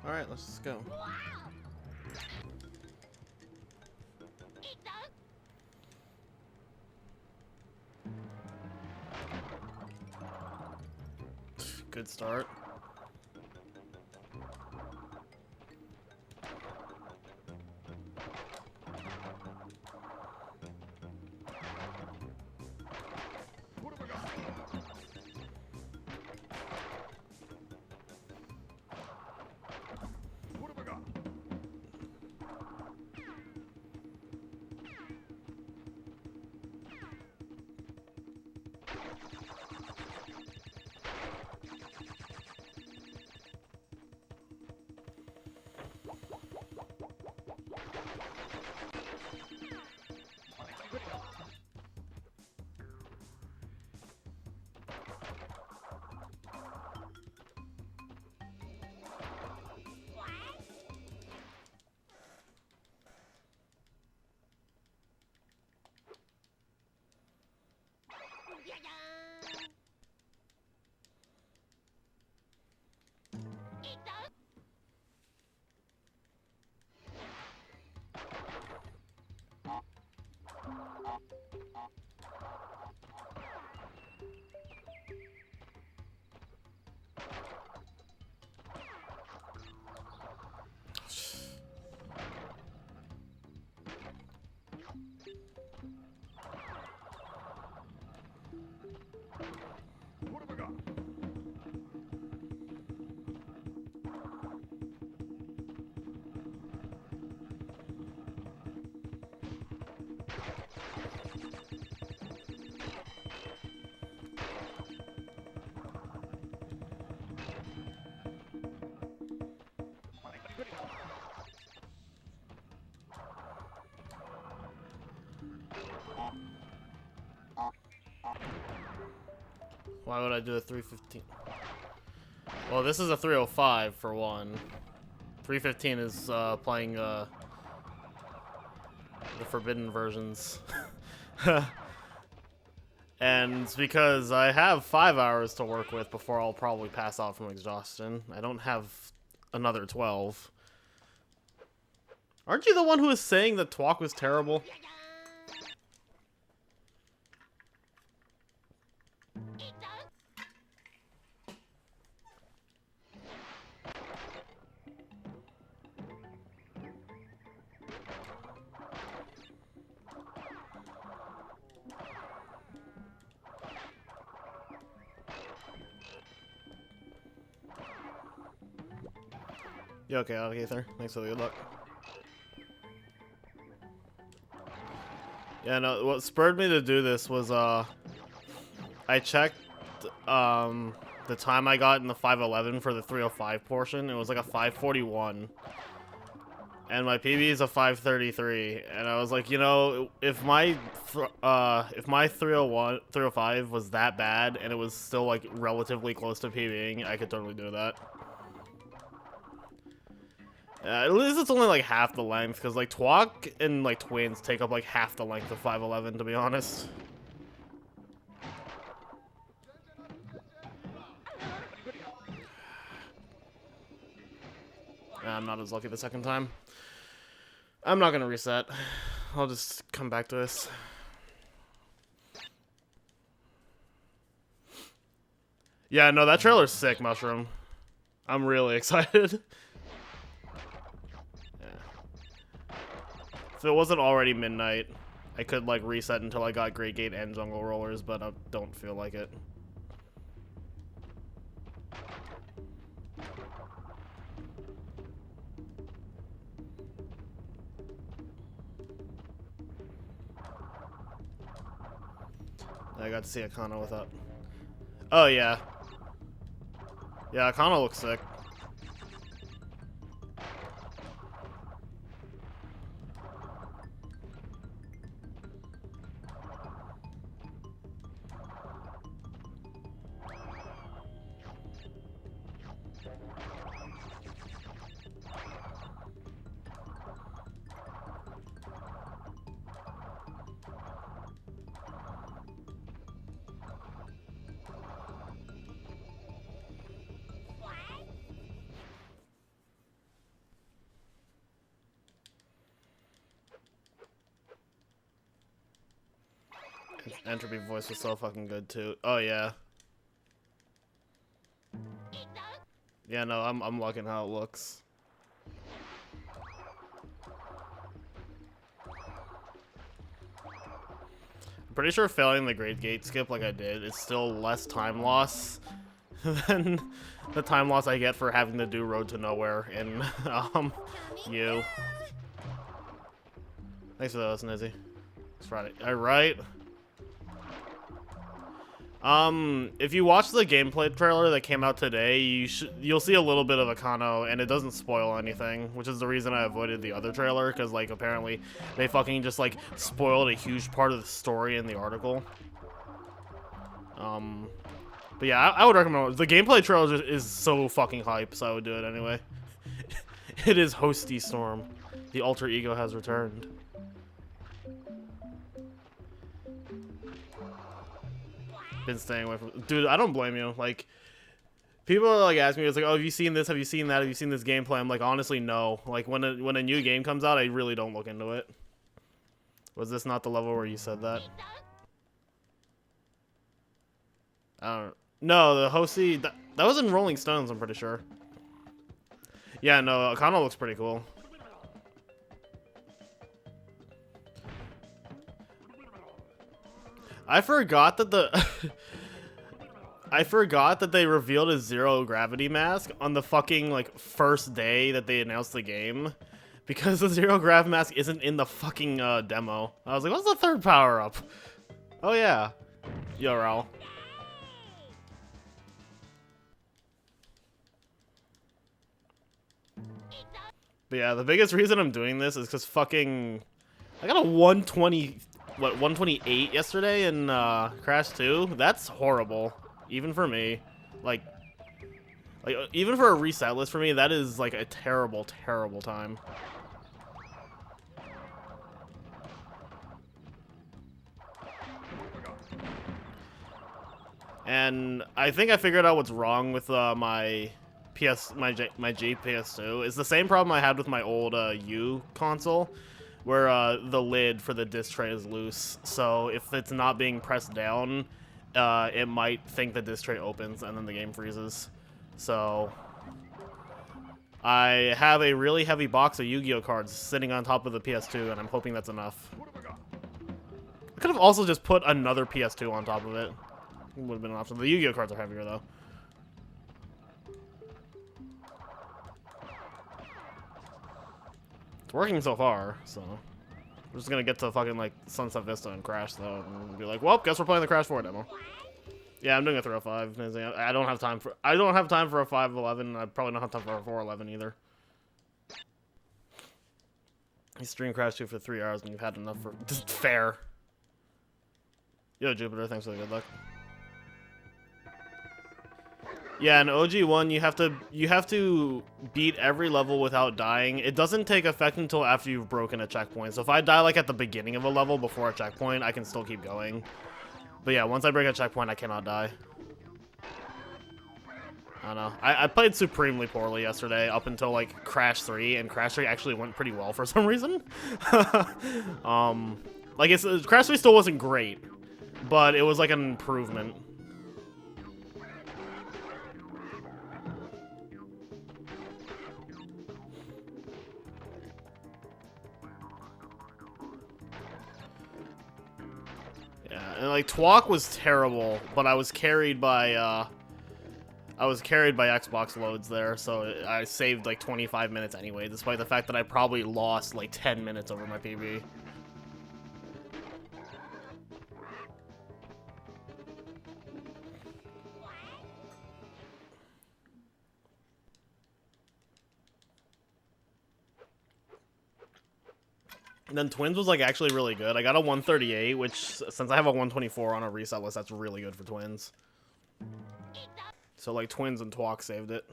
Alright, let's just go. Good start. Why would I do a 315? Well, this is a 305 for one. 315 is playing the forbidden versions. And it's because I have 5 hours to work with before I'll probably pass out from exhaustion. I don't have another 12. Aren't you the one who was saying that Twalk was terrible? You okay, Alligator? Thanks for the good luck. Yeah, no, what spurred me to do this was, I checked, the time I got in the 511 for the 305 portion. It was like a 541. And my PB is a 533. And I was like, you know, if my 305 was that bad and it was still, like, relatively close to PBing, I could totally do that. At least it's only like half the length, because like Twalk and like Twins take up like half the length of 511, to be honest. I'm not as lucky the second time. I'm not gonna reset. I'll just come back to this. Yeah, no, that trailer's sick, Mushroom. I'm really excited. If it wasn't already midnight, I could like reset until I got Great Gate and Jungle Rollers, but I don't feel like it. I got to see Akana without. Oh yeah. Yeah, Akana looks sick. Entropy voice was so fucking good too. Oh yeah. Yeah, no, I'm liking how it looks. I'm pretty sure failing the Great Gate skip like I did is still less time loss than the time loss I get for having to do Road to Nowhere in you. Thanks for those, Nizzy. It's Friday. Alright. If you watch the gameplay trailer that came out today, you'll see a little bit of Akano, and it doesn't spoil anything, which is the reason I avoided the other trailer, because, like, apparently they fucking just, like, spoiled a huge part of the story in the article. But yeah, I would recommend it. The gameplay trailer is so fucking hype, so I would do it anyway. It is Hosty Storm. The alter ego has returned. Been staying away from, dude. I don't blame you. Like, people are like asking me, it's like, oh, have you seen this? Have you seen that? Have you seen this gameplay? I'm like, honestly, no. Like, when a new game comes out, I really don't look into it. Was this not the level where you said that? I don't. No, the Hosty that was in Rolling Stones. I'm pretty sure. Yeah, no, Akano looks pretty cool. I forgot that I forgot that they revealed a zero gravity mask on the fucking, like, first day that they announced the game. Because the zero grav mask isn't in the fucking demo. I was like, what's the third power up? Oh yeah. URL. But yeah, the biggest reason I'm doing this is because fucking I got a 120, what, 128 yesterday in Crash 2. That's horrible, even for me. Like even for a reset list for me, that is like a terrible, terrible time. And I think I figured out what's wrong with my GPS2. It's the same problem I had with my old U console, where the lid for the disc tray is loose. So if it's not being pressed down, it might think the disc tray opens and then the game freezes. So I have a really heavy box of Yu-Gi-Oh cards sitting on top of the PS2, and I'm hoping that's enough. I could have also just put another PS2 on top of it. Would have been an option. The Yu-Gi-Oh cards are heavier though. It's working so far, so we're just gonna get to fucking like Sunset Vista and Crash though, and be like, well, guess we're playing the Crash 4 demo. Yeah, I'm doing a 305. I don't have time for a 511. I probably don't have time for a 411 either. You stream Crash 2 for 3 hours and you've had enough for just fair. Yo, Jupiter, thanks for the good luck. Yeah, in OG1, you have to beat every level without dying. It doesn't take effect until after you've broken a checkpoint. So if I die like at the beginning of a level before a checkpoint, I can still keep going. But yeah, once I break a checkpoint, I cannot die. I don't know. I played supremely poorly yesterday up until like Crash 3, and Crash 3 actually went pretty well for some reason. Like Crash 3 still wasn't great, but it was like an improvement. And like Twalk was terrible, but I was carried by Xbox loads there, so I saved like 25 minutes anyway, despite the fact that I probably lost like 10 minutes over my PB. And then Twins was like actually really good. I got a 138, which since I have a 124 on a reset list, that's really good for Twins. So like Twins and Twalk saved it.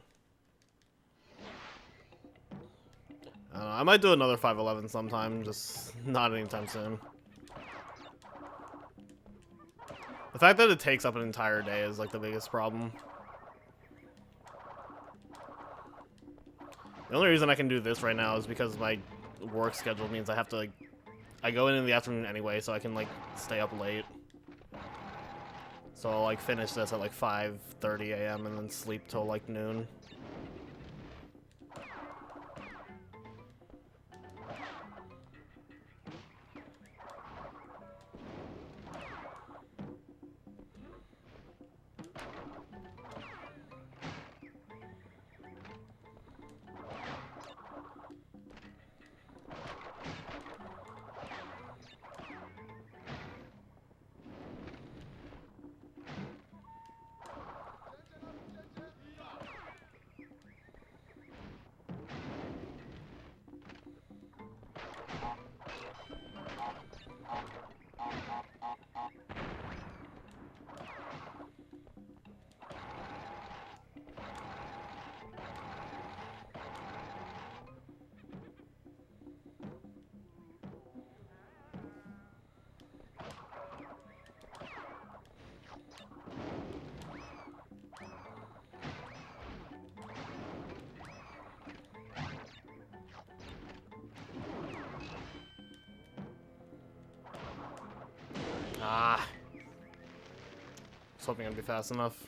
I don't know, I might do another 511 sometime, just not anytime soon. The fact that it takes up an entire day is like the biggest problem. The only reason I can do this right now is because my work schedule means I have to like, I go in the afternoon anyway, so I can like stay up late. So I'll like finish this at like 5:30 a.m. and then sleep till like noon. Ah. I was hoping I'd be fast enough.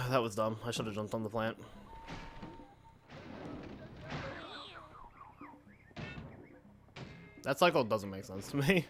That was dumb. I should have jumped on the plant. That cycle doesn't make sense to me.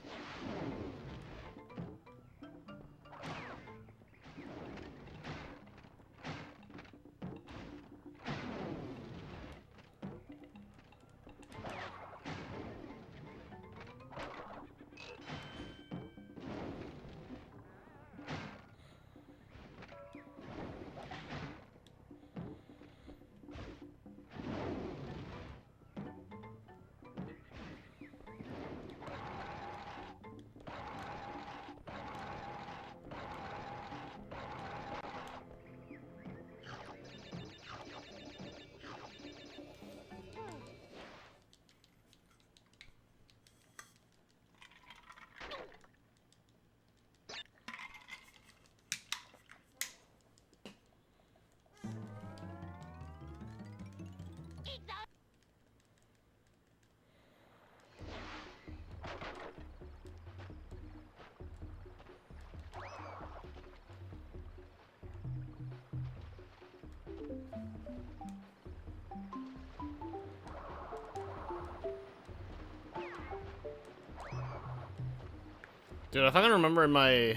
Dude, if I can remember in my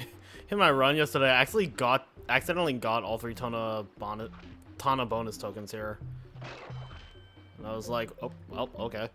run yesterday, I actually accidentally got all 3 Tana bonus tokens here. And I was like, oh, well, okay.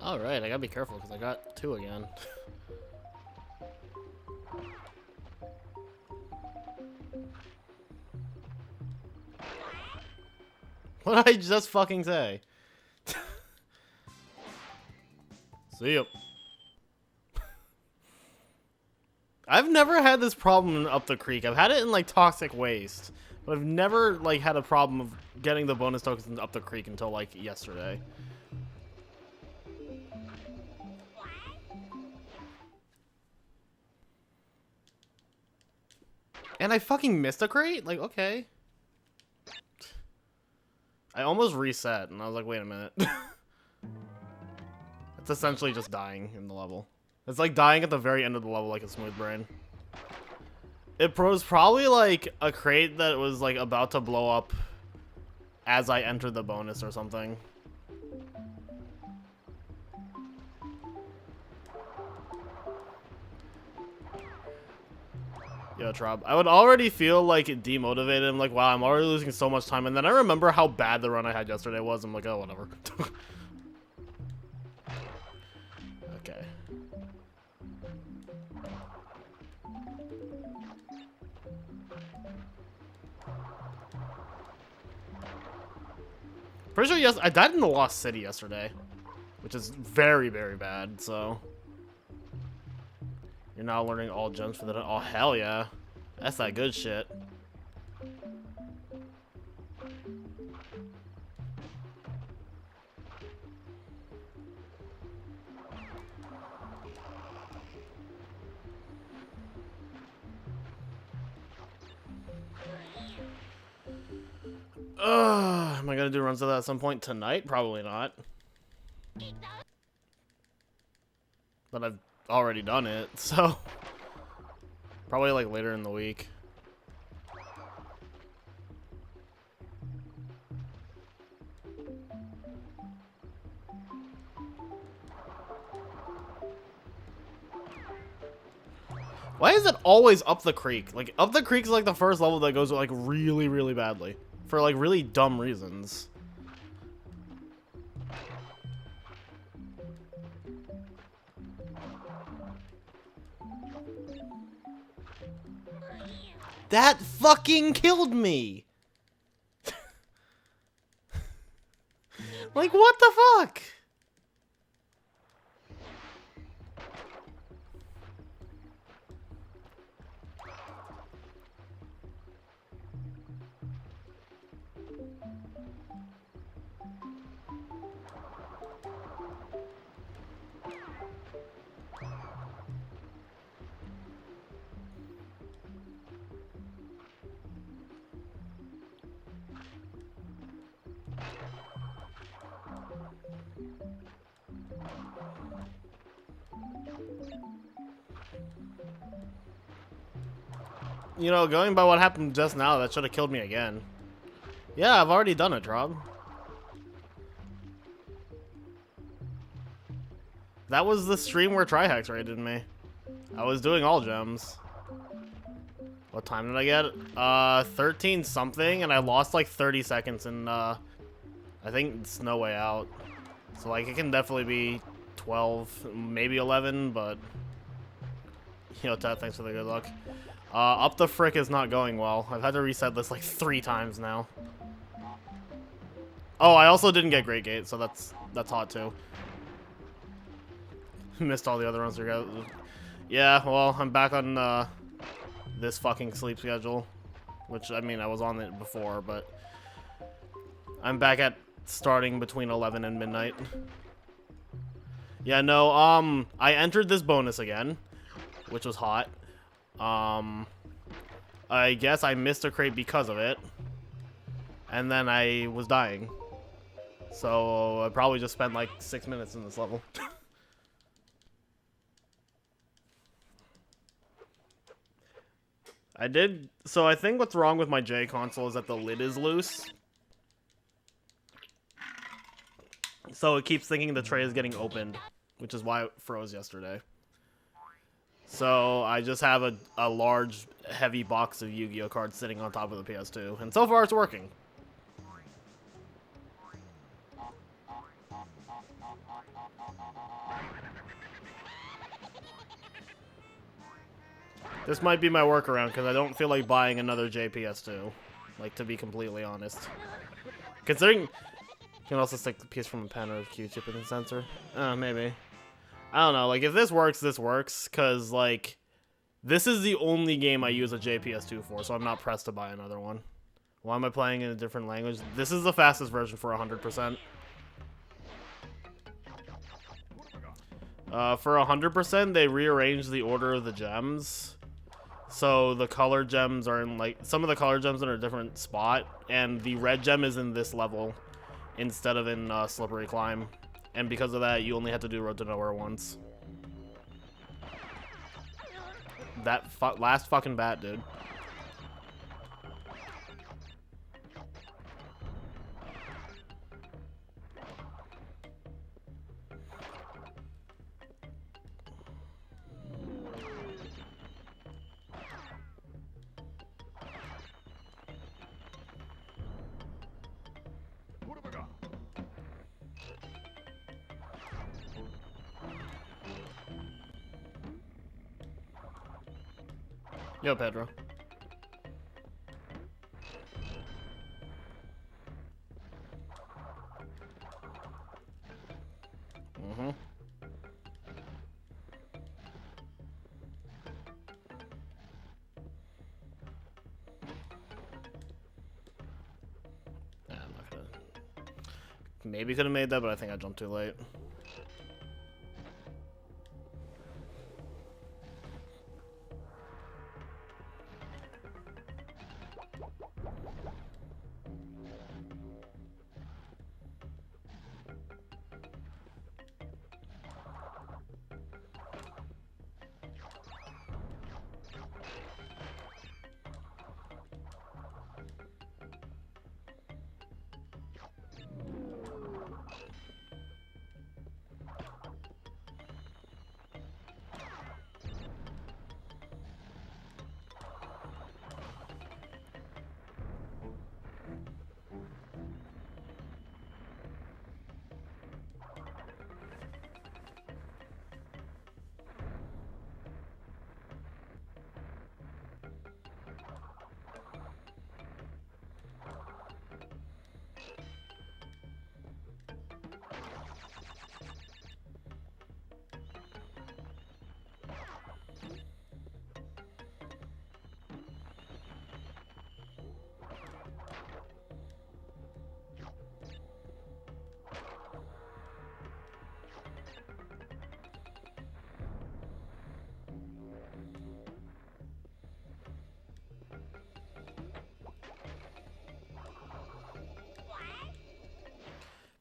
Alright, I gotta be careful because I got 2 again. What did I just fucking say? See ya. I've never had this problem in Up the Creek. I've had it in like Toxic Waste, but I've never like had a problem of getting the bonus tokens in Up the Creek until like yesterday. And I fucking missed a crate? Like, okay. I almost reset, and I was like, wait a minute. It's essentially just dying in the level. It's like dying at the very end of the level like a smooth brain. It was probably like a crate that was like about to blow up as I entered the bonus or something. Yo, Trob. I would already feel like demotivated. I'm like, wow, I'm already losing so much time. And then I remember how bad the run I had yesterday was. I'm like, oh, whatever. Okay. Pretty sure, yes, I died in the Lost City yesterday, which is very, very bad, so. You're now learning all gems for the... Oh, hell yeah. That's that good shit. Am I gonna do runs of that at some point tonight? Probably not. But I've already done it, so probably like later in the week. Why is it always up the creek? Like, up the creek is like the first level that goes like really, really badly. For like really dumb reasons. That fucking killed me! Like, what the fuck? You know, going by what happened just now, that should have killed me again. Yeah, I've already done it, Rob. That was the stream where Trihex raided me. I was doing all gems. What time did I get? 13 something, and I lost like 30 seconds in, I think it's no way out. So, like, it can definitely be 12, maybe 11, but... You know, Ted, thanks for the good luck. Up the frick is not going well. I've had to reset this like 3 times now. Oh, I also didn't get Great Gate, so that's hot too. Missed all the other runs. Yeah, well, I'm back on this fucking sleep schedule, which I mean I was on it before, but I'm back at starting between 11 and midnight. Yeah, no, I entered this bonus again, which was hot. I guess I missed a crate because of it. And then I was dying. So I probably just spent like 6 minutes in this level. I did. So I think what's wrong with my J console is that the lid is loose. So it keeps thinking the tray is getting opened, which is why it froze yesterday. So I just have a large, heavy box of Yu-Gi-Oh cards sitting on top of the PS2, and so far it's working. This might be my workaround, because I don't feel like buying another JPS2, like, to be completely honest. Considering... You can also stick the piece from a pen or a Q-chip in the sensor. Maybe. I don't know, like, if this works, because, like, this is the only game I use a JPS2 for, so I'm not pressed to buy another one. Why am I playing in a different language? This is the fastest version for 100%. For 100%, they rearranged the order of the gems. So the color gems are in, like, some of the color gems are in a different spot, and the red gem is in this level instead of in Slippery Climb. And because of that, you only have to do Road to Nowhere once. that last fucking bat, dude. Yo, Pedro. Mm-hmm. Nah, I'm not gonna. Maybe could have made that, but I think I jumped too late.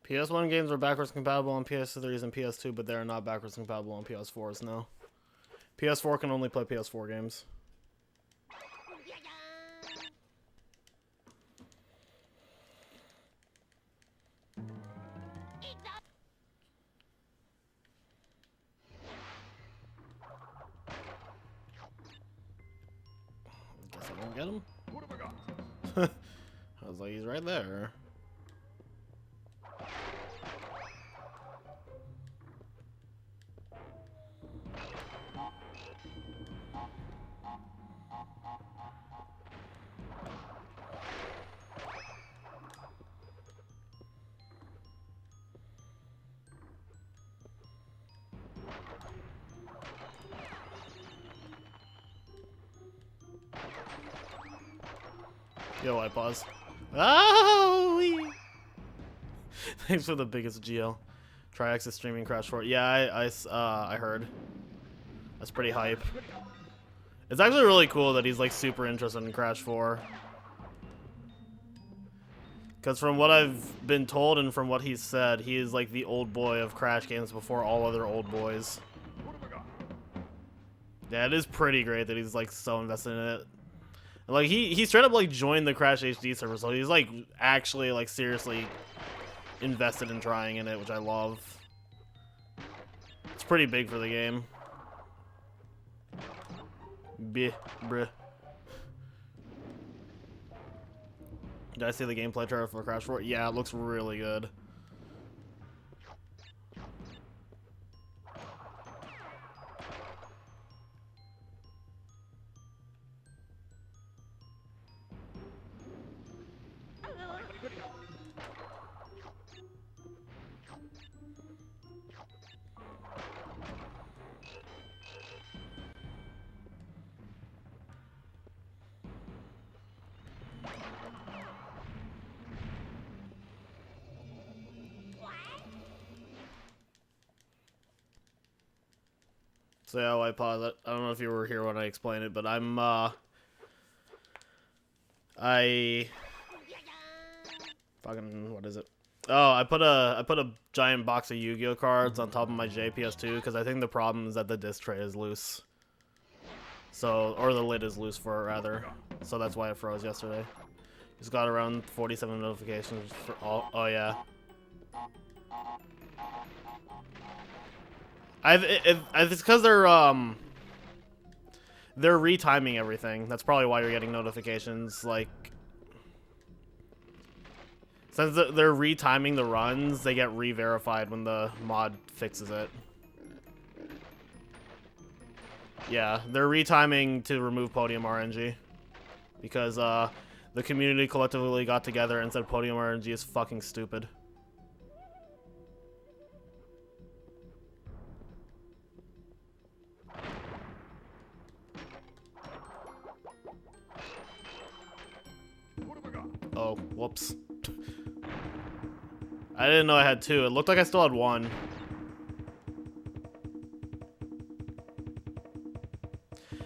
PS1 games are backwards compatible on PS3s and PS2, but they are not backwards compatible on PS4s, no. PS4 can only play PS4 games. Guess I won't get him. I was like, he's right there. Yo, I pause. Oh! Thanks for the biggest GL. Triax is streaming Crash 4. Yeah, I heard. That's pretty hype. It's actually really cool that he's like super interested in Crash 4. Because from what I've been told and from what he's said, he is like the old boy of Crash games before all other old boys. Yeah, it is pretty great that he's like so invested in it. And, like he straight up like joined the Crash HD server, so he's like actually like seriously invested in trying in it, which I love. It's pretty big for the game. Bruh. Did I see the gameplay trailer for Crash 4? Yeah, it looks really good. So yeah, I pause it. I don't know if you were here when I explained it, but fucking, what is it? Oh, I put a giant box of Yu-Gi-Oh cards on top of my JPS2 because I think the problem is that the disc tray is loose. So, or the lid is loose for it rather. So that's why it froze yesterday. Just got around 47 notifications for all. Oh yeah. It's because they're retiming everything. That's probably why you're getting notifications. Like, since they're retiming the runs, they get re-verified when the mod fixes it. Yeah, they're retiming to remove podium RNG because the community collectively got together and said podium RNG is fucking stupid. Oh, whoops. I didn't know I had two. It looked like I still had one.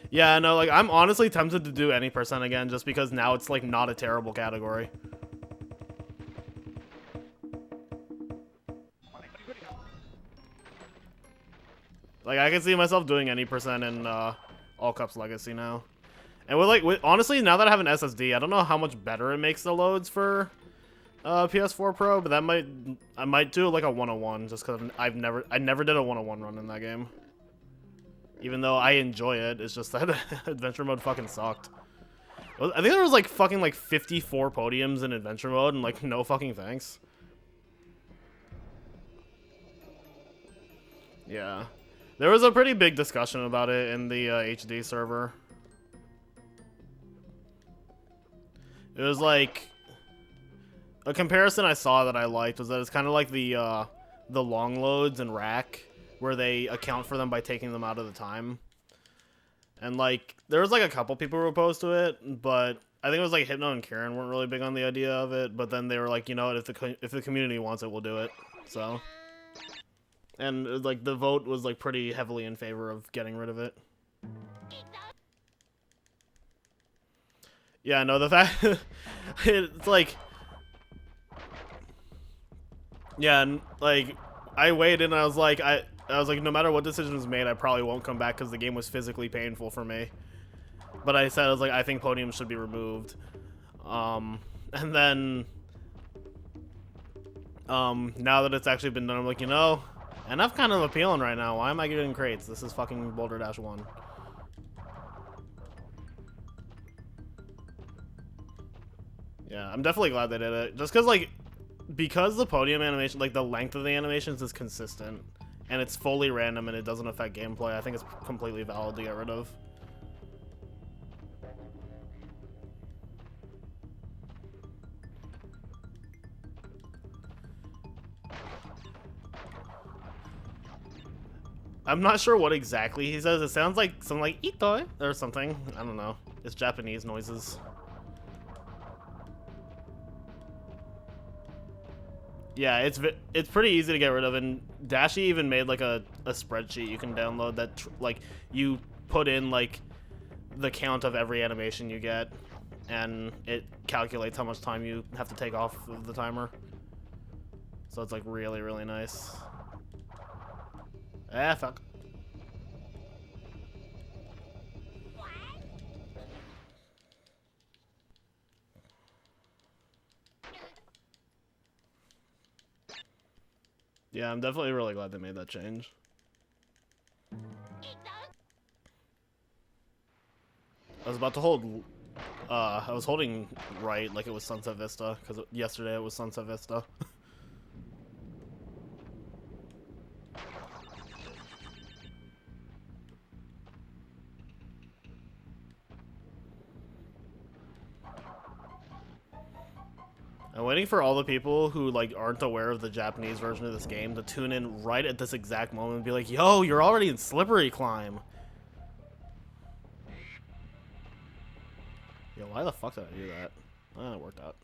Yeah, no, like, I'm honestly tempted to do any percent again just because now it's, like, not a terrible category. Like, I can see myself doing any percent in All Cups Legacy now. And honestly, now that I have an SSD, I don't know how much better it makes the loads for PS4 Pro, but I might do like a 101 just because I never did a 101 run in that game. Even though I enjoy it, it's just that adventure mode fucking sucked. I think there was like fucking like 54 podiums in adventure mode and like no fucking thanks. Yeah. There was a pretty big discussion about it in the HD server. It was like a comparison I saw that I liked was that it's kind of like the long loads in Rack, where they account for them by taking them out of the time. And like there was like a couple people who were opposed to it, but I think it was like Hypno and Karen weren't really big on the idea of it. But then they were like, you know what, if the community wants it, we'll do it. So, and like the vote was like pretty heavily in favor of getting rid of it. Yeah, no, the fact it's like, yeah, and like I waited and I was like, no matter what decision is made, I probably won't come back because the game was physically painful for me. But I said, I was like, I think podiums should be removed. And then, now that it's actually been done, I'm like, you know, enough kind of appealing right now. Why am I getting crates? This is fucking Boulder Dash 1. Yeah, I'm definitely glad they did it. Just because the podium animation, like the length of the animations is consistent, and it's fully random and it doesn't affect gameplay, I think it's completely valid to get rid of. I'm not sure what exactly he says. It sounds like something like "itoi" or something. I don't know. It's Japanese noises. Yeah, it's pretty easy to get rid of, and Dashi even made like a spreadsheet you can download that like you put in like the count of every animation you get, and it calculates how much time you have to take off of the timer. So it's like really, really nice. Ah, fuck. Yeah, I'm definitely really glad they made that change. I was about to hold, I was holding right like it was Sunset Vista, because yesterday it was Sunset Vista. I'm waiting for all the people who like aren't aware of the Japanese version of this game to tune in right at this exact moment and be like, yo, you're already in Slippery Climb. Yo, why the fuck did I do that? It worked out.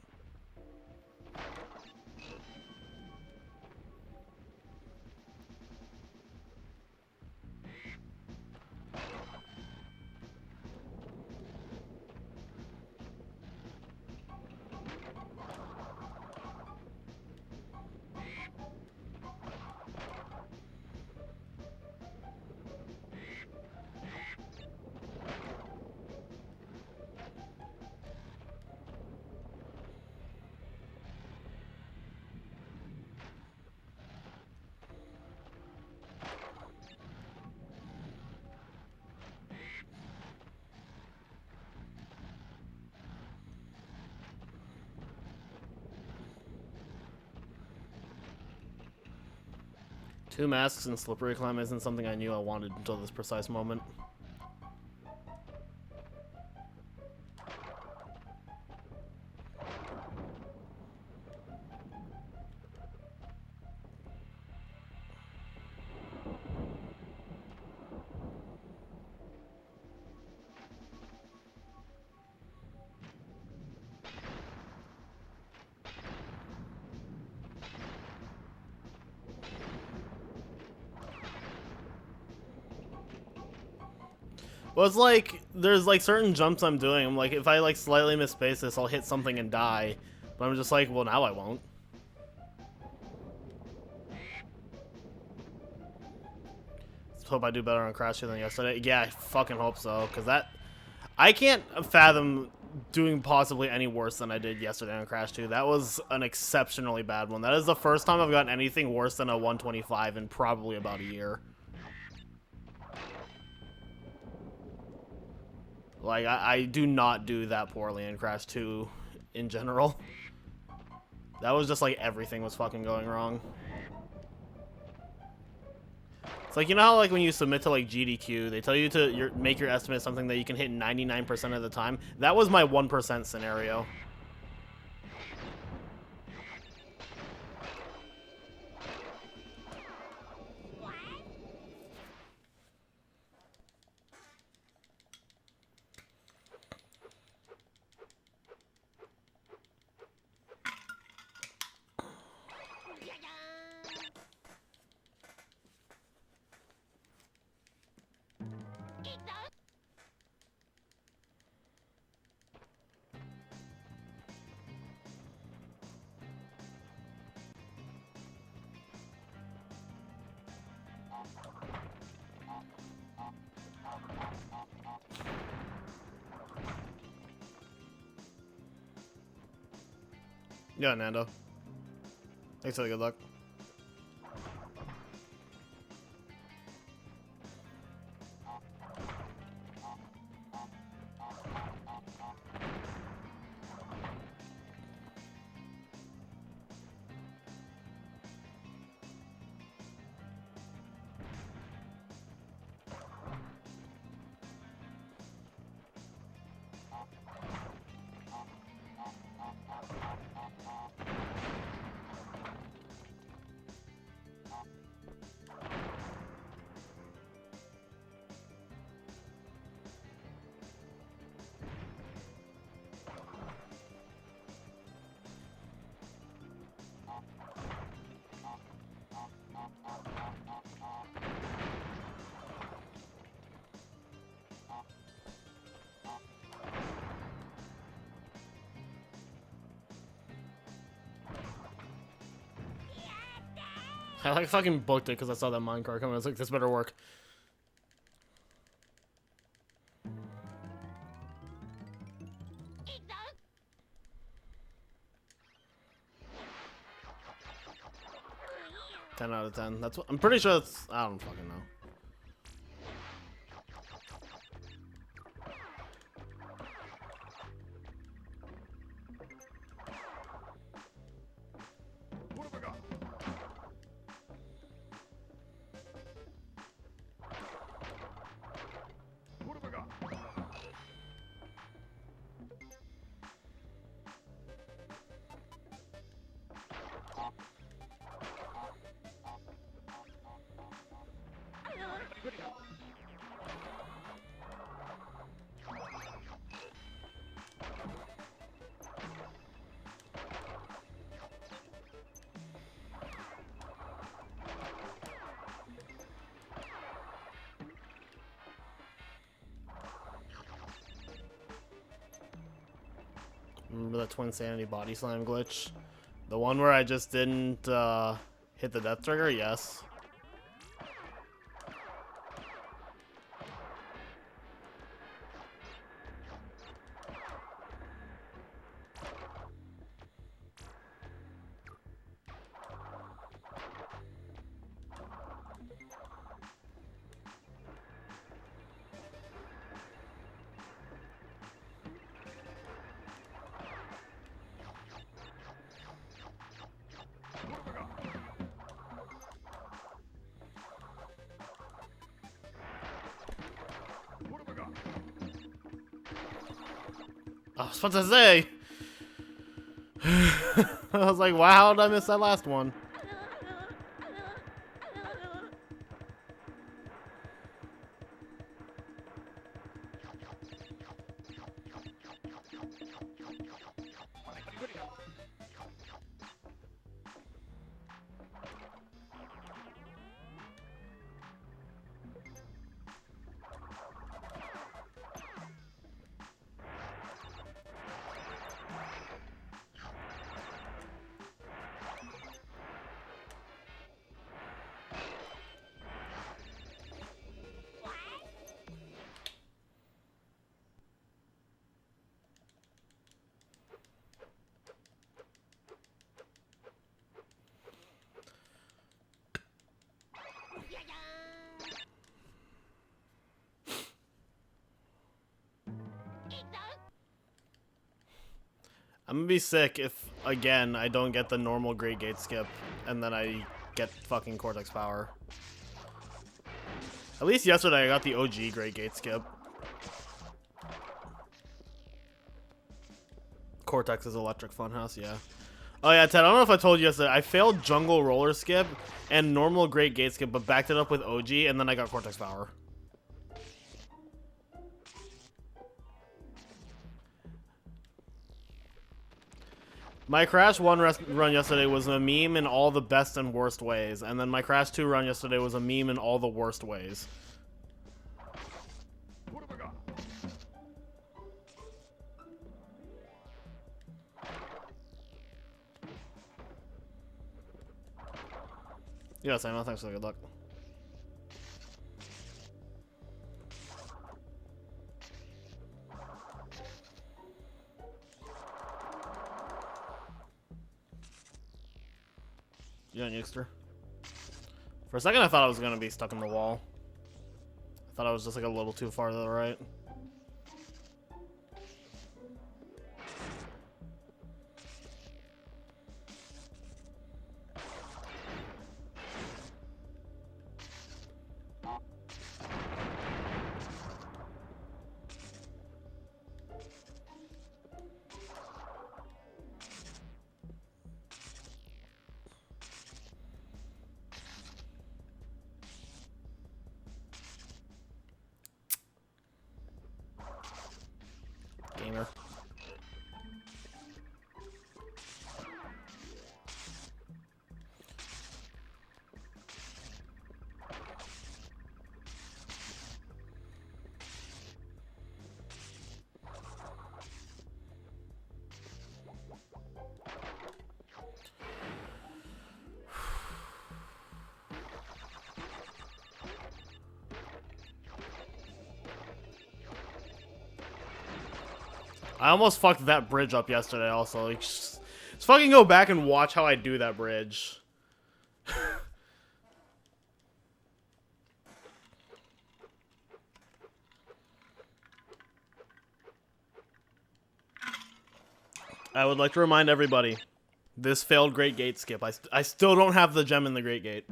Two masks and slippery climb isn't something I knew I wanted until this precise moment. Well, it's like, there's like certain jumps I'm doing. I'm like, if I like slightly misspace this, I'll hit something and die. But I'm just like, well, now I won't. Let's hope I do better on Crash 2 than yesterday. Yeah, I fucking hope so. Because that, I can't fathom doing possibly any worse than I did yesterday on Crash 2. That was an exceptionally bad one. That is the first time I've gotten anything worse than a 125 in probably about a year. Like, I do not do that poorly in Crash 2 in general. That was just like everything was fucking going wrong. It's like, you know how like when you submit to like GDQ, they tell you to make your estimate something that you can hit 99% of the time? That was my 1% scenario. Yeah, Nando. Thanks for the good luck. I like fucking booked it because I saw that minecart coming. I was like, this better work. Ten out of 10. That's what I'm pretty sure. That's, I don't fucking know. Remember that Twin Sanity body slam glitch? The one where I just didn't hit the death trigger? Yes. I was about to say. I was like, wow, how did I miss that last one? I'm gonna be sick if, again, I don't get the normal Great Gate skip, and then I get fucking Cortex power. At least yesterday I got the OG Great Gate skip. Cortex's Electric Funhouse, yeah. Oh yeah, Ted, I don't know if I told you yesterday, I failed Jungle Roller skip and normal Great Gate skip, but backed it up with OG, and then I got Cortex power. My Crash 1 run yesterday was a meme in all the best and worst ways, and then my Crash 2 run yesterday was a meme in all the worst ways. What have I got? Yeah, Samuel, thanks for the good luck. Yeah, Newster. For a second, I thought I was gonna be stuck in the wall. I thought I was just like a little too far to the right. Gamer. I almost fucked that bridge up yesterday also. Like, just fucking go back and watch how I do that bridge. I would like to remind everybody, this failed Great Gate skip. I still don't have the gem in the Great Gate.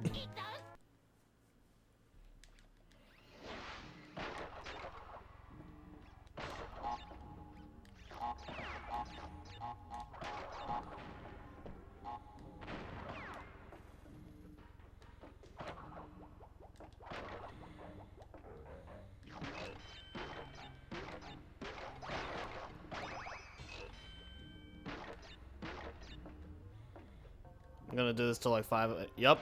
I'm gonna do this till like 5. Yep.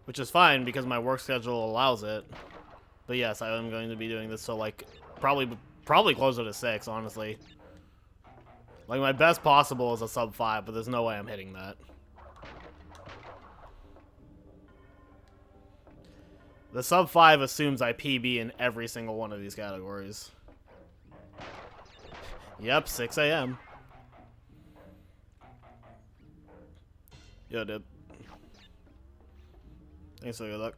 Which is fine because my work schedule allows it. But yes, I am going to be doing this till like probably closer to 6, honestly. Like my best possible is a sub 5, but there's no way I'm hitting that. The sub 5 assumes I PB in every single one of these categories. Yep, 6 a.m. Yo, dude. Thanks for the good luck.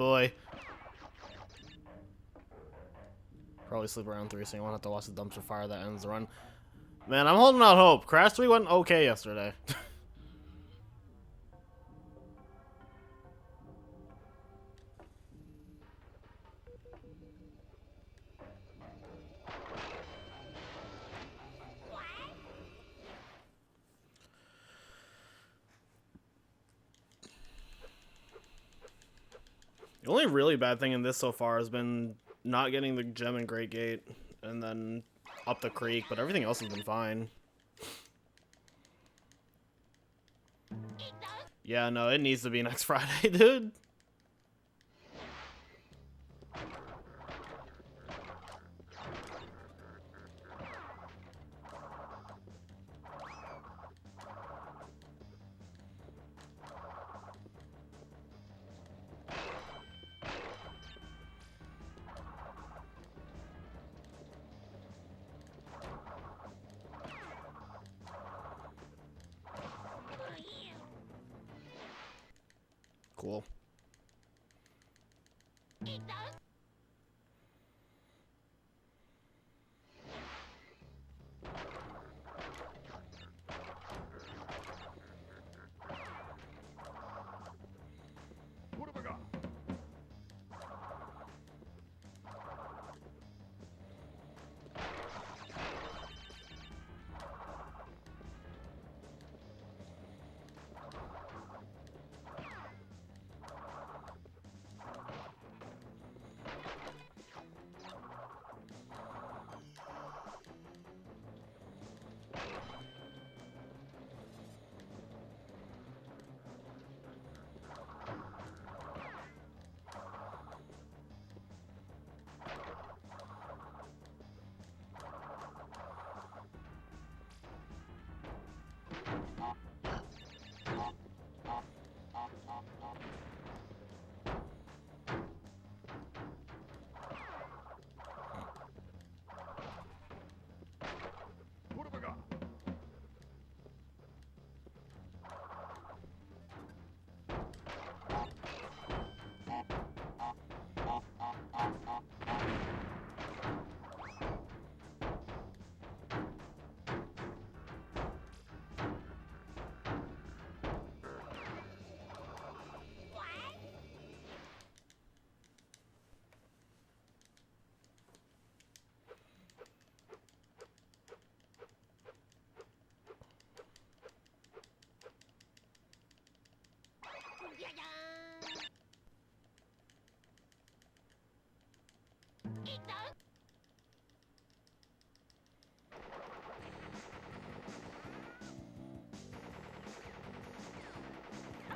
boy. Probably sleep around 3, so you won't have to watch the dumpster fire that ends the run. Man, I'm holding out hope. Crash 3 went okay yesterday. The only really bad thing in this so far has been not getting the gem in Great Gate and then up the creek, but everything else has been fine. Yeah, no, it needs to be next Friday, dude. Cool.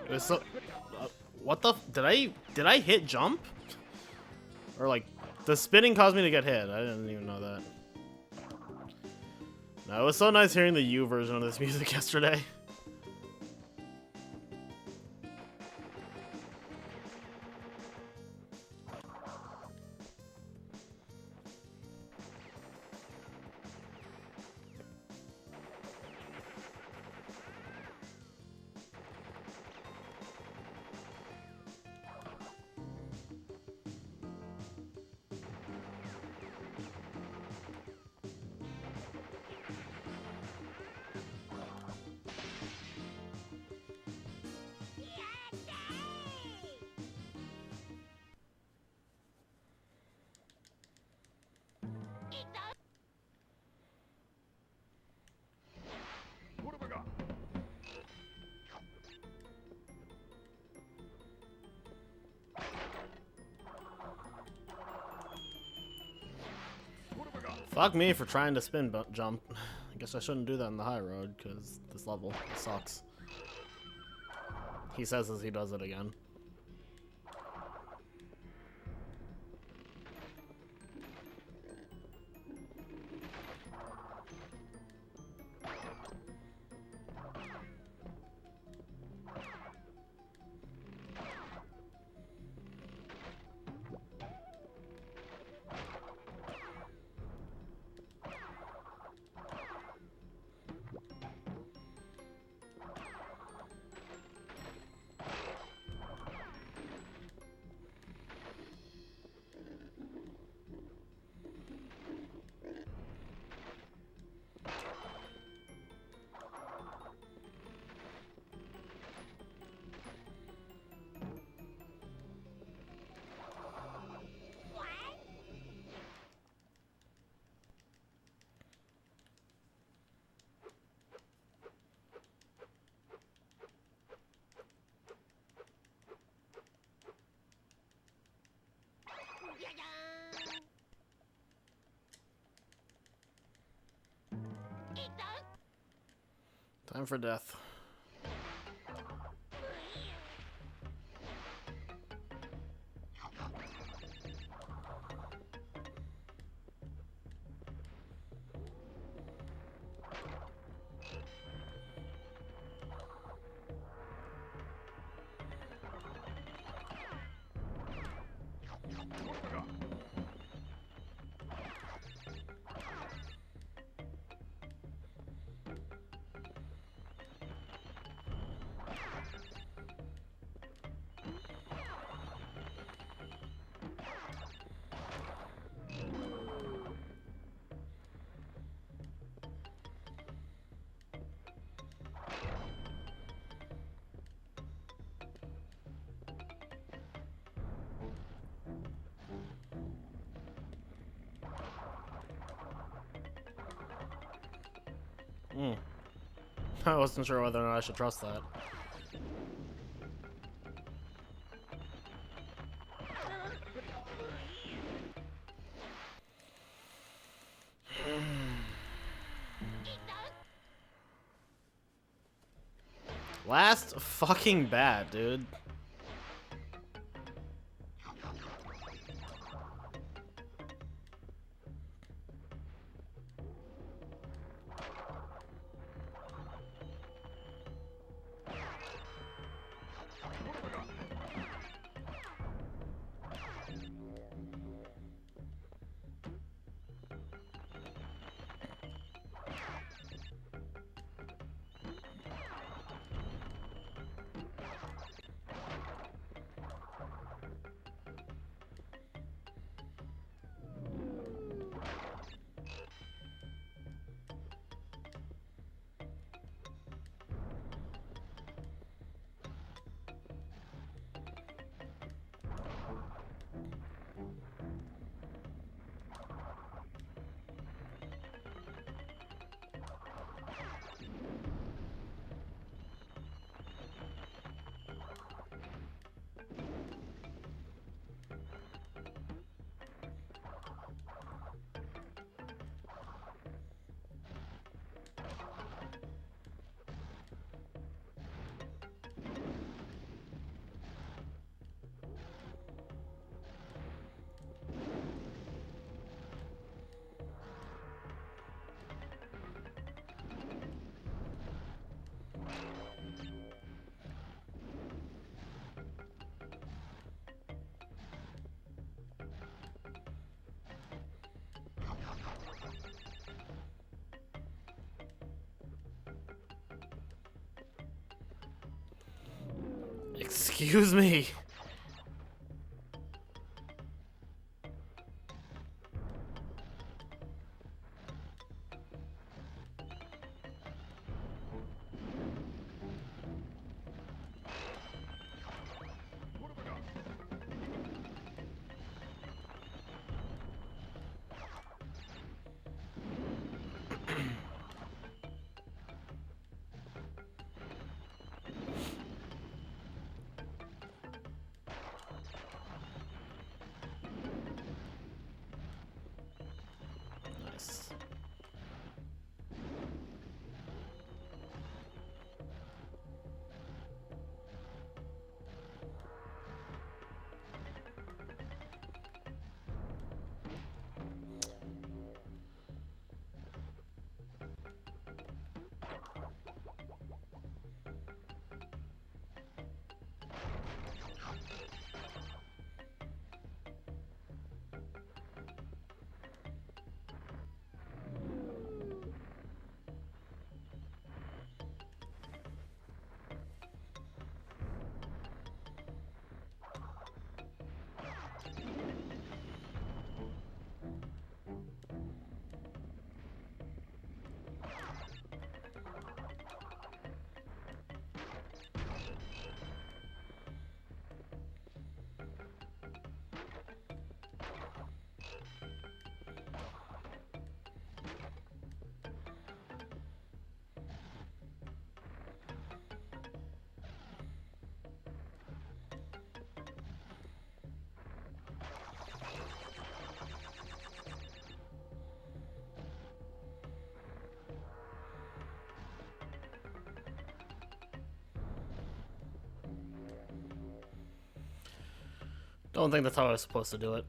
It was so. What the? Did I hit jump? Or like, the spinning caused me to get hit. I didn't even know that. No, it was so nice hearing the U version of this music yesterday. Fuck me for trying to spin jump. I guess I shouldn't do that on the high road, because this level sucks. He says as he does it again. Time for death. I wasn't sure whether or not I should trust that. Last fucking bat, dude. Excuse me. Don't think that's how I was supposed to do it.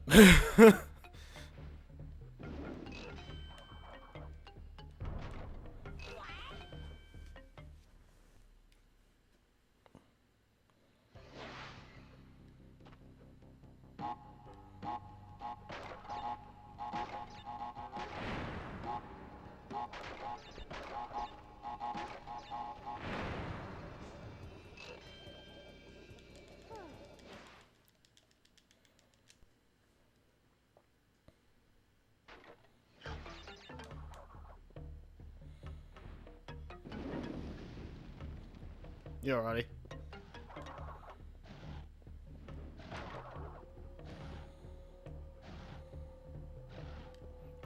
You alrighty?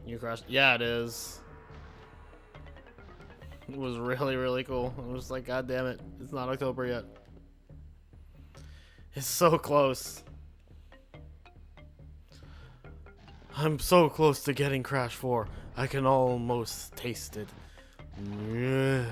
You crashed? Yeah, it is. It was really, really cool. I was like, God damn it, it's not October yet. It's so close. I'm so close to getting Crash 4. I can almost taste it. Yeah.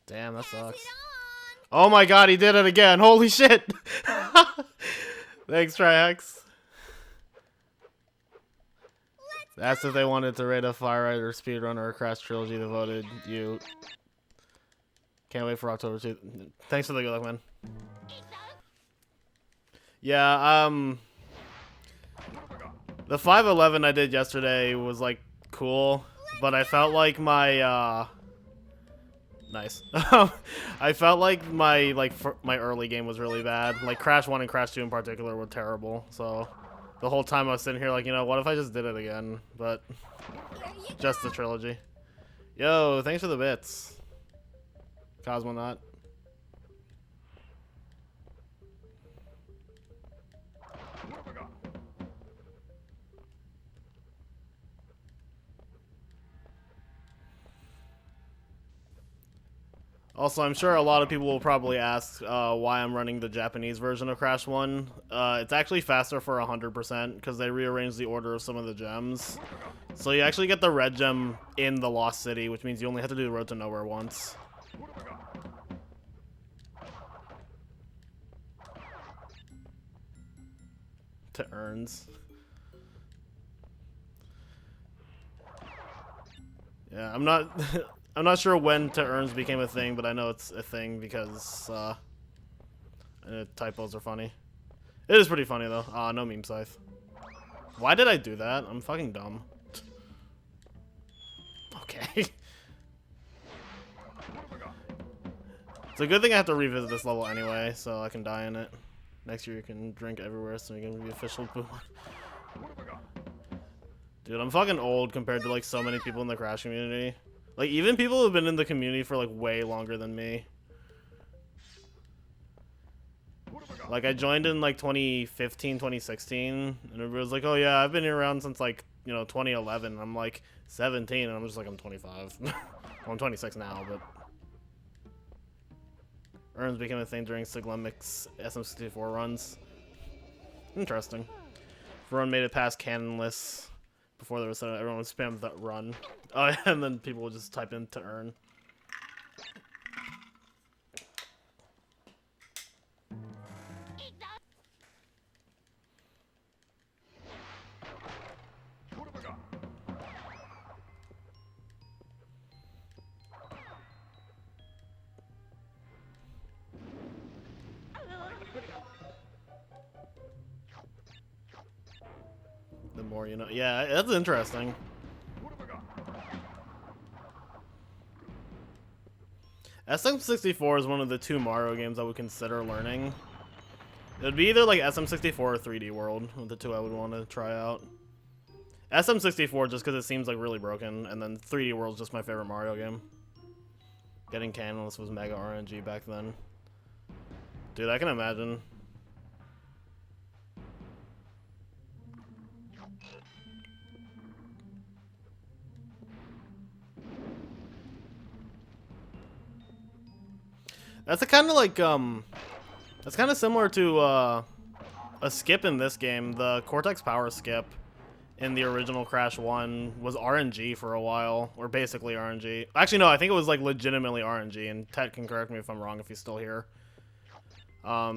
Damn, that sucks. Oh my god, he did it again. Holy shit. Thanks, Trihex. That's if they wanted to rate a Fire Rider Speedrun or a Crash Trilogy. They voted you. Can't wait for October 2. Thanks for the good luck, man. Yeah, the 511 I did yesterday was like cool, but I felt like my nice. I felt like my my early game was really bad. Like Crash 1 and Crash 2 in particular were terrible. So the whole time I was sitting here like, you know, what if I just did it again? But just the trilogy. Yo, thanks for the bits. Cosmonaut. Also, I'm sure a lot of people will probably ask why I'm running the Japanese version of Crash 1. It's actually faster for 100% because they rearranged the order of some of the gems. So you actually get the red gem in the Lost City, which means you only have to do the Road to Nowhere once. To earns. Yeah, I'm not I'm not sure when to earns became a thing, but I know it's a thing because typos are funny. It is pretty funny though. No meme scythe. Why did I do that? I'm fucking dumb. Okay. It's a good thing I have to revisit this level anyway, so I can die in it. Next year you can drink everywhere, so you can be official boomer. Dude, I'm fucking old compared to like so many people in the Crash community. Like even people who've been in the community for like way longer than me. Like I joined in like 2015, 2016, and everybody was like, "Oh yeah, I've been here around since like, you know, 2011." And I'm like 17, and I'm just like, I'm 25. Well, I'm 26 now, but earns became a thing during Siglemic's SM64 runs. Interesting. Everyone made it past canonless before there was everyone would spam that run. Oh, yeah, and then people would just type in to earn. The more you know. Yeah, that's interesting. SM64 is one of the 2 Mario games I would consider learning. It would be either like SM64 or 3D World, the 2 I would want to try out. SM64 just because it seems like really broken, and then 3D World's just my favorite Mario game. Getting canonless was mega RNG back then. Dude, I can imagine. That's a kind of like, That's kind of similar to a skip in this game. The Cortex Power skip in the original Crash 1 was RNG for a while, or basically RNG. Actually, no, I think it was like legitimately RNG, and Ted can correct me if I'm wrong if he's still here.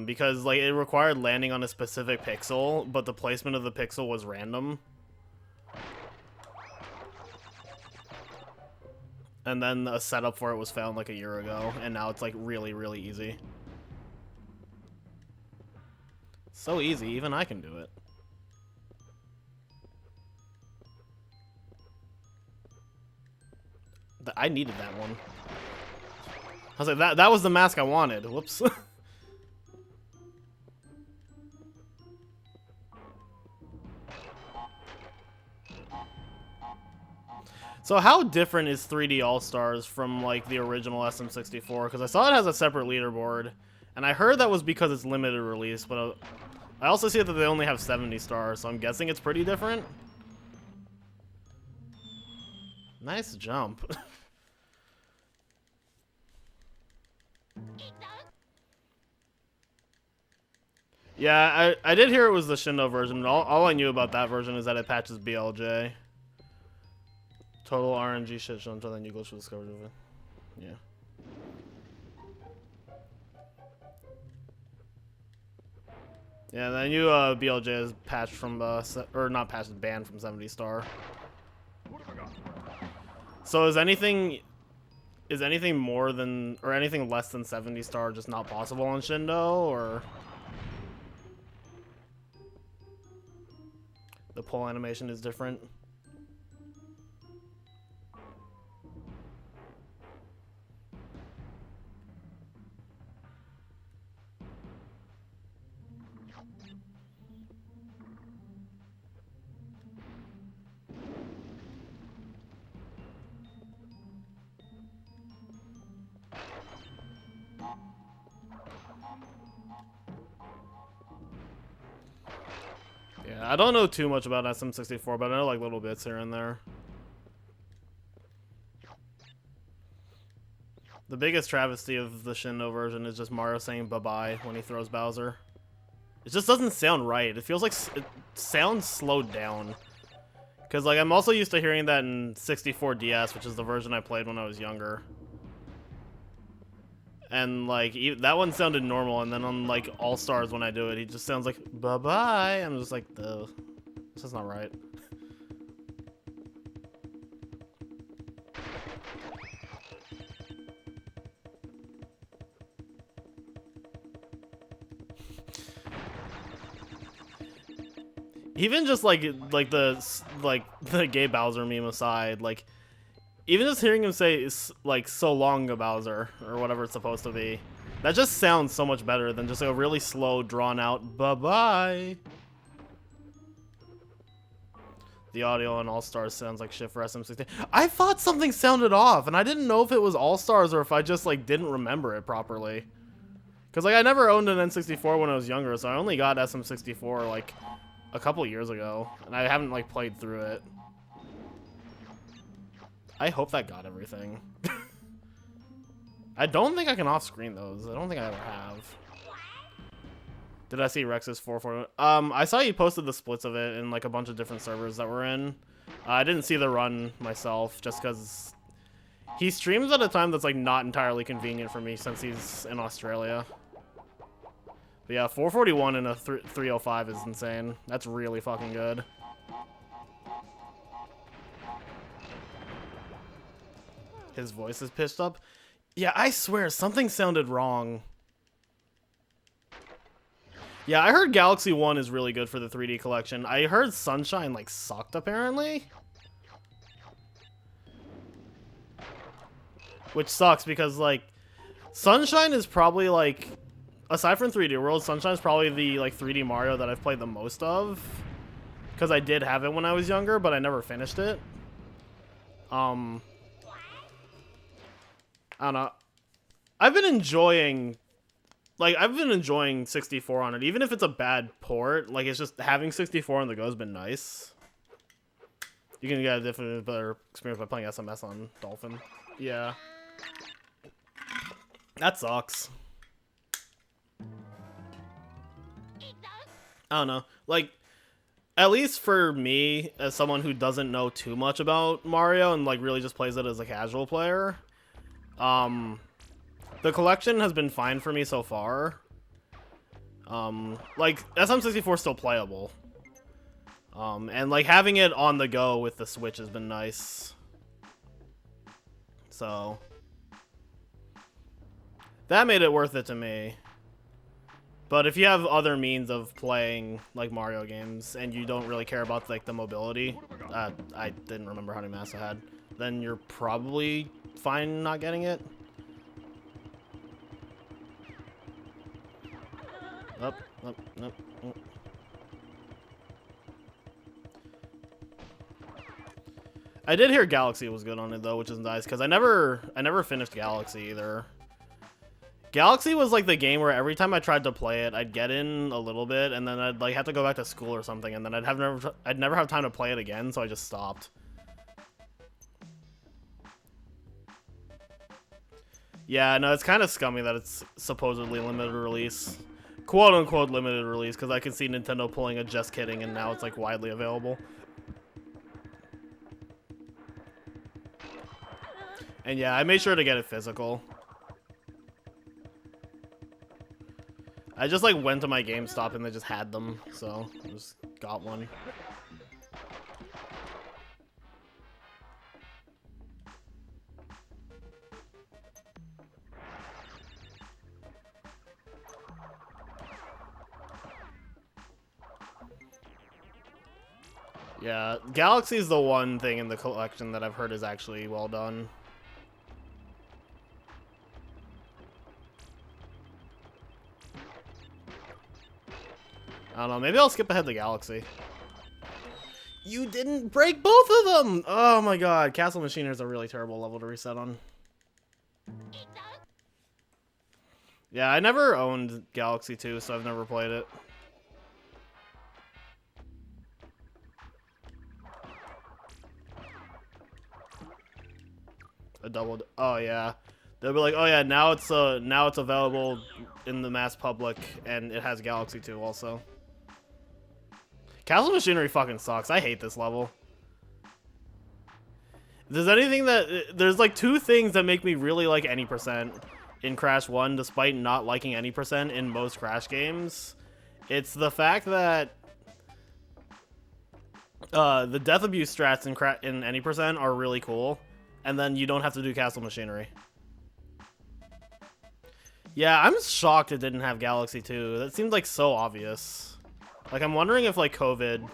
Because like it required landing on a specific pixel, but the placement of the pixel was random. And then a setup for it was found like a year ago, and now it's like really, really easy. So easy, even I can do it. I needed that one. I was like, that was the mask I wanted. Whoops. So how different is 3D All-Stars from like the original SM64? Because I saw it has a separate leaderboard, and I heard that was because it's limited release, but I also see that they only have 70 stars, so I'm guessing it's pretty different. Nice jump. Yeah, I did hear it was the Shindo version. All I knew about that version is that it patches BLJ. Total RNG shit show until then you glitch with discovered of it. Yeah. Yeah, then you BLJ is patched from or not patched, banned from 70 star. So is anything more than or anything less than 70 star just not possible on Shindo, or the pull animation is different? Yeah, I don't know too much about SM64, but I know like little bits here and there. The biggest travesty of the Shindo version is just Mario saying bye-bye when he throws Bowser. It just doesn't sound right. It feels like it sounds slowed down. Because like I'm also used to hearing that in 64 DS, which is the version I played when I was younger. And like that one sounded normal, and then on like All Stars when I do it, he just sounds like bye-bye. I'm just like, this is not right. Even just like the gay Bowser meme aside, like even just hearing him say like so long Bowser or whatever it's supposed to be, that just sounds so much better than just like a really slow, drawn out bye-bye. The audio on All Stars sounds like shit for SM16. I thought something sounded off, and I didn't know if it was All Stars or if I just like didn't remember it properly. Cause like I never owned an N64 when I was younger, so I only got SM64 like a couple years ago, and I haven't like played through it. I hope that got everything. I don't think I can off-screen those. I don't think I ever have. Did I see Rex's 440? I saw you posted the splits of it in like a bunch of different servers that we're in. I didn't see the run myself, just because he streams at a time that's like not entirely convenient for me since he's in Australia. But yeah, 441 in a 305 is insane. That's really fucking good. His voice is pitched up. Yeah, I swear, something sounded wrong. Yeah, I heard Galaxy 1 is really good for the 3D collection. I heard Sunshine, like, sucked, apparently. Which sucks, because, like, Sunshine is probably, like... Aside from 3D World, Sunshine is probably the, like, 3D Mario that I've played the most of. Because I did have it when I was younger, but I never finished it. I don't know. I've been enjoying 64 on it, even if it's a bad port. Like, it's just having 64 on the go has been nice. You can get a definitely better experience by playing SMS on Dolphin. Yeah. That sucks. I don't know. Like, at least for me, as someone who doesn't know too much about Mario and like really just plays it as a casual player, the collection has been fine for me so far. Like SM64 is still playable. And like having it on the go with the Switch has been nice. So that made it worth it to me. But if you have other means of playing like Mario games and you don't really care about like the mobility, I didn't remember how many masks I had, then you're probably fine not getting it. Up, up, up, up. I did hear Galaxy was good on it though, which is nice because I never finished Galaxy either. Galaxy was like the game where every time I tried to play it, I'd get in a little bit and then I'd like have to go back to school or something, and then I'd never have time to play it again, so I just stopped. Yeah, no, it's kind of scummy that it's supposedly limited release, quote unquote limited release, because I can see Nintendo pulling a just kidding, and now it's like widely available. And yeah, I made sure to get it physical. I just like went to my GameStop and they just had them, so I just got one. Yeah, Galaxy's the one thing in the collection that I've heard is actually well done. I don't know, maybe I'll skip ahead to Galaxy. You didn't break both of them! Oh my god, Castle Machinery is a really terrible level to reset on. Yeah, I never owned Galaxy 2, so I've never played it. A double... Oh yeah. They'll be like, oh yeah, now it's available in the mass public, and it has Galaxy 2 also. Castle Machinery fucking sucks. I hate this level. There's anything that... There's like two things that make me really like any percent in Crash 1, despite not liking any percent in most Crash games. It's the fact that the death abuse strats in any percent are really cool, and then you don't have to do Castle Machinery. Yeah, I'm shocked it didn't have Galaxy 2. That seemed like so obvious. Like, I'm wondering if like COVID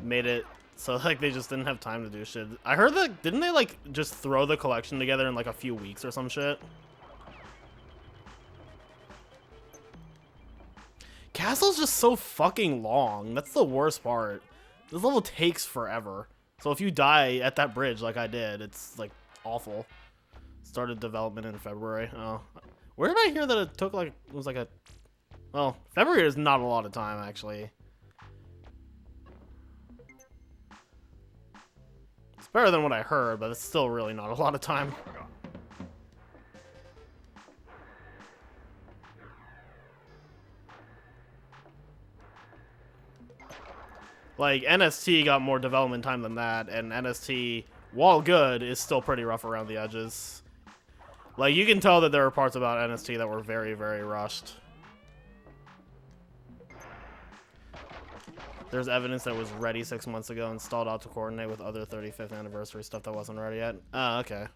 made it so like they just didn't have time to do shit. I heard that, didn't they like just throw the collection together in like a few weeks or some shit? Castle's just so fucking long. That's the worst part. This level takes forever. So if you die at that bridge like I did, it's like awful. Started development in February. Oh. Where did I hear that it took like, it was like a... Well, February is not a lot of time, actually. It's better than what I heard, but it's still really not a lot of time. Like, NST got more development time than that, and NST, while good, is still pretty rough around the edges. Like, you can tell that there are parts about NST that were very, very rushed. There's evidence that it was ready 6 months ago and stalled out to coordinate with other 35th anniversary stuff that wasn't ready yet. Oh, okay.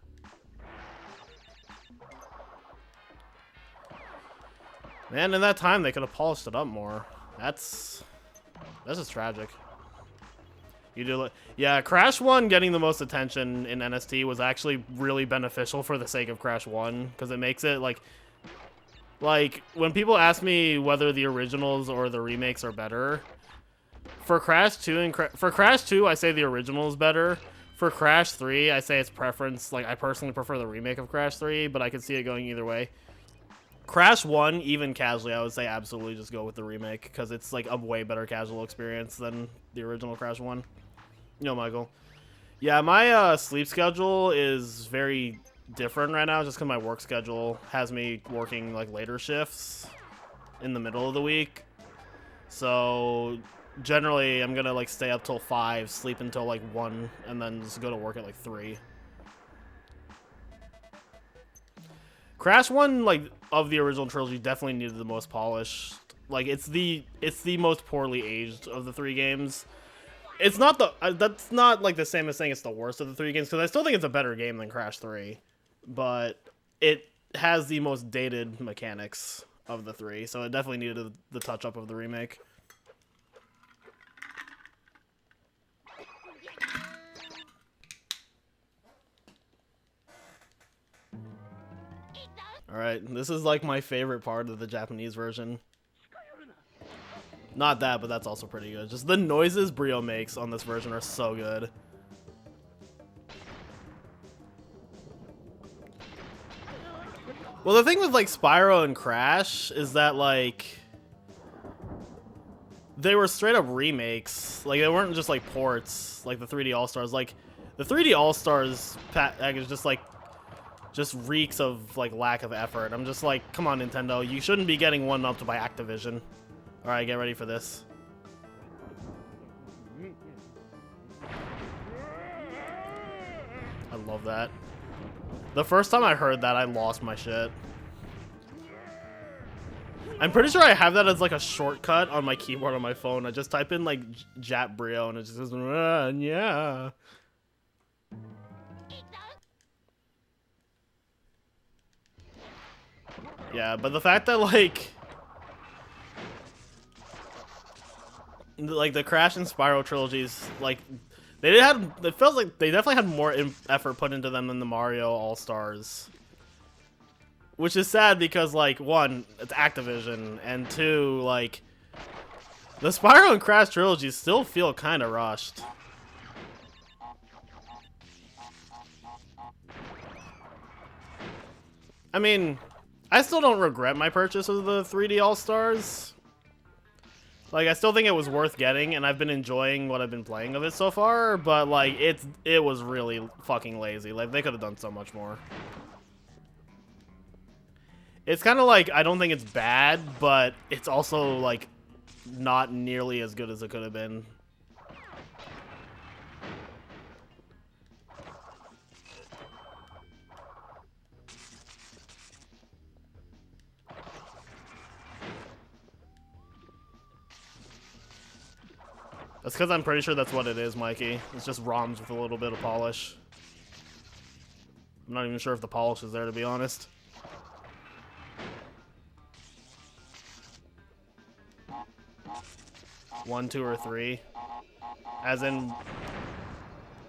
Man, in that time, they could have polished it up more. That's just tragic. You do look... Yeah, Crash 1 getting the most attention in NST was actually really beneficial for the sake of Crash 1, because it makes it, like, when people ask me whether the originals or the remakes are better, for Crash 2, for Crash 2, I say the original is better. For Crash 3, I say it's preference. Like, I personally prefer the remake of Crash 3, but I could see it going either way. Crash 1, even casually, I would say absolutely just go with the remake, because it's, like, a way better casual experience than the original Crash 1. No, Michael. Yeah, my sleep schedule is very different right now, just because my work schedule has me working, like, later shifts in the middle of the week. So generally, I'm gonna like stay up till 5, sleep until like 1, and then just go to work at like 3. Crash 1, like, of the original trilogy, definitely needed the most polish. Like, it's the most poorly aged of the 3 games. It's not the that's not like the same as saying it's the worst of the 3 games, because I still think it's a better game than Crash 3, but it has the most dated mechanics of the 3, so it definitely needed the touch up of the remake. Alright, this is like my favorite part of the Japanese version. Not that, but that's also pretty good. Just the noises Brio makes on this version are so good. Well, the thing with like Spyro and Crash is that like they were straight up remakes. Like they weren't just like ports, like the 3D All-Stars. Like the 3D All-Stars package just reeks of like lack of effort. I'm just like, come on, Nintendo, you shouldn't be getting one-upped by Activision. All right, get ready for this. I love that. The first time I heard that, I lost my shit. I'm pretty sure I have that as like a shortcut on my keyboard on my phone. I just type in like Jap Brio and it just goes, yeah. Yeah, but the fact that like the Crash and Spyro trilogies, like it feels like they definitely had more effort put into them than the Mario All-Stars. Which is sad because, like, 1, it's Activision, and 2, like, the Spyro and Crash trilogies still feel kind of rushed. I mean, I still don't regret my purchase of the 3D All-Stars. Like, I still think it was worth getting, and I've been enjoying what I've been playing of it so far, but, like, it was really fucking lazy. Like, they could have done so much more. It's kind of like, I don't think it's bad, but it's also, like, not nearly as good as it could have been. That's because I'm pretty sure that's what it is, Mikey. It's just ROMs with a little bit of polish. I'm not even sure if the polish is there, to be honest. One, 2, or 3. As in,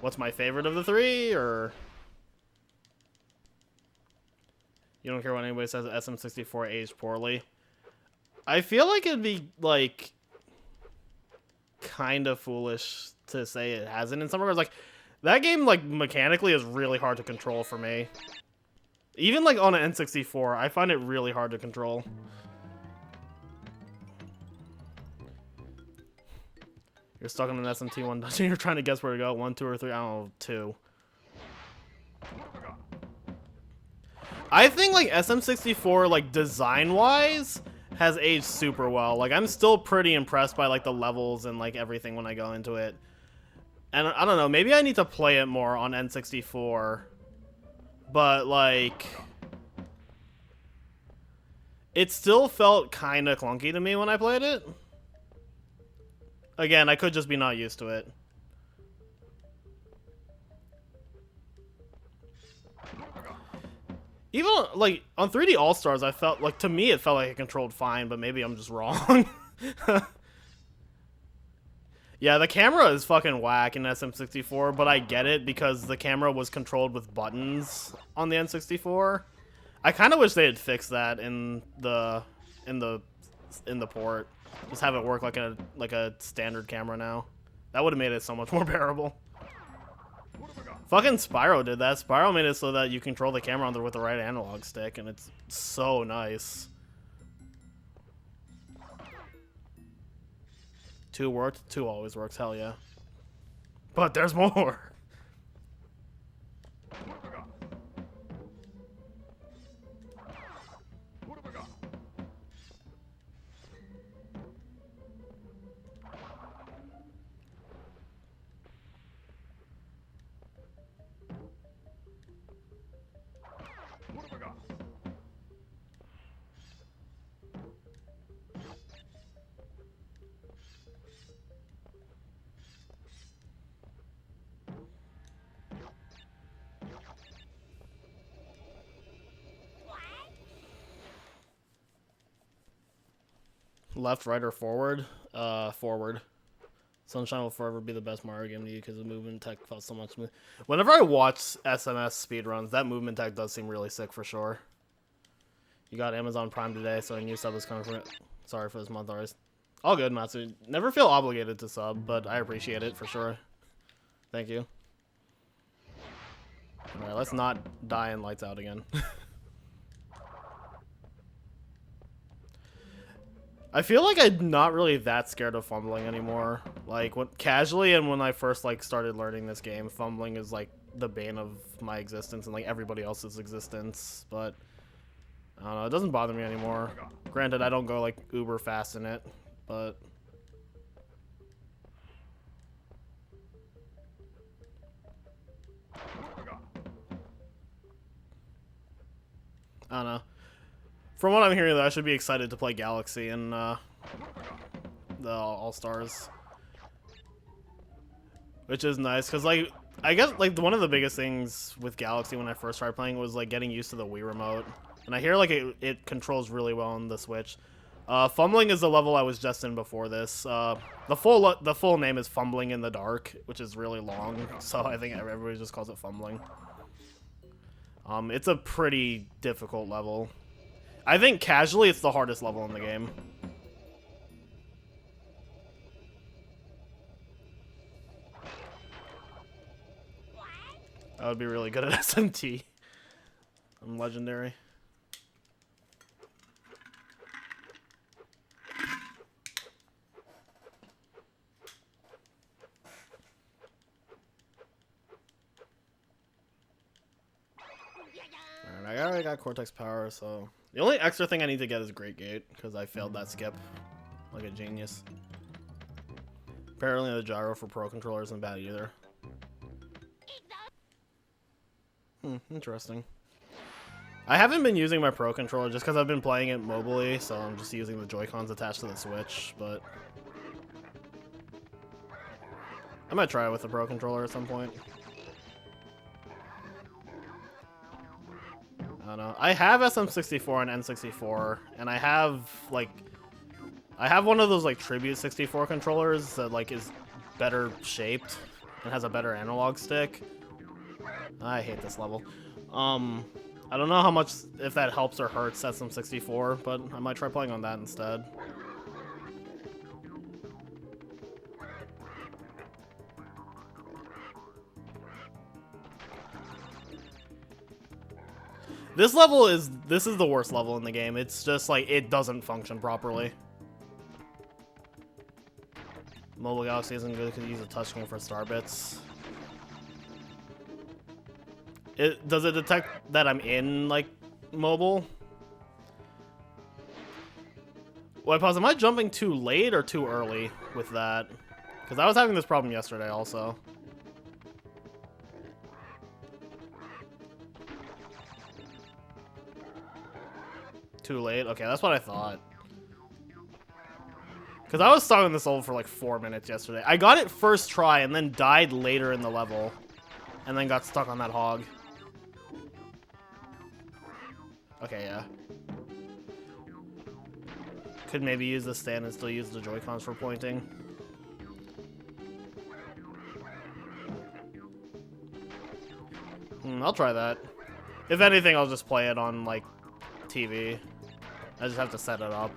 what's my favorite of the 3, or... You don't care what anybody says SM64 aged poorly? I feel like it'd be, like, kind of foolish to say it hasn't in some regards. Like, that game, like, mechanically is really hard to control for me. Even, like, on an N64, I find it really hard to control. You're stuck in an SMT1 dungeon, you're trying to guess where to go. 1, 2, or 3, I don't know, 2. I think, like, SM64, like, design-wise, has aged super well. Like, I'm still pretty impressed by, like, the levels and, like, everything when I go into it. And I don't know, maybe I need to play it more on N64. But, like... It still felt kind of clunky to me when I played it. Again, I could just be not used to it. Even, like, on 3D All-Stars, I felt, like, to me it felt like it controlled fine, but maybe I'm just wrong. Yeah, the camera is fucking whack in SM64, but I get it because the camera was controlled with buttons on the N64. I kind of wish they had fixed that in the port. Just have it work like a standard camera now. That would have made it so much more bearable. Fucking Spyro did that. Spyro made it so that you control the camera on there with the right analog stick, and it's so nice. 2 worked? 2 always works, hell yeah. But there's more! left, right, or forward? Forward. Sunshine will forever be the best Mario game to you because the movement tech felt so much smooth. Whenever I watch SMS speedruns, that movement tech does seem really sick for sure. You got Amazon Prime today, so a new sub is coming from it. Sorry for this month, always. All good, Matsu. Never feel obligated to sub, but I appreciate it for sure. Thank you. Alright, let's not die in lights out again. I feel like I'm not really that scared of fumbling anymore. Like, casually and when I first, like, started learning this game, fumbling is, like, the bane of my existence and, like, everybody else's existence. But, I don't know, it doesn't bother me anymore. Granted, I don't go, like, uber fast in it, but... I don't know. From what I'm hearing, though, I should be excited to play Galaxy and the All-Stars. Which is nice, because, like, I guess, like, one of the biggest things with Galaxy when I first started playing was, like, getting used to the Wii Remote. And I hear, like, it controls really well on the Switch. Fumbling is the level I was just in before this. The full name is Fumbling in the Dark, which is really long, so I think everybody just calls it Fumbling. It's a pretty difficult level. I think casually it's the hardest level in the game. I would be really good at SMT. I'm legendary. Alright, I already got Cortex power, so... The only extra thing I need to get is Great Gate, because I failed that skip like a genius. Apparently the gyro for Pro Controller isn't bad either. Interesting. I haven't been using my Pro Controller just because I've been playing it mobily, so I'm just using the Joy-Cons attached to the Switch, but... I might try it with the Pro Controller at some point. I don't know. I have SM64 and N64, and I have, like... I have one of those, like, Tribute 64 controllers that, like, is better shaped and has a better analog stick. I hate this level. I don't know how much, if that helps or hurts SM64, but I might try playing on that instead. This is the worst level in the game. It's just like, it doesn't function properly. Mobile Galaxy isn't good because you use a touchscreen for star bits. Does it detect that I'm in, like, mobile? Wait, pause. Am I jumping too late or too early with that? Because I was having this problem yesterday also. Too late? Okay, that's what I thought. Because I was stuck on this level for like 4 minutes yesterday. I got it first try and then died later in the level. And then got stuck on that hog. Okay, yeah. Could maybe use the stand and still use the Joy-Cons for pointing. I'll try that. If anything, I'll just play it on, like, TV. I just have to set it up.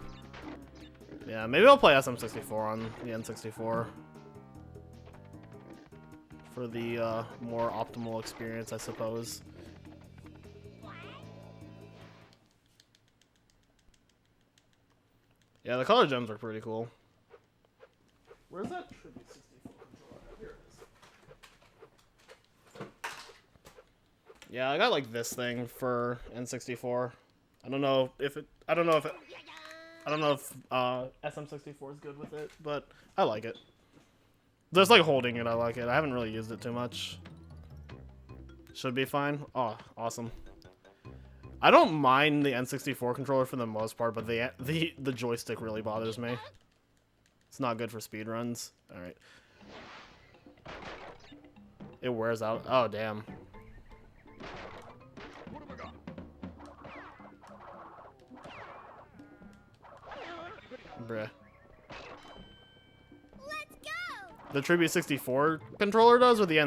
Yeah, maybe I'll play SM64 on the N64. For the more optimal experience, I suppose. Yeah, the color gems are pretty cool. Where's that Tribute 64 controller? Here it is. Yeah, I got like this thing for N64. I don't know if SM64 is good with it, but I like it. Just like holding it, I like it. I haven't really used it too much. Should be fine. Oh, awesome. I don't mind the N64 controller for the most part, but the joystick really bothers me. It's not good for speedruns. All right. It wears out. Oh, damn. Bruh. Let's go. The Tribute 64 controller does, or the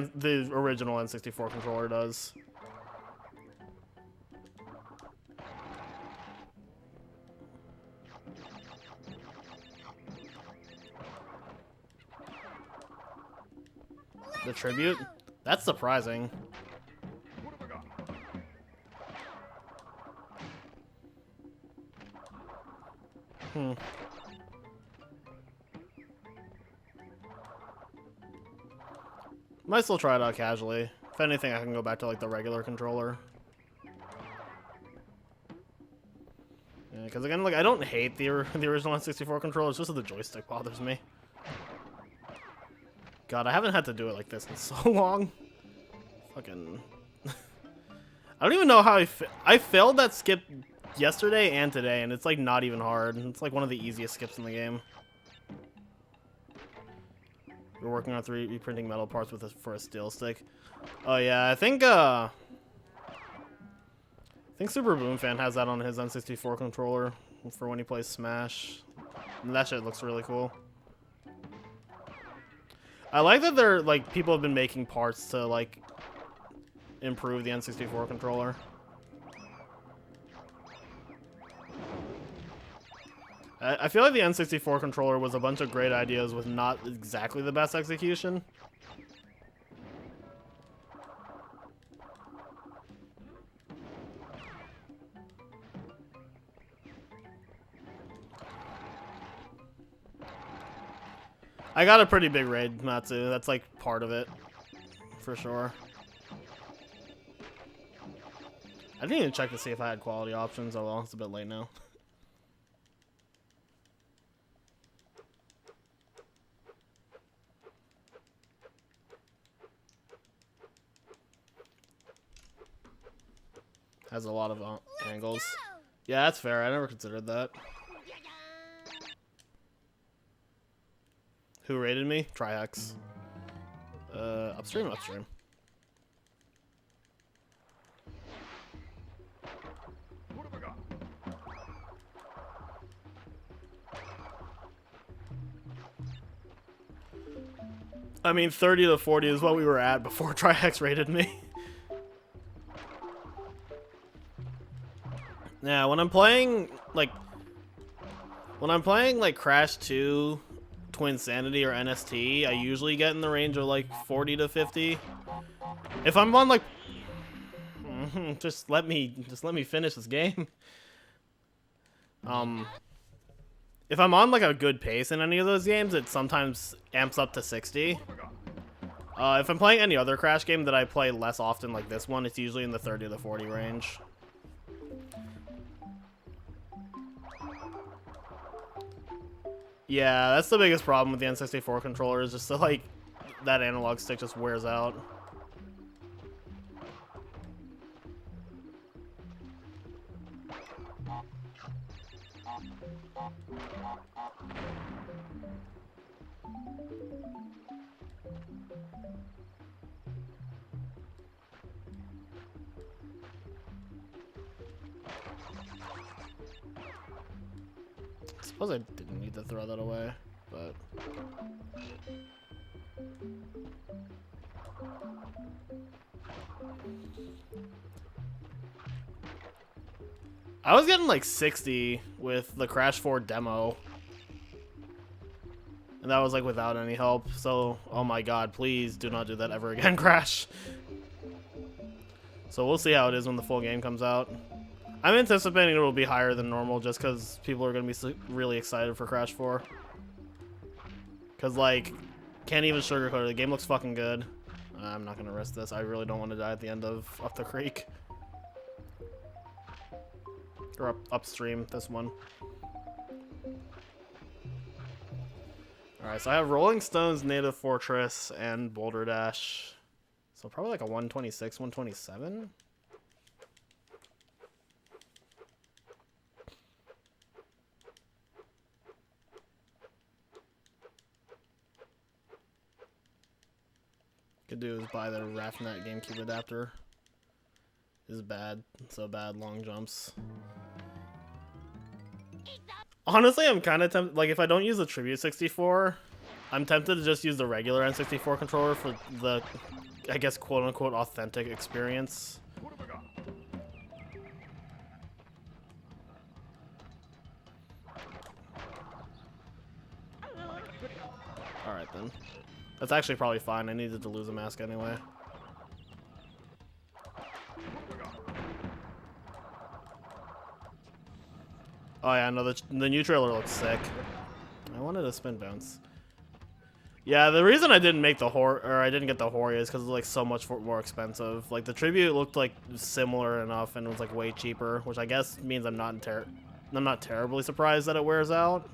original N64 controller does? The Tribute? That's surprising. Might still try it out casually. If anything, I can go back to like the regular controller. Yeah, because again, like I don't hate the original N64 controller. It's just that the joystick bothers me. God, I haven't had to do it like this in so long. Fucking. I don't even know how I failed that skip yesterday and today, and it's like not even hard. It's like one of the easiest skips in the game. We're working on 3D printing metal parts for a steel stick. Oh yeah, I think Super Boom Fan has that on his N64 controller for when he plays Smash. And that shit looks really cool. I like that they're like people have been making parts to like improve the N64 controller. I feel like the N64 controller was a bunch of great ideas with not exactly the best execution. I got a pretty big raid, Matsu. That's like part of it, for sure. I didn't even check to see if I had quality options. Oh well, it's a bit late now. Has a lot of angles. Yeah, that's fair. I never considered that. Who raided me? Trihex. Upstream, upstream. I mean, 30 to 40 is what we were at before Trihex raided me. Yeah, when I'm playing like Crash 2, Twin Sanity, or NST, I usually get in the range of like 40 to 50. If I'm on like just let me finish this game. If I'm on like a good pace in any of those games, it sometimes amps up to 60. If I'm playing any other Crash game that I play less often like this one, it's usually in the 30 to 40 range. Yeah, that's the biggest problem with the N64 controller, is just that, like, that analog stick just wears out. I suppose I didn't need to throw that away, but... I was getting like 60 with the Crash 4 demo. And that was like without any help, so oh my god, please do not do that ever again, Crash. So we'll see how it is when the full game comes out. I'm anticipating it will be higher than normal just because people are going to be really excited for Crash 4. Because, like, can't even sugarcoat it. The game looks fucking good. I'm not going to risk this. I really don't want to die at the end of Up the Creek. Or upstream, this one. Alright, so I have Rolling Stones, Native Fortress, and Boulder Dash. So probably like a 126, 127? Could do is buy the RAFNet GameCube adapter. This is bad. So bad, long jumps. Honestly, I'm kind of tempted. Like, if I don't use the Tribute 64, I'm tempted to just use the regular N64 controller for the, I guess, quote-unquote authentic experience. Alright then. That's actually probably fine. I needed to lose a mask anyway. Oh yeah, no, the new trailer looks sick. I wanted a spin bounce. Yeah, the reason I didn't make the I didn't get the Hori is because it's like so much more expensive. Like the Tribute looked like similar enough and it was like way cheaper, which I guess means I'm not terribly surprised that it wears out.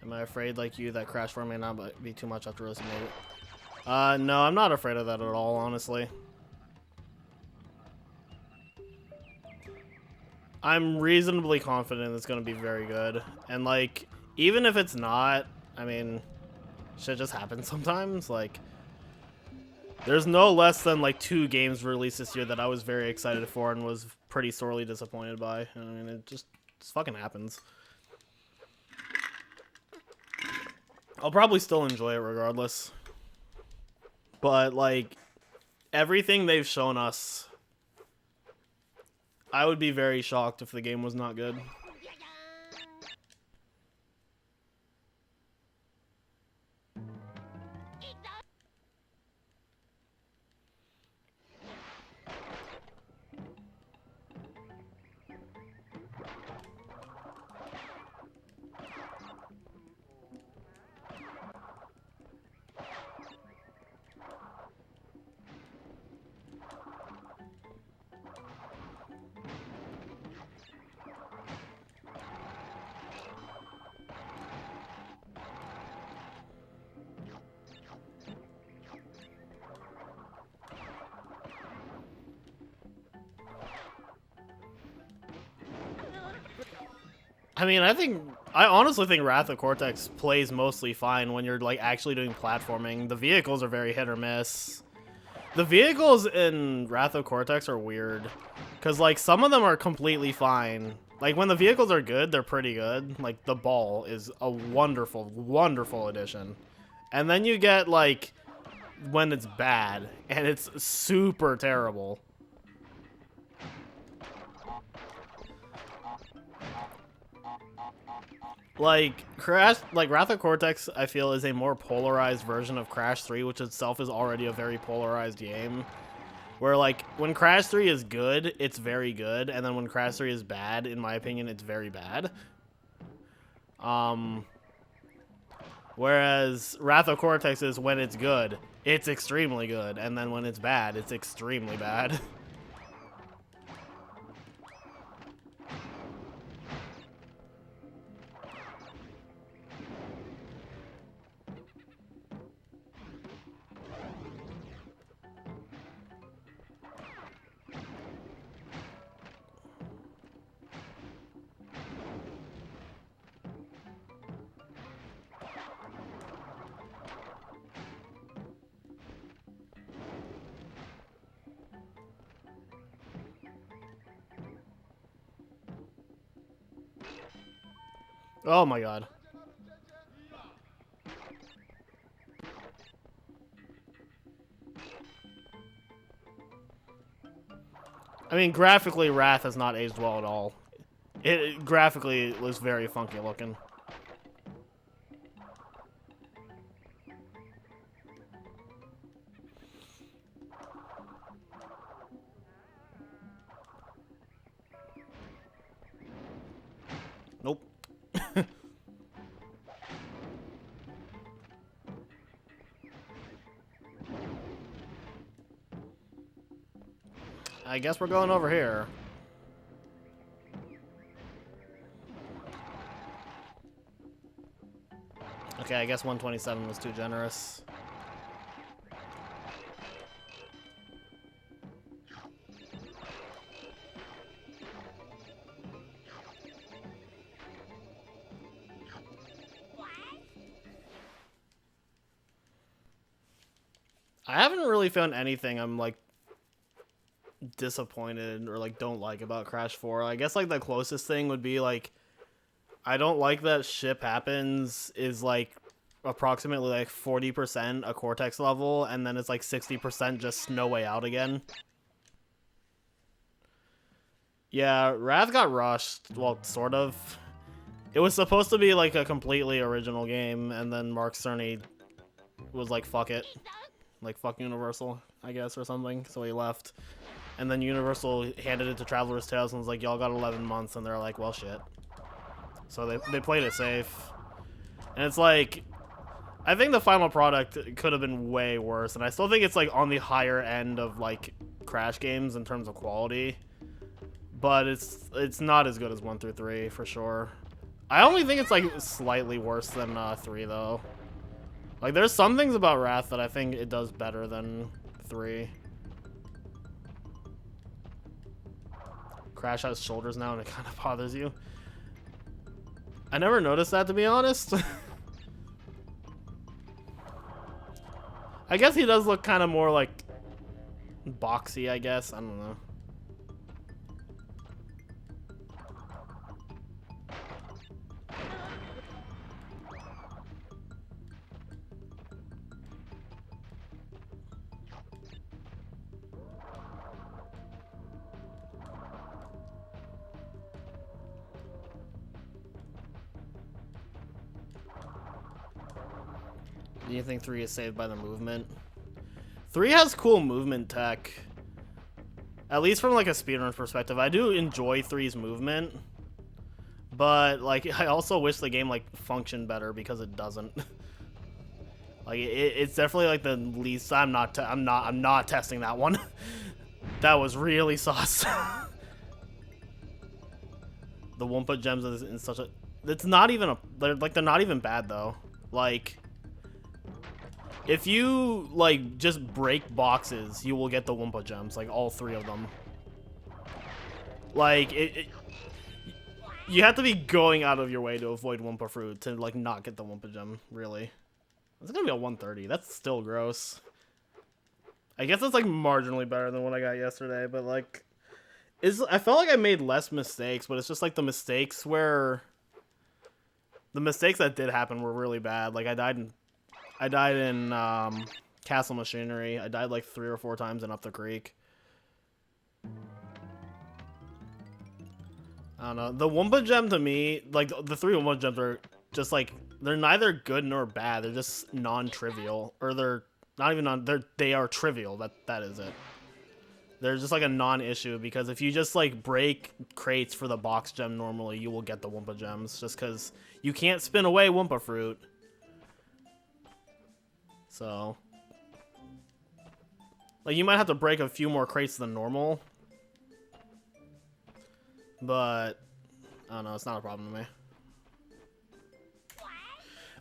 Am I afraid, like you, that Crash 4 may not be too much after Rosie made it? No, I'm not afraid of that at all, honestly. I'm reasonably confident it's going to be very good. And, like, even if it's not, I mean, shit just happens sometimes. Like, there's no less than, like, 2 games released this year that I was very excited for and was pretty sorely disappointed by. I mean, it just fucking happens. I'll probably still enjoy it regardless. But, like, everything they've shown us, I would be very shocked if the game was not good. I mean, I honestly think Wrath of Cortex plays mostly fine when you're, like, actually doing platforming. The vehicles are very hit or miss. The vehicles in Wrath of Cortex are weird. Because, like, some of them are completely fine. Like, when the vehicles are good, they're pretty good. Like, the ball is a wonderful, wonderful addition. And then you get, like, when it's bad, and it's super terrible. Like, Wrath of Cortex, I feel, is a more polarized version of Crash 3, which itself is already a very polarized game. Where, like, when Crash 3 is good, it's very good, and then when Crash 3 is bad, in my opinion, it's very bad. Whereas Wrath of Cortex is when it's good, it's extremely good, and then when it's bad, it's extremely bad. Oh my god. I mean, graphically, Wrath has not aged well at all. It graphically looks very funky looking. Nope. I guess we're going over here. Okay, I guess 127 was too generous. I haven't really found anything I'm like disappointed or like don't like about Crash 4. I guess like the closest thing would be like I don't like that ship happens is like approximately like 40% a Cortex level and then it's like 60% just no way out again. Yeah, Wrath got rushed. Well, sort of. It was supposed to be like a completely original game and then Mark Cerny was like fuck it. Like fuck Universal, I guess, or something. So he left. And then Universal handed it to Traveler's Tales and was like, y'all got 11 months. And they're like, well, shit. So they played it safe. And it's like, I think the final product could have been way worse. And I still think it's like on the higher end of like Crash games in terms of quality. But it's not as good as 1 through 3 for sure. I only think it's like slightly worse than 3 though. Like there's some things about Wrath that I think it does better than 3. Crash has shoulders now and it kind of bothers you. I never noticed that, to be honest. I guess he does look kind of more like boxy, I guess. I don't know. Do you think 3 is saved by the movement? 3 has cool movement tech. At least from like a speedrun perspective. I do enjoy 3's movement. But like I also wish the game like functioned better because it doesn't. Like it's definitely like the least I'm not testing that one. That was really sauce. The Wumpa gems is in such a it's not even a they're not even bad though. Like if you, like, just break boxes, you will get the Wumpa gems, like, all 3 of them. Like, you have to be going out of your way to avoid Wumpa fruit to, like, not get the Wumpa gem, really. It's gonna be a 130. That's still gross. I guess it's, like, marginally better than what I got yesterday, but, like, I felt like I made less mistakes, but it's just, like, the mistakes that did happen were really bad. Like, I died in Castle Machinery. I died like 3 or 4 times in Up the Creek. I don't know. The Wumpa gem to me, like the 3 Wumpa gems are just like they're neither good nor bad. They're just non-trivial, or they're not even they are trivial. That is it. They're just like a non-issue because if you just like break crates for the box gem normally, you will get the Wumpa gems just because you can't spin away Wumpa fruit. So, like, you might have to break a few more crates than normal. But, I don't know, it's not a problem to me.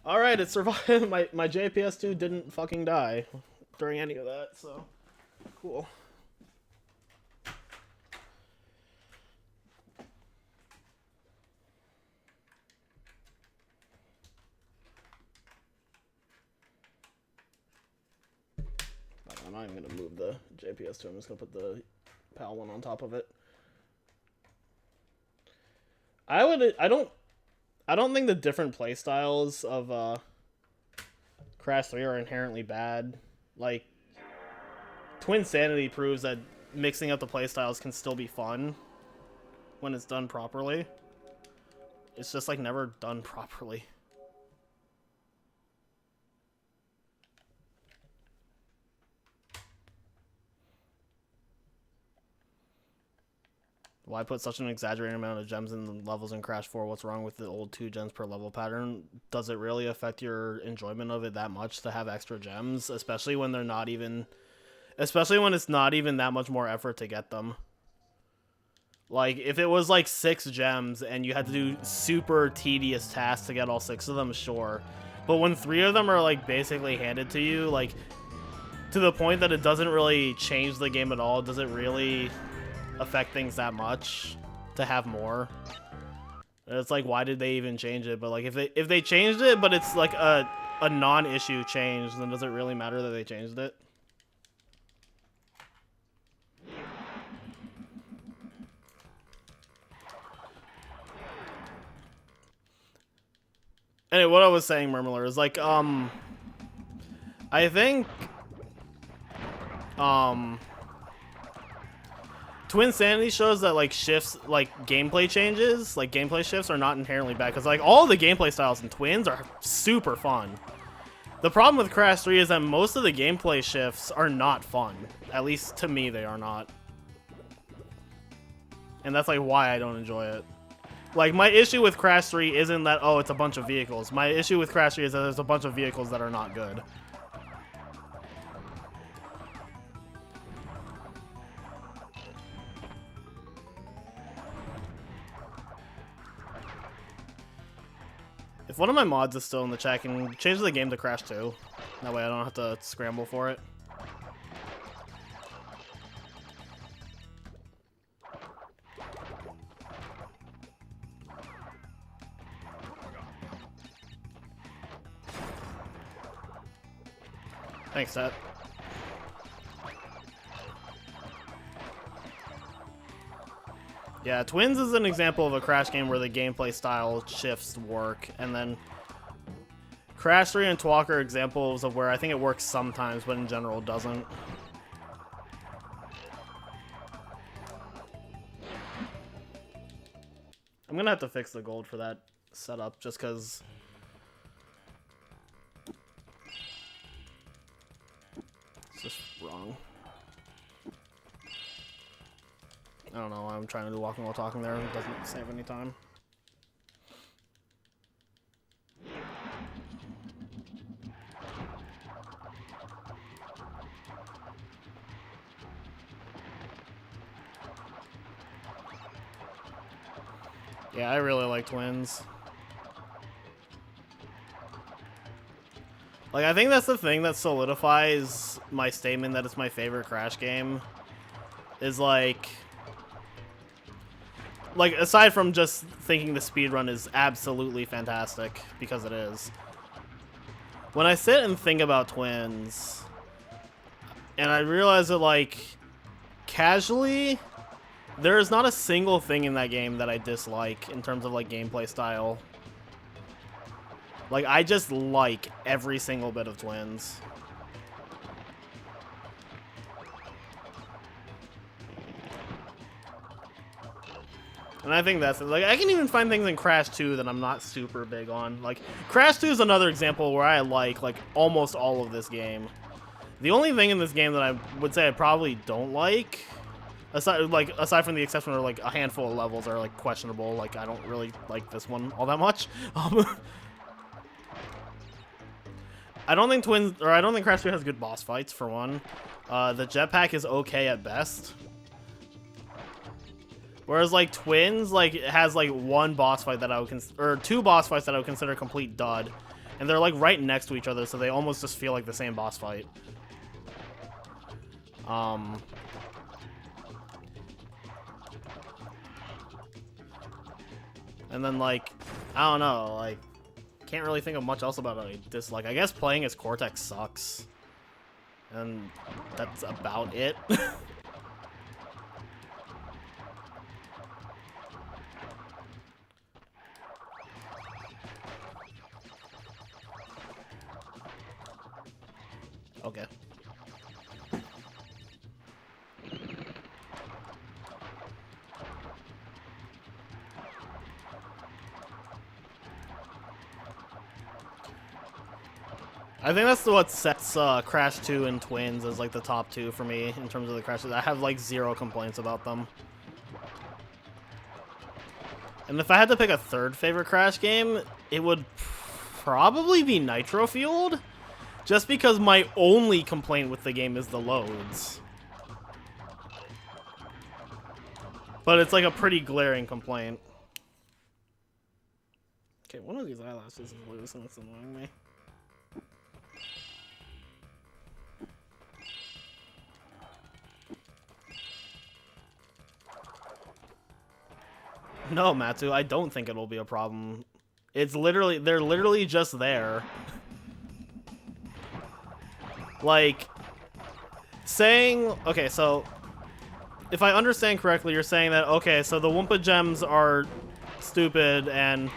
Alright, it survived. My JPS2 didn't fucking die during any of that, so, cool. I'm not even gonna move the JPS2. I'm just gonna put the PAL one on top of it. I don't think the different playstyles of Crash 3 are inherently bad. Like Twin Sanity proves that mixing up the playstyles can still be fun when it's done properly. It's just like never done properly. Why put such an exaggerated amount of gems in the levels in Crash 4? What's wrong with the old 2 gems per level pattern? Does it really affect your enjoyment of it that much to have extra gems? Especially when they're not even... Especially when it's not even that much more effort to get them. Like, if it was like 6 gems and you had to do super tedious tasks to get all 6 of them, sure. But when 3 of them are like basically handed to you, like, to the point that it doesn't really change the game at all, does it really affect things that much to have more? It's like, why did they even change it? But like, if they changed it but it's like a non-issue change, then does it really matter that they changed it? Anyway, what I was saying, Murmuler, is like, I think, Twinsanity shows that, like, shifts, like, gameplay changes, like, gameplay shifts are not inherently bad, because, like, all the gameplay styles in Twins are super fun. The problem with Crash 3 is that most of the gameplay shifts are not fun. At least, to me, they are not. And that's, like, why I don't enjoy it. Like, my issue with Crash 3 isn't that, oh, it's a bunch of vehicles. My issue with Crash 3 is that there's a bunch of vehicles that are not good. If one of my mods is still in the chat, can change the game to Crash 2. That way I don't have to scramble for it. Thanks, Seth. Yeah, Twins is an example of a Crash game where the gameplay style shifts work, and then Crash 3 and Twalker are examples of where I think it works sometimes, but in general it doesn't. I'm gonna have to fix the gold for that setup, just because it's just wrong. I don't know why I'm trying to do walking while talking there. It doesn't save any time. Yeah, I really like Twins. Like, I think that's the thing that solidifies my statement that it's my favorite Crash game. Is like, aside from just thinking the speedrun is absolutely fantastic, because it is. When I sit and think about Twins, and I realize that, like, casually, there is not a single thing in that game that I dislike in terms of, like, gameplay style. Like, I just like every single bit of Twins. And I think that's it. Like, I can even find things in Crash 2 that I'm not super big on. Like, Crash 2 is another example where I like, almost all of this game. The only thing in this game that I would say I probably don't like, aside from the exception where, like, a handful of levels are, like, questionable, like, I don't really like this one all that much. I don't think Crash 2 has good boss fights, for one. The jetpack is okay at best. Whereas, like, Twins, like, it has, like, one boss fight that I would or two boss fights that I would consider complete dud. And they're, like, right next to each other, so they almost just feel like the same boss fight. And then, like, I don't know, like, can't really think of much else about it I dislike. I guess playing as Cortex sucks. And that's about it. Okay. I think that's what sets Crash 2 and Twins as, like, the top two for me in terms of the Crashes. I have, like, zero complaints about them. And if I had to pick a third favorite Crash game, it would probably be Nitro Fueled. Just because my only complaint with the game is the loads. But it's, like, a pretty glaring complaint. Okay, one of these eyelashes is loose and it's annoying me. No, Matsu, I don't think it'll be a problem. It's literally, they're literally just there. Like, saying, okay, so, if I understand correctly, you're saying that, okay, so the Wumpa Gems are stupid, and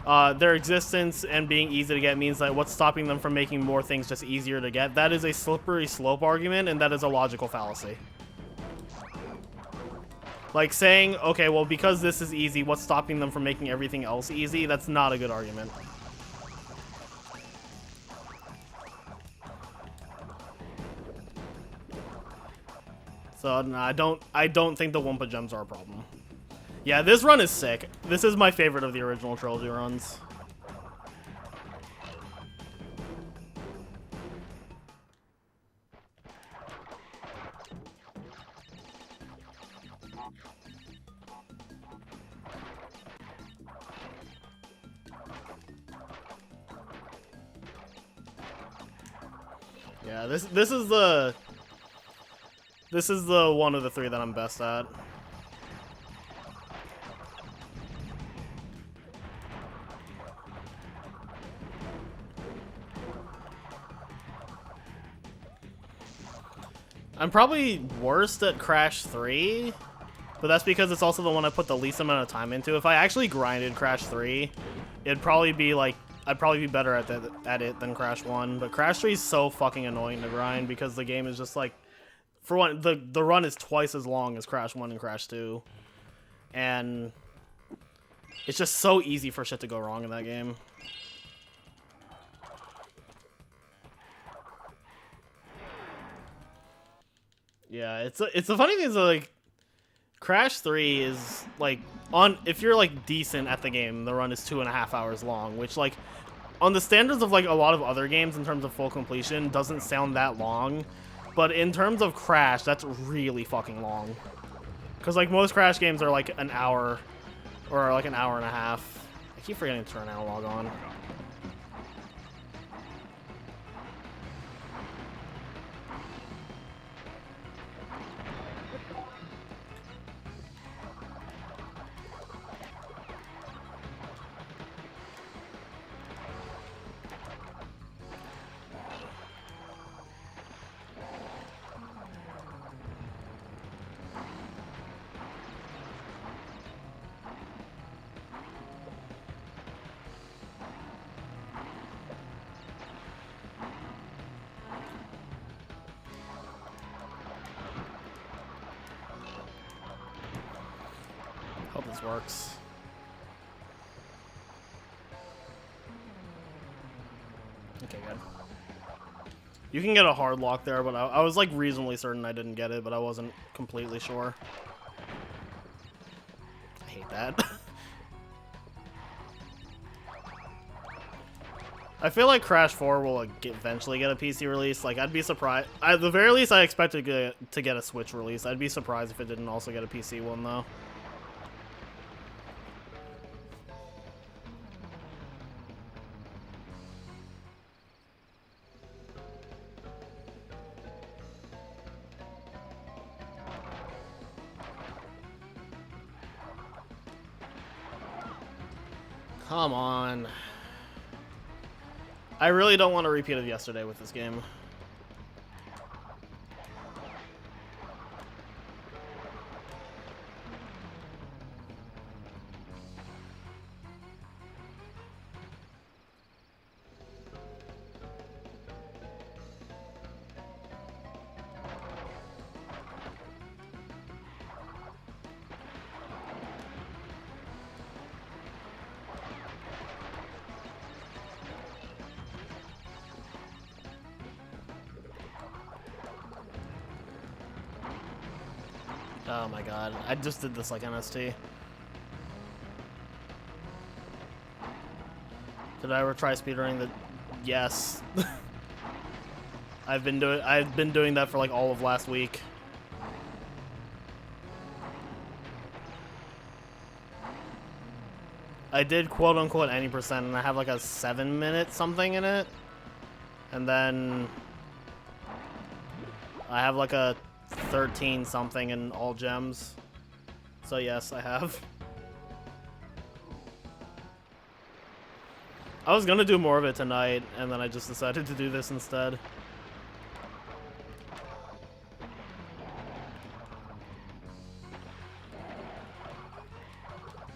Their existence and being easy to get means that what's stopping them from making more things just easier to get? That is a slippery slope argument, and that is a logical fallacy. Like saying, okay, well, because this is easy, what's stopping them from making everything else easy? That's not a good argument. So no, I don't think the Wumpa gems are a problem. Yeah, this run is sick. This is my favorite of the original Trilogy runs. Yeah, this is the one of the three that I'm best at. I'm probably worst at Crash 3, but that's because it's also the one I put the least amount of time into. If I actually grinded Crash 3, it'd probably be like, I'd probably be better at it than Crash 1, but Crash 3 is so fucking annoying to grind because the game is just like, for one, the run is twice as long as Crash 1 and Crash 2, and it's just so easy for shit to go wrong in that game. Yeah, it's the funny thing is that, like, Crash 3 is like if you're like decent at the game, the run is 2.5 hours long, which like on the standards of like a lot of other games in terms of full completion doesn't sound that long, but in terms of Crash, that's really fucking long. Because like most Crash games are like an hour or like an hour and a half. I keep forgetting to turn analog on. Hope this works. Okay, good. You can get a hard lock there, but I was like reasonably certain I didn't get it, but I wasn't completely sure. I hate that. I feel like Crash 4 will like, eventually get a PC release. Like, I'd be surprised. At the very least, I expect to get a Switch release. I'd be surprised if it didn't also get a PC one, though. Come on. I really don't want a repeat of yesterday with this game. Oh my god, I just did this like NST. Did I ever try speedrunning the... Yes. I've been doing that for like all of last week. I did quote unquote any percent and I have like a 7-minute something in it. And then I have like a 13 something in all gems. So yes, I have. I was gonna do more of it tonight, and then I just decided to do this instead.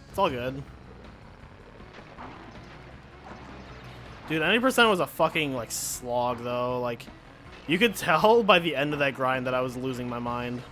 It's all good. Dude, 90% was a fucking, like, slog, though. Like, you could tell by the end of that grind that I was losing my mind.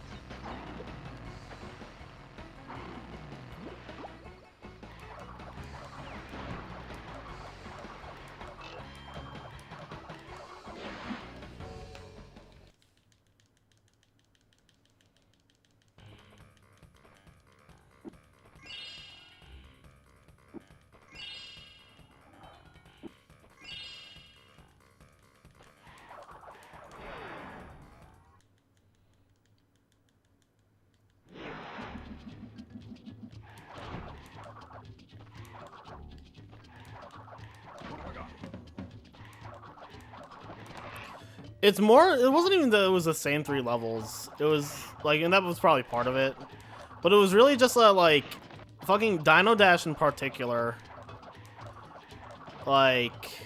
It's more, it wasn't even that it was the same 3 levels. It was, like, and that was probably part of it. But it was really just, like, fucking Dino Dash in particular. Like,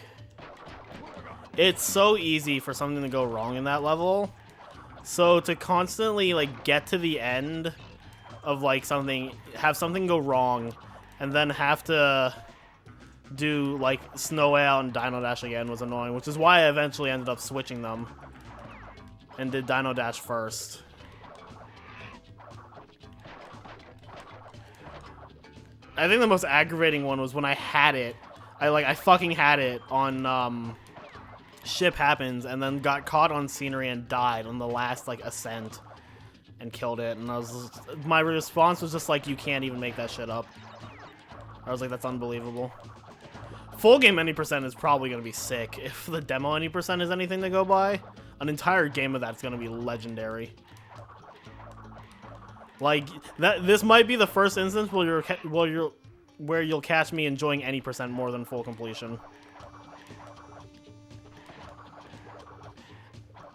it's so easy for something to go wrong in that level. So to constantly, like, get to the end of, like, something, have something go wrong, and then have to do, like, Snow Way Out and Dino Dash again was annoying, which is why I eventually ended up switching them and did Dino Dash first. I think the most aggravating one was when I had it. I fucking had it on, Ship Happens, and then got caught on scenery and died on the last, like, ascent and killed it, and my response was just like, you can't even make that shit up. I was like, that's unbelievable. Full game any percent is probably going to be sick. If the demo any percent is anything to go by, an entire game of that's going to be legendary. Like, this might be the first instance where you'll catch me enjoying any percent more than full completion.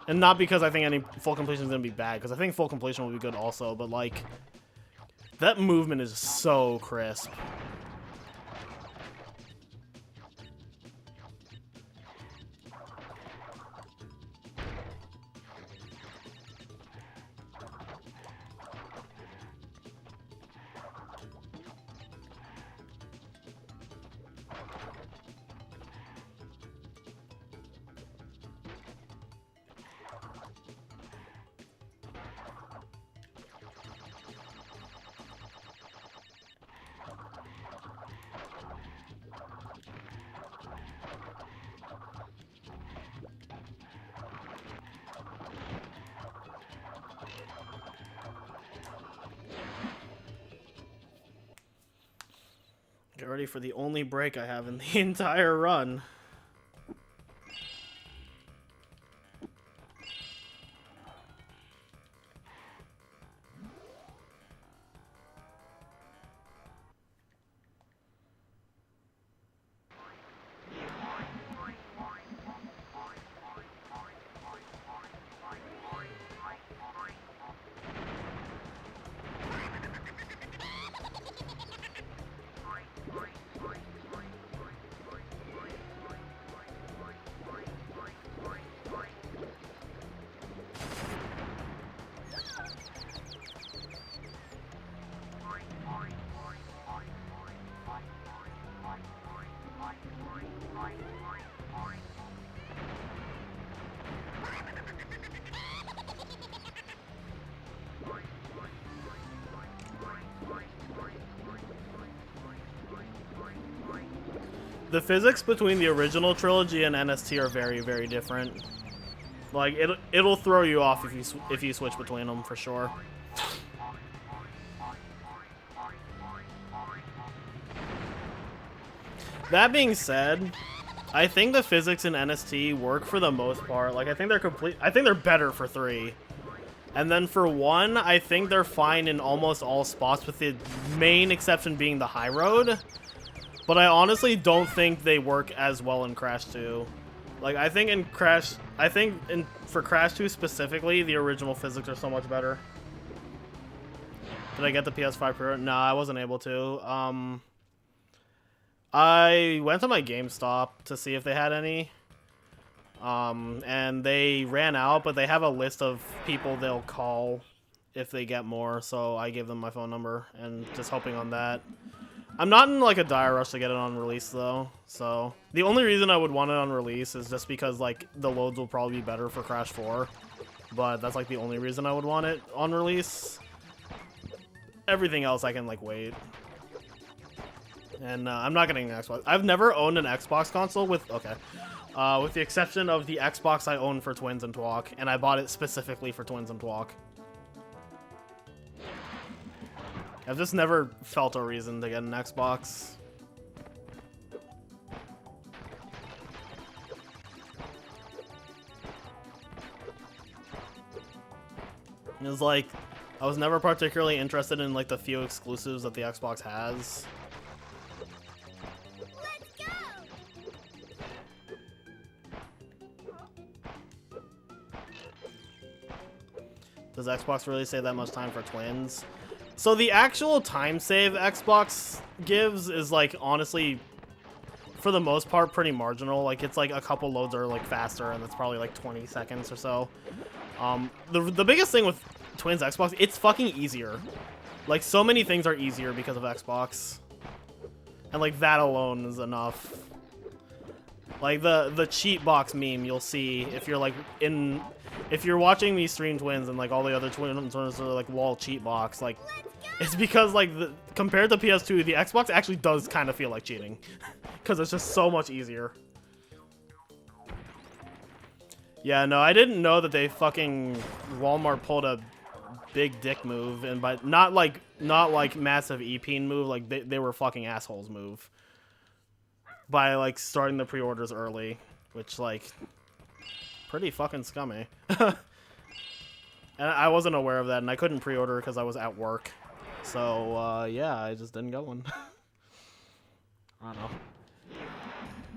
And not because I think any full completion is going to be bad, because I think full completion will be good also, but, like, that movement is so crisp. Get ready for the only break I have in the entire run. The physics between the original Trilogy and NST are very, very different. Like, it'll throw you off if you switch between them, for sure. That being said, I think the physics in NST work for the most part. Like, I think they're better for 3. And then for 1, I think they're fine in almost all spots, with the main exception being the high road. But I honestly don't think they work as well in Crash 2. Like, I think for Crash 2 specifically, the original physics are so much better. Did I get the PS5 Pro? No, I wasn't able to. I went to my GameStop to see if they had any. And they ran out, but they have a list of people they'll call if they get more, so I gave them my phone number, and just hoping on that. I'm not in like a dire rush to get it on release though, so the only reason I would want it on release is just because like the loads will probably be better for Crash 4, but that's like the only reason I would want it on release. Everything else I can like wait. And I'm not getting an Xbox. I've never owned an Xbox console with the exception of the Xbox I own for Twins and Twalk, and I bought it specifically for Twins and Twalk. I've just never felt a reason to get an Xbox. It was like, I was never particularly interested in like the few exclusives that the Xbox has. Let's go. Does Xbox really save that much time for Twins? So the actual time save Xbox gives is like honestly, for the most part, pretty marginal. Like it's like a couple loads are like faster, and it's probably like 20 seconds or so. The biggest thing with Twins Xbox, it's fucking easier. Like so many things are easier because of Xbox, and like that alone is enough. Like the cheat box meme you'll see if you're like if you're watching me stream Twins and like all the other Twins are like wall cheat box, like it's because like compared to PS2, the Xbox actually does kind of feel like cheating because it's just so much easier. Yeah, no, I didn't know that they fucking Walmart pulled a big dick move, and by not like massive EP move, like they were fucking assholes move by like starting the pre-orders early, which like pretty fucking scummy. And I wasn't aware of that, and I couldn't pre-order because I was at work. So yeah, I just didn't get one. I don't know.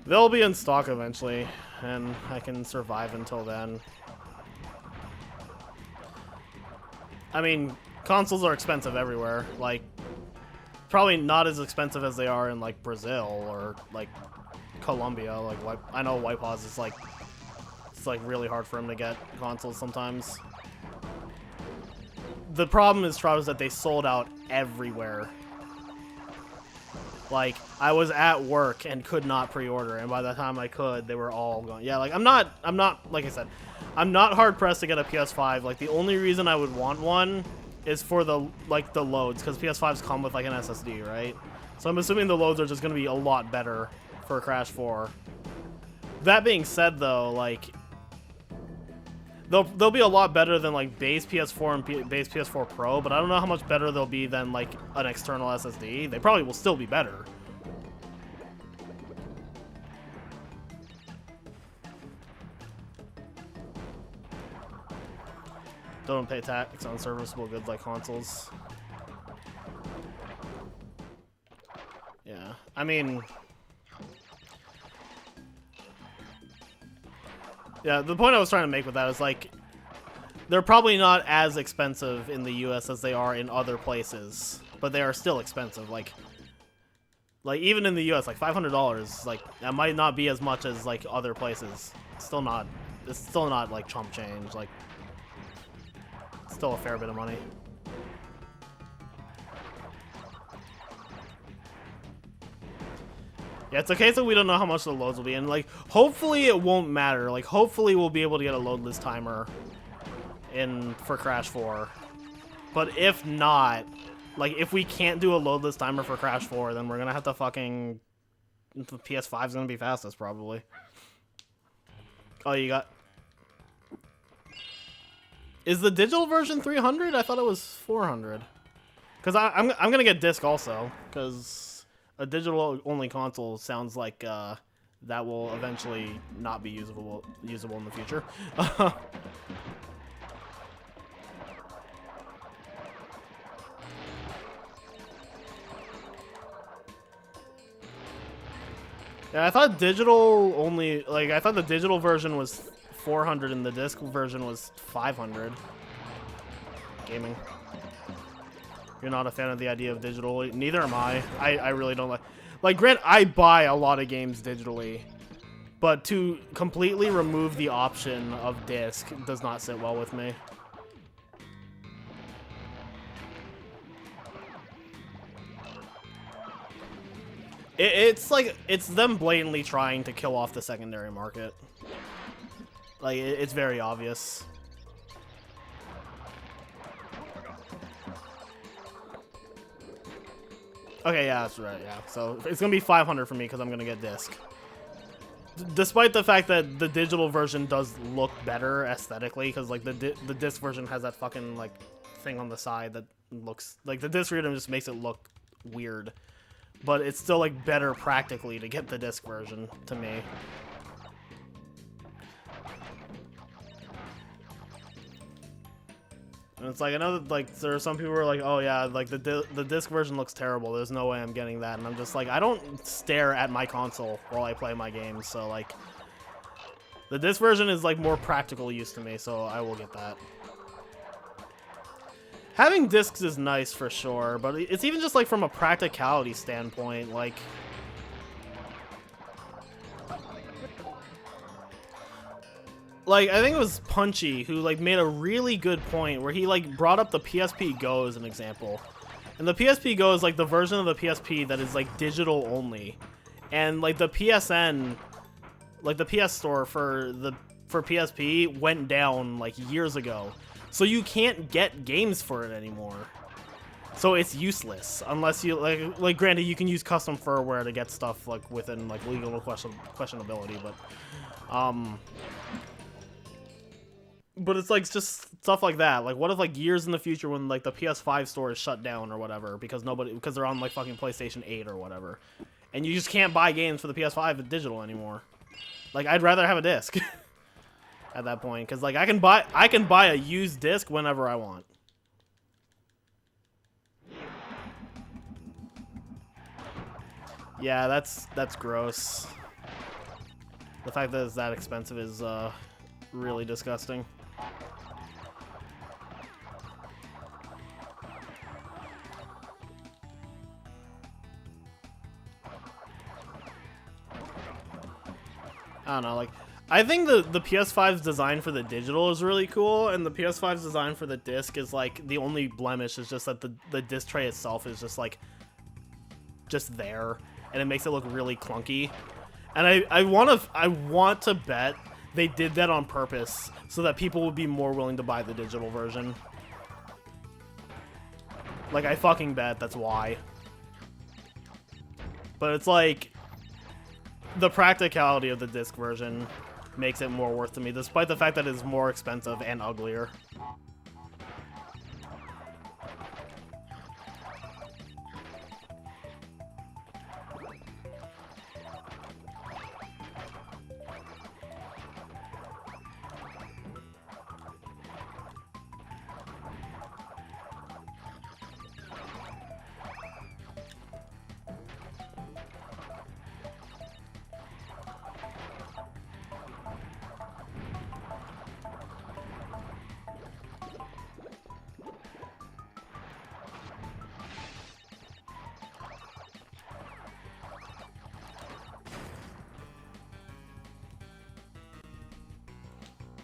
They'll be in stock eventually, and I can survive until then. I mean, consoles are expensive everywhere. Like, probably not as expensive as they are in like Brazil or like Colombia. Like, I know White Paws is like, it's like really hard for him to get consoles sometimes. The problem is, Trout, is that they sold out everywhere. Like, I was at work and could not pre-order, and by the time I could, they were all gone. Yeah, like, I'm not, like I said, I'm not hard-pressed to get a PS5. Like, the only reason I would want one is for the, like, the loads, because PS5s come with, like, an SSD, right? So I'm assuming the loads are just going to be a lot better for Crash 4. That being said, though, like, they'll be a lot better than, like, base PS4 and base PS4 Pro, but I don't know how much better they'll be than, like, an external SSD. They probably will still be better. Don't pay tax on serviceable goods like consoles. Yeah, I mean... Yeah, the point I was trying to make with that is, like, they're probably not as expensive in the US as they are in other places, but they are still expensive. Like even in the US, like $500, like, that might not be as much as, like, other places. It's still not, like, chump change. Like, it's still a fair bit of money. Yeah, it's a case that we don't know how much the loads will be, and like, hopefully it won't matter. Like, hopefully we'll be able to get a loadless timer for Crash 4. But if not, like, if we can't do a loadless timer for Crash 4, then we're gonna have to fucking... The PS5's gonna be fastest, probably. Oh, you got... Is the digital version 300? I thought it was 400. Because I'm gonna get disc also, because... A digital-only console sounds like that will eventually not be usable in the future. Yeah, I thought digital only, like, I thought the digital version was 400 and the disc version was 500. Gaming. You're not a fan of the idea of digital. Neither am I. I really don't like, Grant, I buy a lot of games digitally, but to completely remove the option of disc does not sit well with me. It's like, it's them blatantly trying to kill off the secondary market. Like, it's very obvious. Okay, yeah, that's right, yeah. So it's gonna be 500 for me because I'm gonna get disc. Despite the fact that the digital version does look better aesthetically, because like the disc version has that fucking like thing on the side that looks like the disc reader just makes it look weird, but it's still like better practically to get the disc version to me. And it's like, I know that like there are some people who are like, oh yeah, like the disc version looks terrible, there's no way I'm getting that, and I'm just like, I don't stare at my console while I play my games, so like the disc version is like more practical use to me, so I will get that. Having discs is nice for sure, but it's even just like from a practicality standpoint, like I think it was Punchy who like made a really good point where he like brought up the PSP Go as an example. And the PSP Go is like the version of the PSP that is like digital only. And like the PSN, like the PS Store for PSP went down like years ago. So you can't get games for it anymore. So it's useless unless you like granted you can use custom firmware to get stuff like within like legal questionability, but it's like just stuff like that. Like what if like years in the future when like the PS5 store is shut down or whatever because they're on like fucking PlayStation 8 or whatever. And you just can't buy games for the PS5 digital anymore. Like I'd rather have a disc at that point cuz like I can buy a used disc whenever I want. Yeah, that's gross. The fact that it's that expensive is really disgusting. I don't know, like, I think the PS5's design for the digital is really cool, and the PS5's design for the disc is, like, the only blemish is just that the disc tray itself is just, like, just there, and it makes it look really clunky. And I want to bet they did that on purpose so that people would be more willing to buy the digital version. Like, I fucking bet that's why. But it's like, the practicality of the disc version makes it more worth to me, despite the fact that it's more expensive and uglier.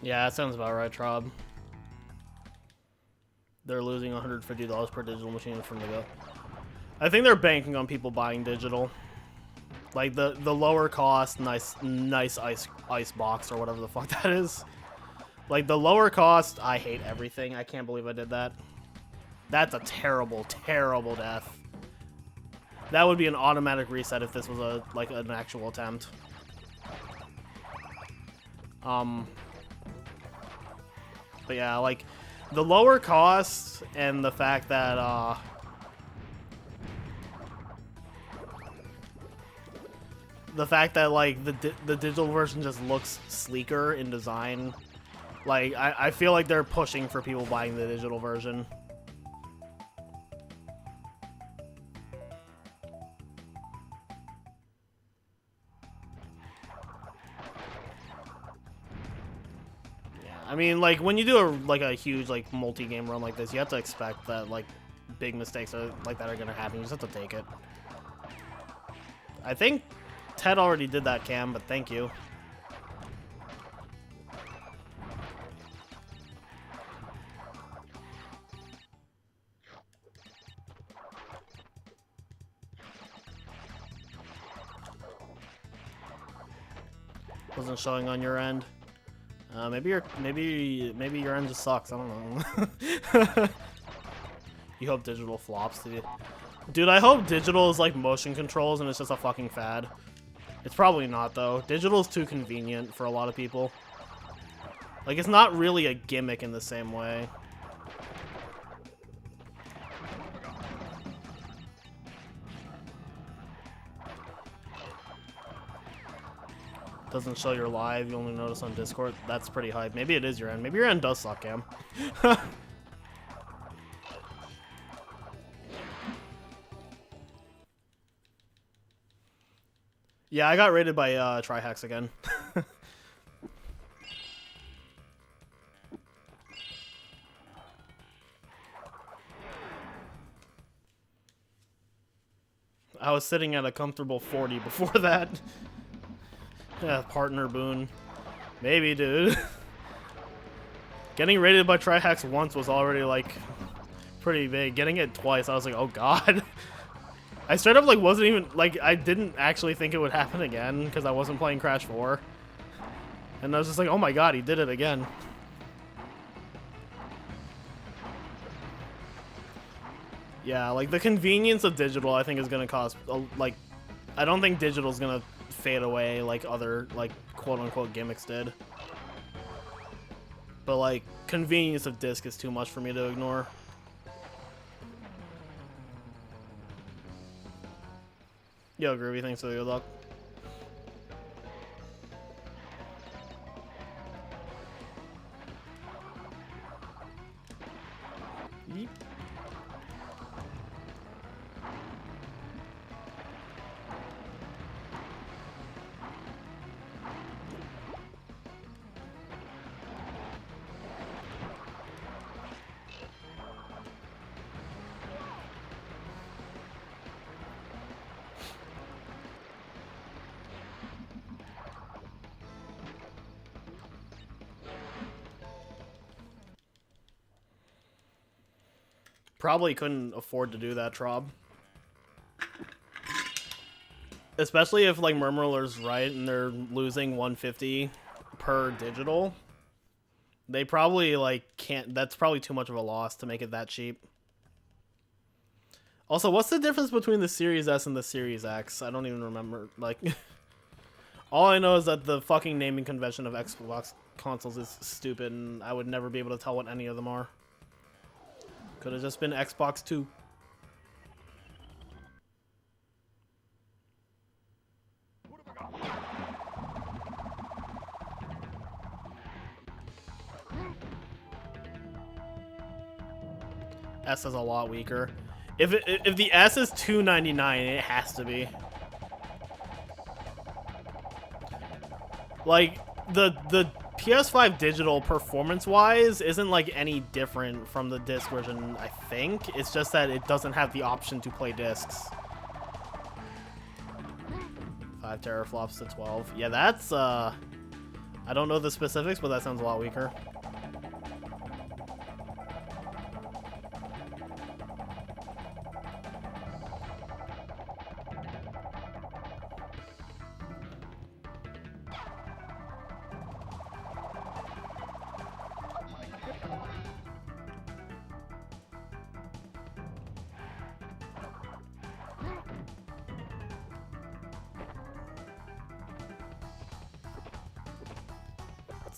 Yeah, that sounds about right, Trob. They're losing $150 per digital machine from the go. I think they're banking on people buying digital. Like the lower cost, nice ice box or whatever the fuck that is. Like the lower cost, I hate everything. I can't believe I did that. That's a terrible, terrible death. That would be an automatic reset if this was an actual attempt. But yeah, like, the lower cost and the fact that, like, the digital version just looks sleeker in design. Like, I feel like they're pushing for people buying the digital version. I mean, like, when you do a huge, like, multi-game run like this, you have to expect that, like, big mistakes like that are gonna happen. You just have to take it. I think Ted already did that, Cam, but thank you. Wasn't showing on your end. Maybe your end just sucks. I don't know. You hope digital flops, dude. I hope digital is like motion controls and it's just a fucking fad. It's probably not though. Digital is too convenient for a lot of people. Like it's not really a gimmick in the same way. Doesn't show your live, you only notice on Discord. That's pretty hype. Maybe it is your end. Maybe your end does suck, Cam. Yeah, I got rated by Trihex again. I was sitting at a comfortable 40 before that. Yeah, partner boon. Maybe, dude. Getting rated by Trihex once was already, like, pretty big. Getting it twice, I was like, oh god. I straight up, like, wasn't even, like, I didn't actually think it would happen again, because I wasn't playing Crash 4. And I was just like, oh my god, he did it again. Yeah, like, the convenience of digital, I think, is gonna cause, like, I don't think digital's gonna fade away like other, like, quote-unquote gimmicks did. But, like, convenience of disc is too much for me to ignore. Yo, Groovy, thanks for the good luck. Yeep. Probably couldn't afford to do that, Trob. Especially if, like, Murmurler's right and they're losing 150 per digital. They probably, like, can't... That's probably too much of a loss to make it that cheap. Also, what's the difference between the Series S and the Series X? I don't even remember. Like, all I know is that the fucking naming convention of Xbox consoles is stupid, and I would never be able to tell what any of them are. Could have just been Xbox 2. S is a lot weaker. If the S is $299, it has to be. Like the PS5 digital performance-wise isn't like any different from the disc version, I think. It's just that it doesn't have the option to play discs. 5 teraflops to 12. Yeah, that's I don't know the specifics, but that sounds a lot weaker.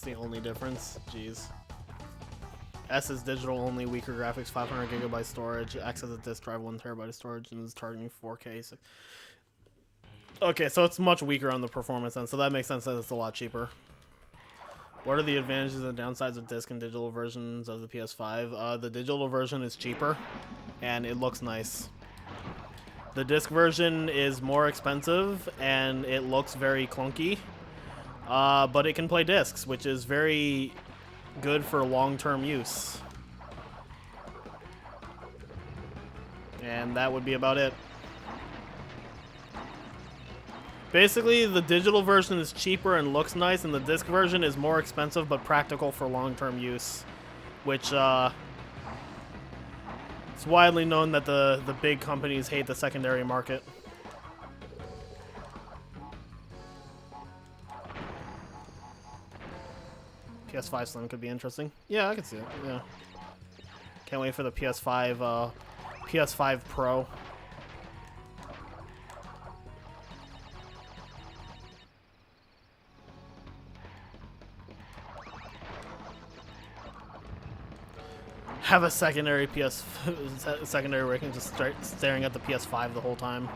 The only difference. Jeez. S is digital only, weaker graphics, 500 GB storage. X has a disk drive, 1 TB of storage, and is targeting 4K. So... Okay, so it's much weaker on the performance end, so that makes sense that it's a lot cheaper. What are the advantages and downsides of disc and digital versions of the PS5? The digital version is cheaper, and it looks nice. The disc version is more expensive, and it looks very clunky. But it can play discs, which is very good for long-term use. And that would be about it. Basically, the digital version is cheaper and looks nice, and the disc version is more expensive but practical for long-term use. Which, it's widely known that the big companies hate the secondary market. PS5 Slim could be interesting. Yeah, I can see it. Yeah. Can't wait for the PS5 Pro. Have a secondary secondary where I can just start staring at the PS5 the whole time.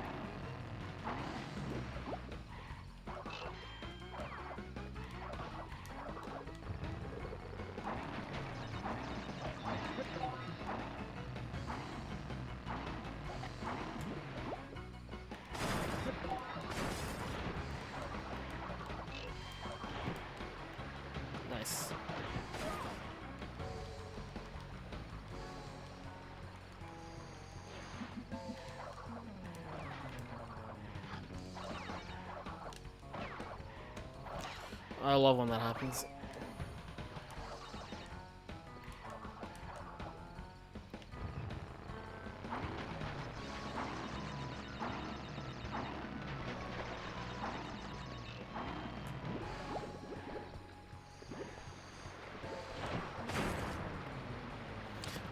Nice. I love when that happens.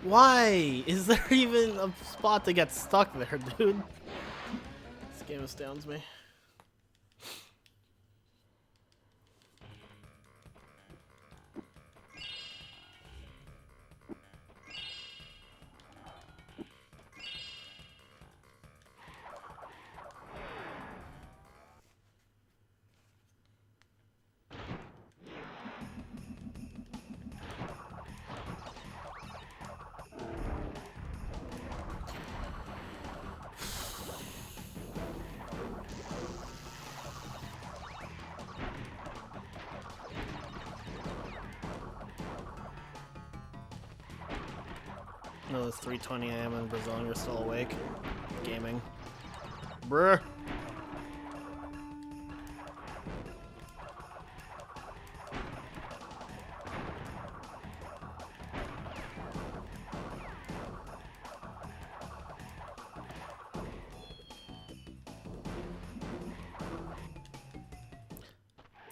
Why? Is there even a spot to get stuck there, dude? This game astounds me. No, it's 3:20 a.m. in Brazil and you're still awake. Gaming. Bruh.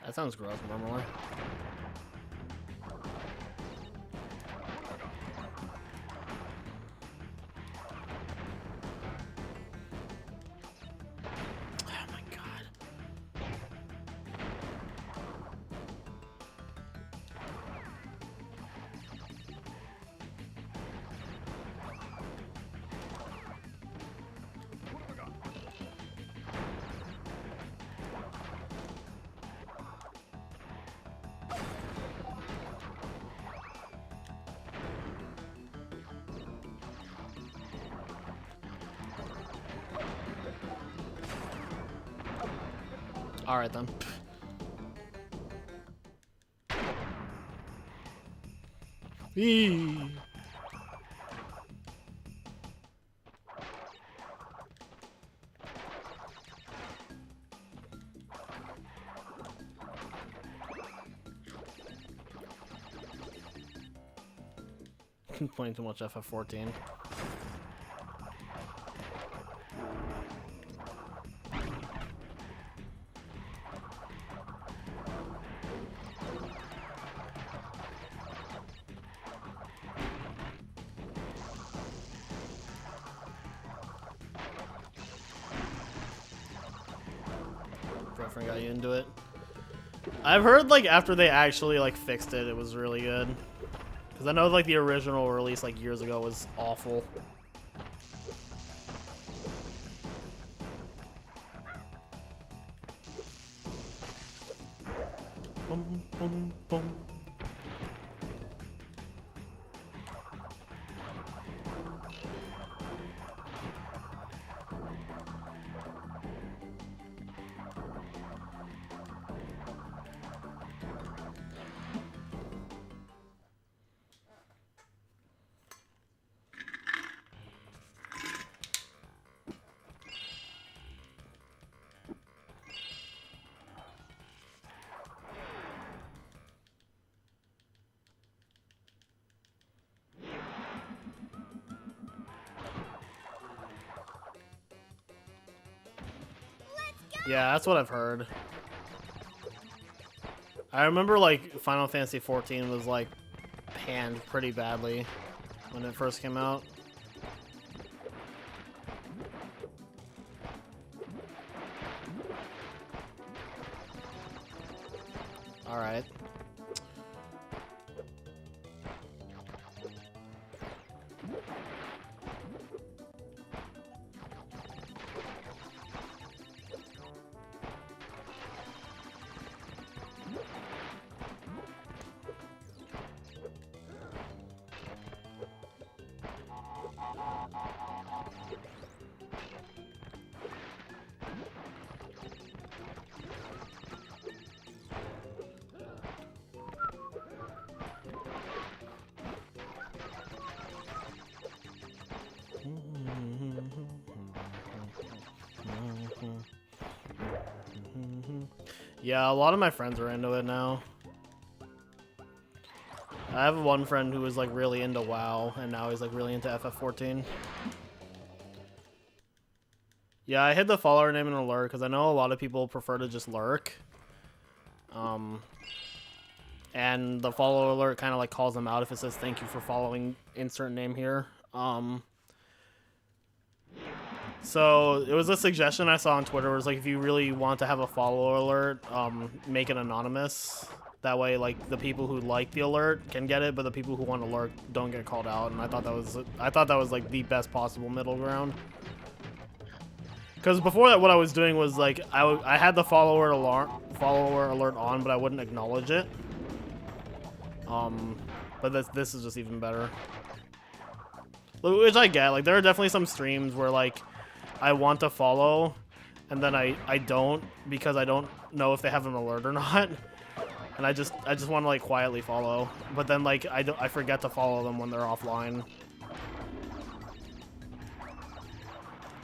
That sounds gross normally. Alright then. Eee. Playing too much FF14. Girlfriend got you into it. I've heard like after they actually like fixed it, it was really good. Because I know like the original release like years ago was awful. Boom, boom, boom. Yeah, that's what I've heard. I remember like Final Fantasy 14 was like panned pretty badly when it first came out. All right. Yeah, a lot of my friends are into it now. I have one friend who was like really into WoW, and now he's like really into FF14. Yeah, I hid the follower name in alert because I know a lot of people prefer to just lurk. And the follow alert kind of like calls them out if it says thank you for following insert name here. So it was a suggestion I saw on Twitter. It was like, if you really want to have a follow alert, make it anonymous. That way, like, the people who like the alert can get it, but the people who want to lurk don't get called out. And I thought that was like the best possible middle ground. Because before that, what I was doing was like I had the follower alert on, but I wouldn't acknowledge it. But this is just even better. Which I get. Like, there are definitely some streams where like I want to follow, and then I don't, because I don't know if they have an alert or not, and I just want to like quietly follow, but then like I forget to follow them when they're offline.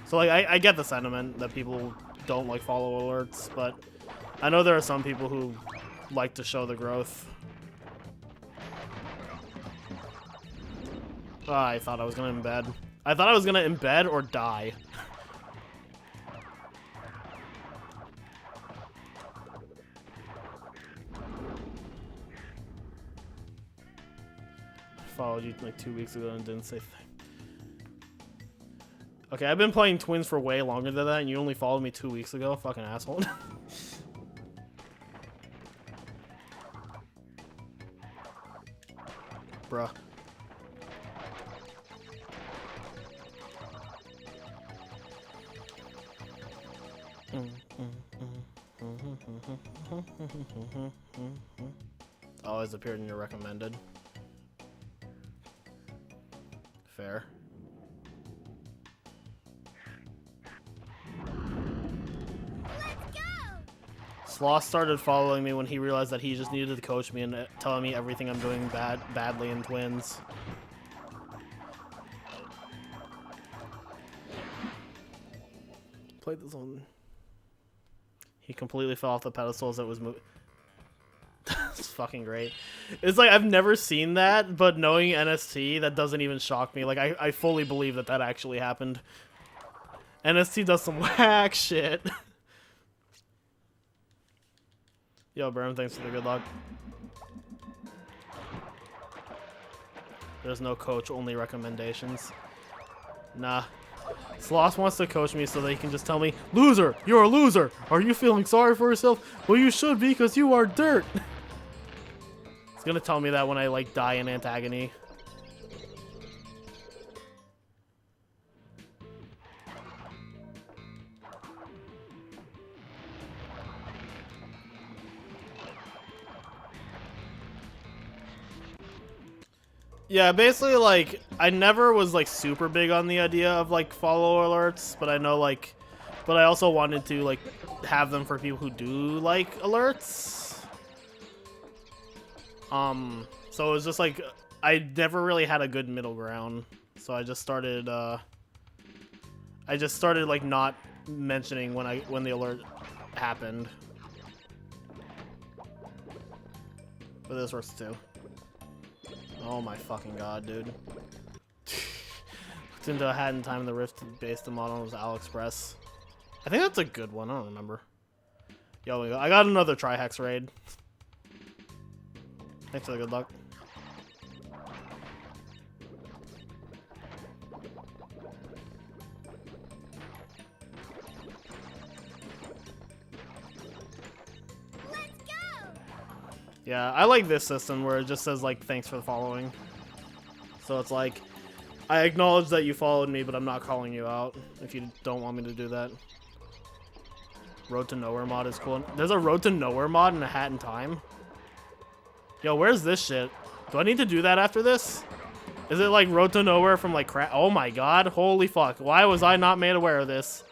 So like I get the sentiment that people don't like follow alerts, but I know there are some people who like to show the growth. Oh, I thought I was gonna embed. I thought I was gonna embed or die. Followed you like 2 weeks ago and didn't say thing. Okay, I've been playing Twins for way longer than that, and you only followed me 2 weeks ago? Fucking asshole. Bruh. Always appeared in your recommended. Fair. Sloth started following me when he realized that he just needed to coach me and telling me everything I'm doing badly in Twins. Played this one. He completely fell off the pedestal as it was moving. That's fucking great. It's like, I've never seen that, but knowing NST, that doesn't even shock me. Like, I fully believe that that actually happened. NST does some whack shit. Yo, Bram, thanks for the good luck. There's no coach, only recommendations. Nah. Sloth wants to coach me so that he can just tell me, "Loser! You're a loser! Are you feeling sorry for yourself? Well, you should be, because you are dirt!" He's gonna tell me that when I, like, die in Antagony. Yeah, basically, like, I never was, like, super big on the idea of, like, follow alerts, but I know, like, but I also wanted to, like, have them for people who do like alerts. So it was just, like, I never really had a good middle ground, so I just started, like, not mentioning when the alert happened. But this works, too. Oh my fucking god, dude. Looked into a hat in time, the Rift based the model was AliExpress. I think that's a good one, I don't remember. Yo, I got another Trihex raid. Thanks for the good luck. Yeah, I like this system where it just says, like, thanks for following. So it's like, I acknowledge that you followed me, but I'm not calling you out if you don't want me to do that. Road to Nowhere mod is cool. There's a Road to Nowhere mod in A Hat in Time? Yo, where's this shit? Do I need to do that after this? Is it like Road to Nowhere from like crap? Oh my god, holy fuck. Why was I not made aware of this?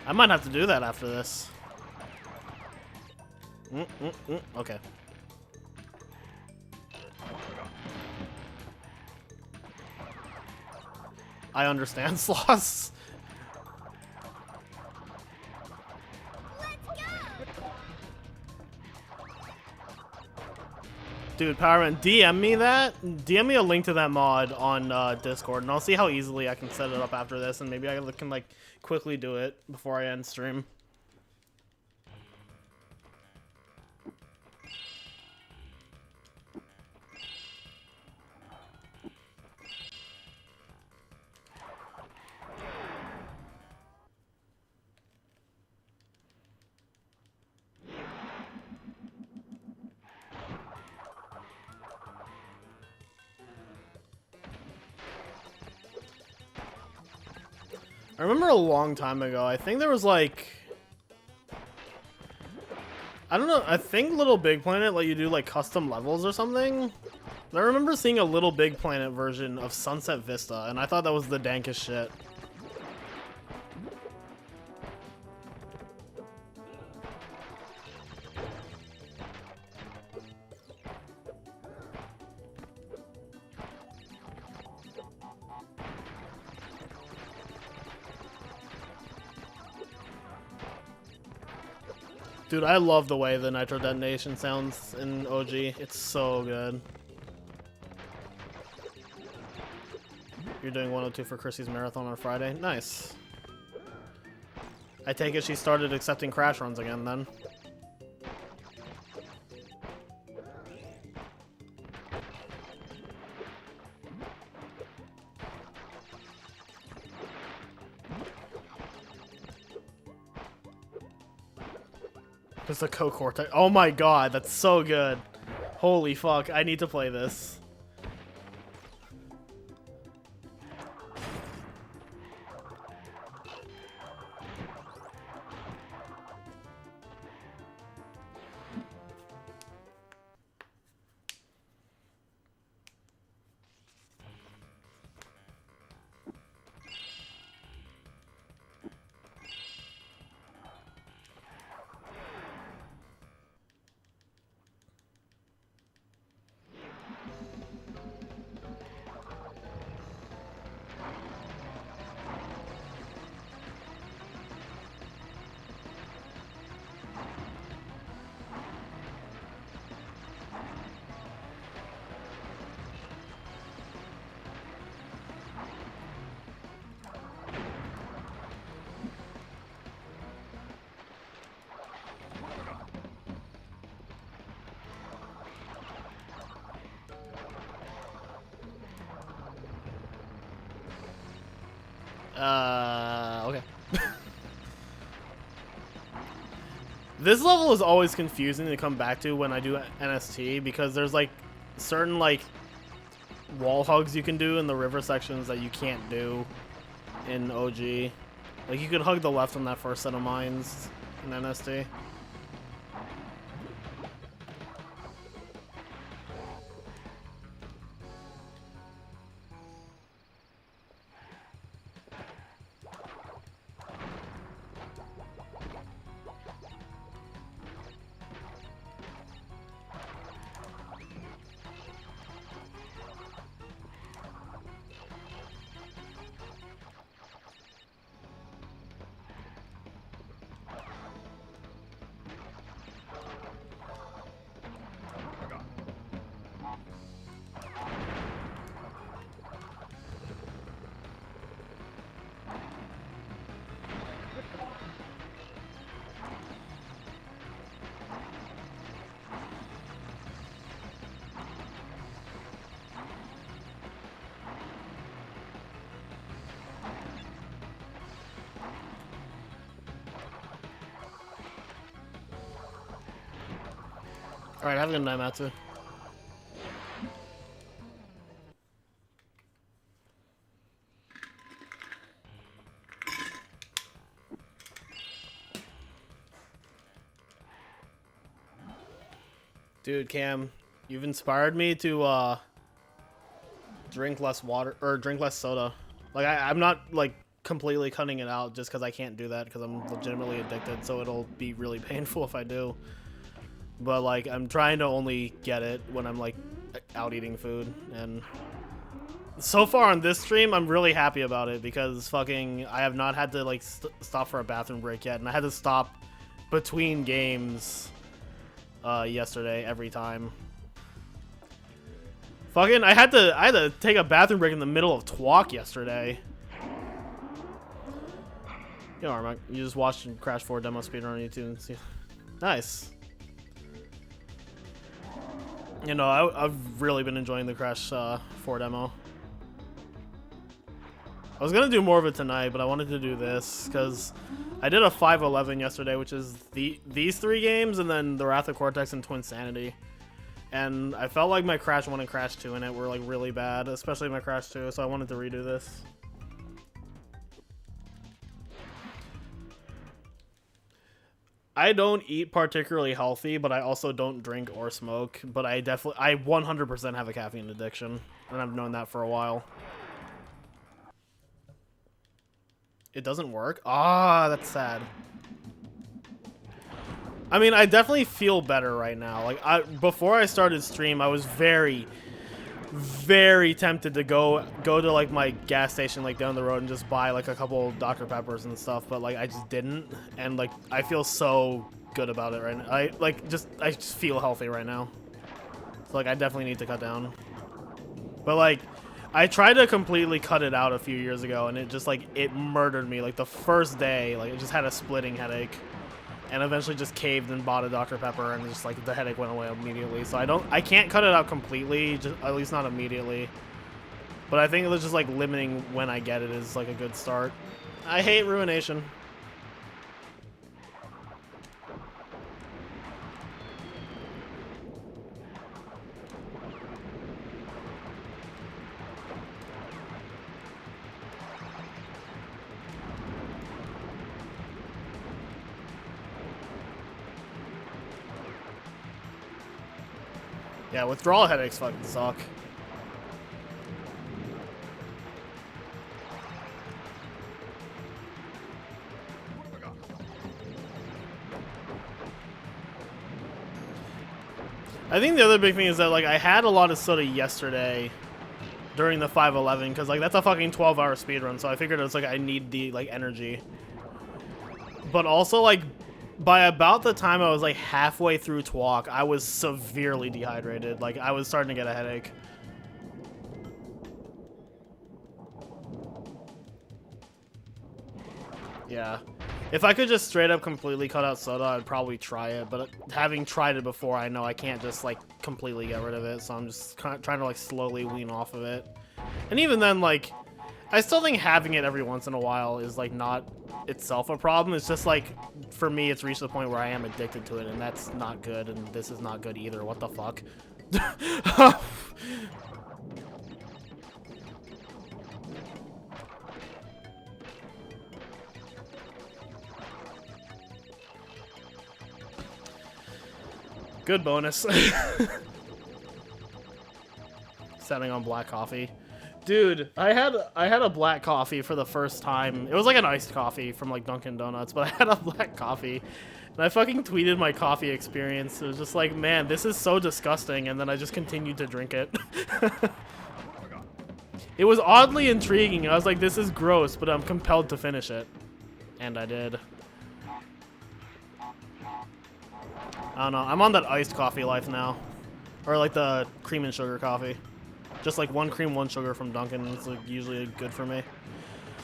I might have to do that after this. Okay. I understand, Sloss. Dude, Powerman, DM me that. DM me a link to that mod on Discord, and I'll see how easily I can set it up after this, and maybe I can like quickly do it before I end stream. I remember a long time ago, I think there was like, I don't know, I think Little Big Planet let you do like custom levels or something. I remember seeing a Little Big Planet version of Sunset Vista, and I thought that was the dankest shit. Dude, I love the way the Nitro Detonation sounds in OG. It's so good. You're doing 102 for Chrissy's marathon on Friday? Nice. I take it she started accepting crash runs again then. There's the Co-Cortex. Oh my god, that's so good. Holy fuck, I need to play this. Okay. This level is always confusing to come back to when I do NST because there's like certain like wall hugs you can do in the river sections that you can't do in OG. Like you could hug the left on that first set of mines in NST. Alright, have a good night, Matsu. Dude, Cam, you've inspired me to drink less water or drink less soda. Like I'm not like completely cutting it out just because I can't do that because I'm legitimately addicted, so it'll be really painful if I do. But like I'm trying to only get it when I'm like out eating food, and so far on this stream I'm really happy about it because fucking I have not had to like stop for a bathroom break yet, and I had to stop between games yesterday every time. Fucking I had to take a bathroom break in the middle of Twalk yesterday. You know, Armac, you just watched Crash 4 demo speedrun on YouTube and see. Nice. You know, I've really been enjoying the Crash 4 demo. I was gonna do more of it tonight, but I wanted to do this because I did a 511 yesterday, which is these 3 games, and then the Wrath of Cortex and Twin Sanity. And I felt like my Crash 1 and Crash 2 in it were like really bad, especially my Crash 2, so I wanted to redo this. I don't eat particularly healthy, but I also don't drink or smoke, but I 100% have a caffeine addiction, and I've known that for a while. It doesn't work? Ah, that's sad. I mean, I definitely feel better right now. Like, before I started stream, I was very, very tempted to go to like my gas station like down the road and just buy like a couple Dr. Peppers and stuff, but like I just didn't, and like I feel so good about it right now. I just feel healthy right now. So like I definitely need to cut down. But like I tried to completely cut it out a few years ago, and it just like it murdered me. Like the first day, like I just had a splitting headache. And eventually just caved and bought a Dr. Pepper, and just like the headache went away immediately. So I can't cut it out completely, just at least not immediately. But I think it's just like limiting when I get it is like a good start. I hate Ruination. Yeah, withdrawal headaches fucking suck. I think the other big thing is that like I had a lot of soda yesterday during the 511 because like that's a fucking 12-hour speedrun, so I figured it was like I need the like energy. But also like by about the time I was like halfway through Twalk, I was severely dehydrated. Like I was starting to get a headache. Yeah. If I could just straight up completely cut out soda, I'd probably try it. But having tried it before, I know I can't just like completely get rid of it. So I'm just kind of trying to like slowly wean off of it. And even then, like, I still think having it every once in a while is like not itself a problem. It's just like, for me, it's reached the point where I am addicted to it, and that's not good, and this is not good either. What the fuck? Good bonus. Setting on black coffee. Dude, I had a black coffee for the first time. It was like an iced coffee from like Dunkin' Donuts, but I had a black coffee. And I fucking tweeted my coffee experience. It was just like, man, this is so disgusting, and then I just continued to drink it. It was oddly intriguing. I was like, this is gross, but I'm compelled to finish it. And I did. I don't know. I'm on that iced coffee life now. Or like the cream and sugar coffee. Just like 1 cream, 1 sugar from Dunkin'. It's like usually good for me.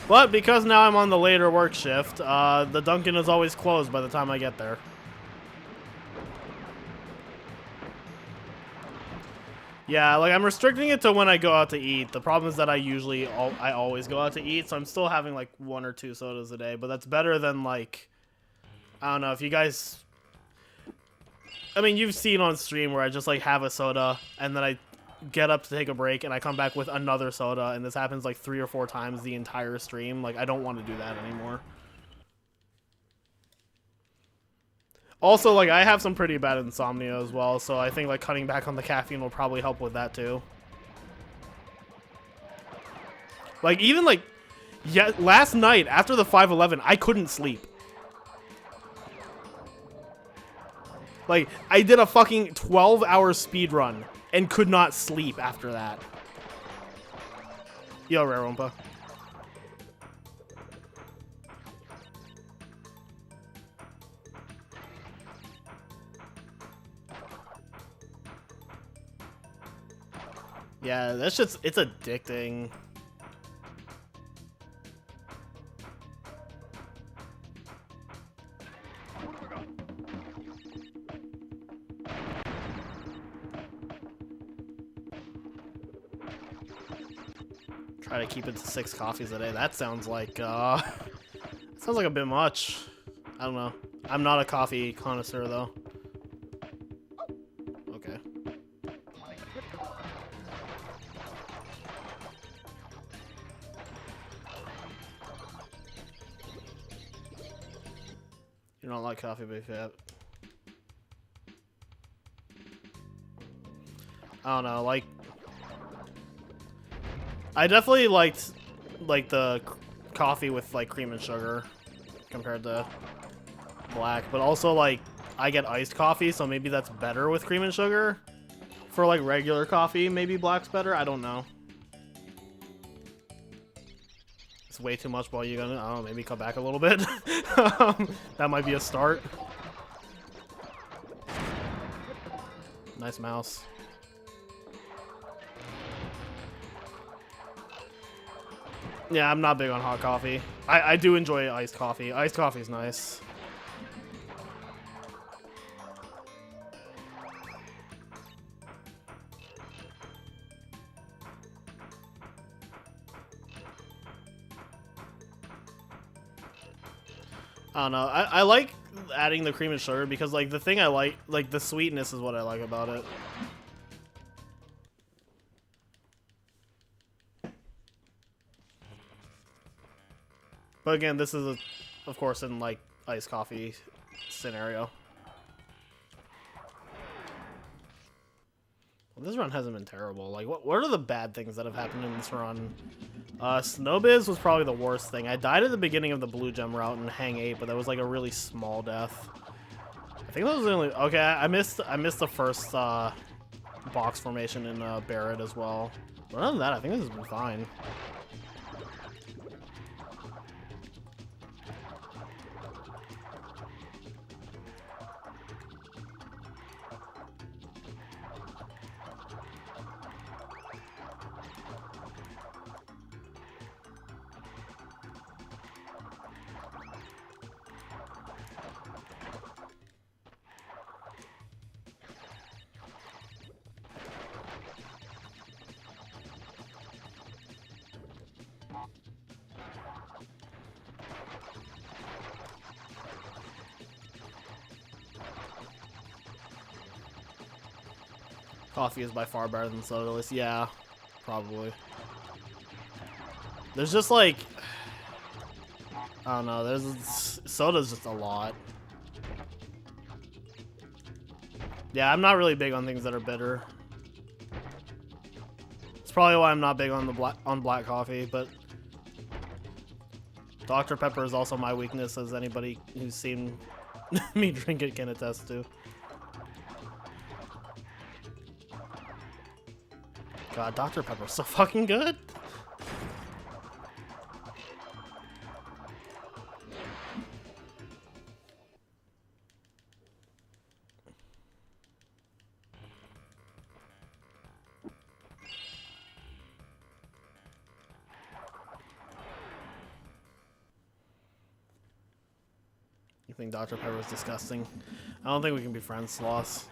But because now I'm on the later work shift, the Dunkin' is always closed by the time I get there. Yeah, like I'm restricting it to when I go out to eat. The problem is that I always go out to eat, so I'm still having like 1 or 2 sodas a day. But that's better than like, I don't know, if you guys... I mean, you've seen on stream where I just like have a soda and then I get up to take a break and I come back with another soda, and this happens like 3 or 4 times the entire stream. Like, I don't want to do that anymore. Also, like, I have some pretty bad insomnia as well, so I think like cutting back on the caffeine will probably help with that too. Like, even like, yeah, last night after the 5-11, I couldn't sleep. Like, I did a fucking 12-hour speedrun and could not sleep after that. Yo, Rare Wumpa. Yeah, that's just, it's addicting. Try to keep it to 6 coffees a day. That sounds like a bit much. I don't know. I'm not a coffee connoisseur though. Okay. You don't like coffee, but fat. I don't know, like, I definitely liked like the coffee with like cream and sugar compared to black, but also like I get iced coffee, so maybe that's better with cream and sugar. For like regular coffee, maybe black's better. I don't know. It's way too much. While you gonna, I don't know, maybe cut back a little bit. That might be a start. Nice mouse. Yeah, I'm not big on hot coffee. I do enjoy iced coffee. Iced coffee is nice. I don't know. I like adding the cream and sugar because, like, the thing I like the sweetness is what I like about it. But again, this is, of course, in, like, iced coffee scenario. Well, this run hasn't been terrible. Like, what are the bad things that have happened in this run? Snowbiz was probably the worst thing. I died at the beginning of the blue gem route in Hang 8, but that was, like, a really small death. I think that was the only... Okay, I missed the first, box formation in, Barrett as well. But other than that, I think this has been fine. Coffee is by far better than soda, at least. Yeah, probably. There's just like, I don't know, soda's just a lot. Yeah, I'm not really big on things that are bitter. It's probably why I'm not big on black coffee, but Dr. Pepper is also my weakness, as anybody who's seen me drink it can attest to. God, Dr. Pepper's so fucking good. You think Dr. Pepper is disgusting? I don't think we can be friends, Sloss.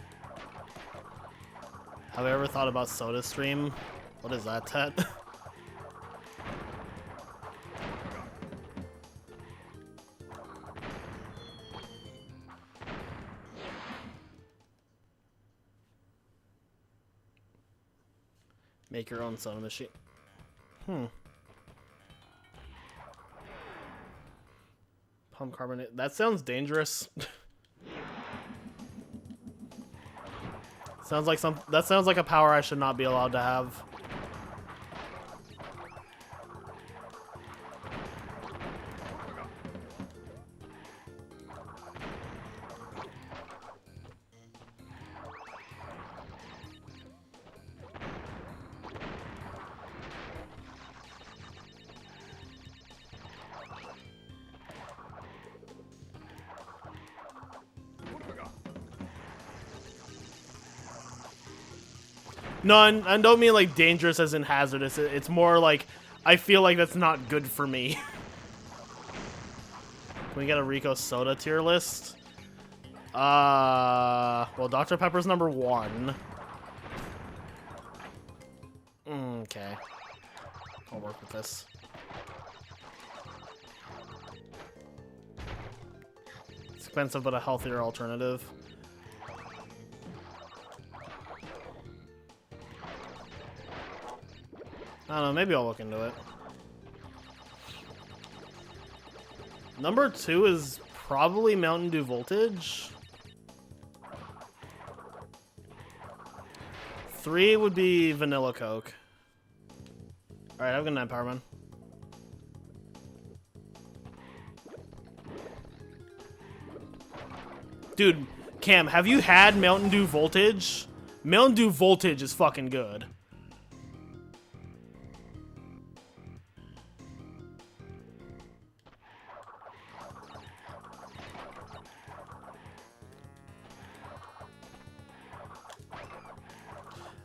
Have I ever thought about SodaStream? What is that, Tet? Make your own soda machine. Hmm. Pump carbonate. That sounds dangerous. Sounds like that sounds like a power I should not be allowed to have. No, I don't mean like dangerous as in hazardous. It's more like I feel like that's not good for me. Can we get a Riko soda tier list? Well, Dr. Pepper's number 1. Okay. I'll work with this. It's expensive, but a healthier alternative. I don't know, maybe I'll look into it. Number 2 is probably Mountain Dew Voltage. 3 would be Vanilla Coke. Alright, have a good night, Powerman. Dude, Cam, have you had Mountain Dew Voltage? Mountain Dew Voltage is fucking good.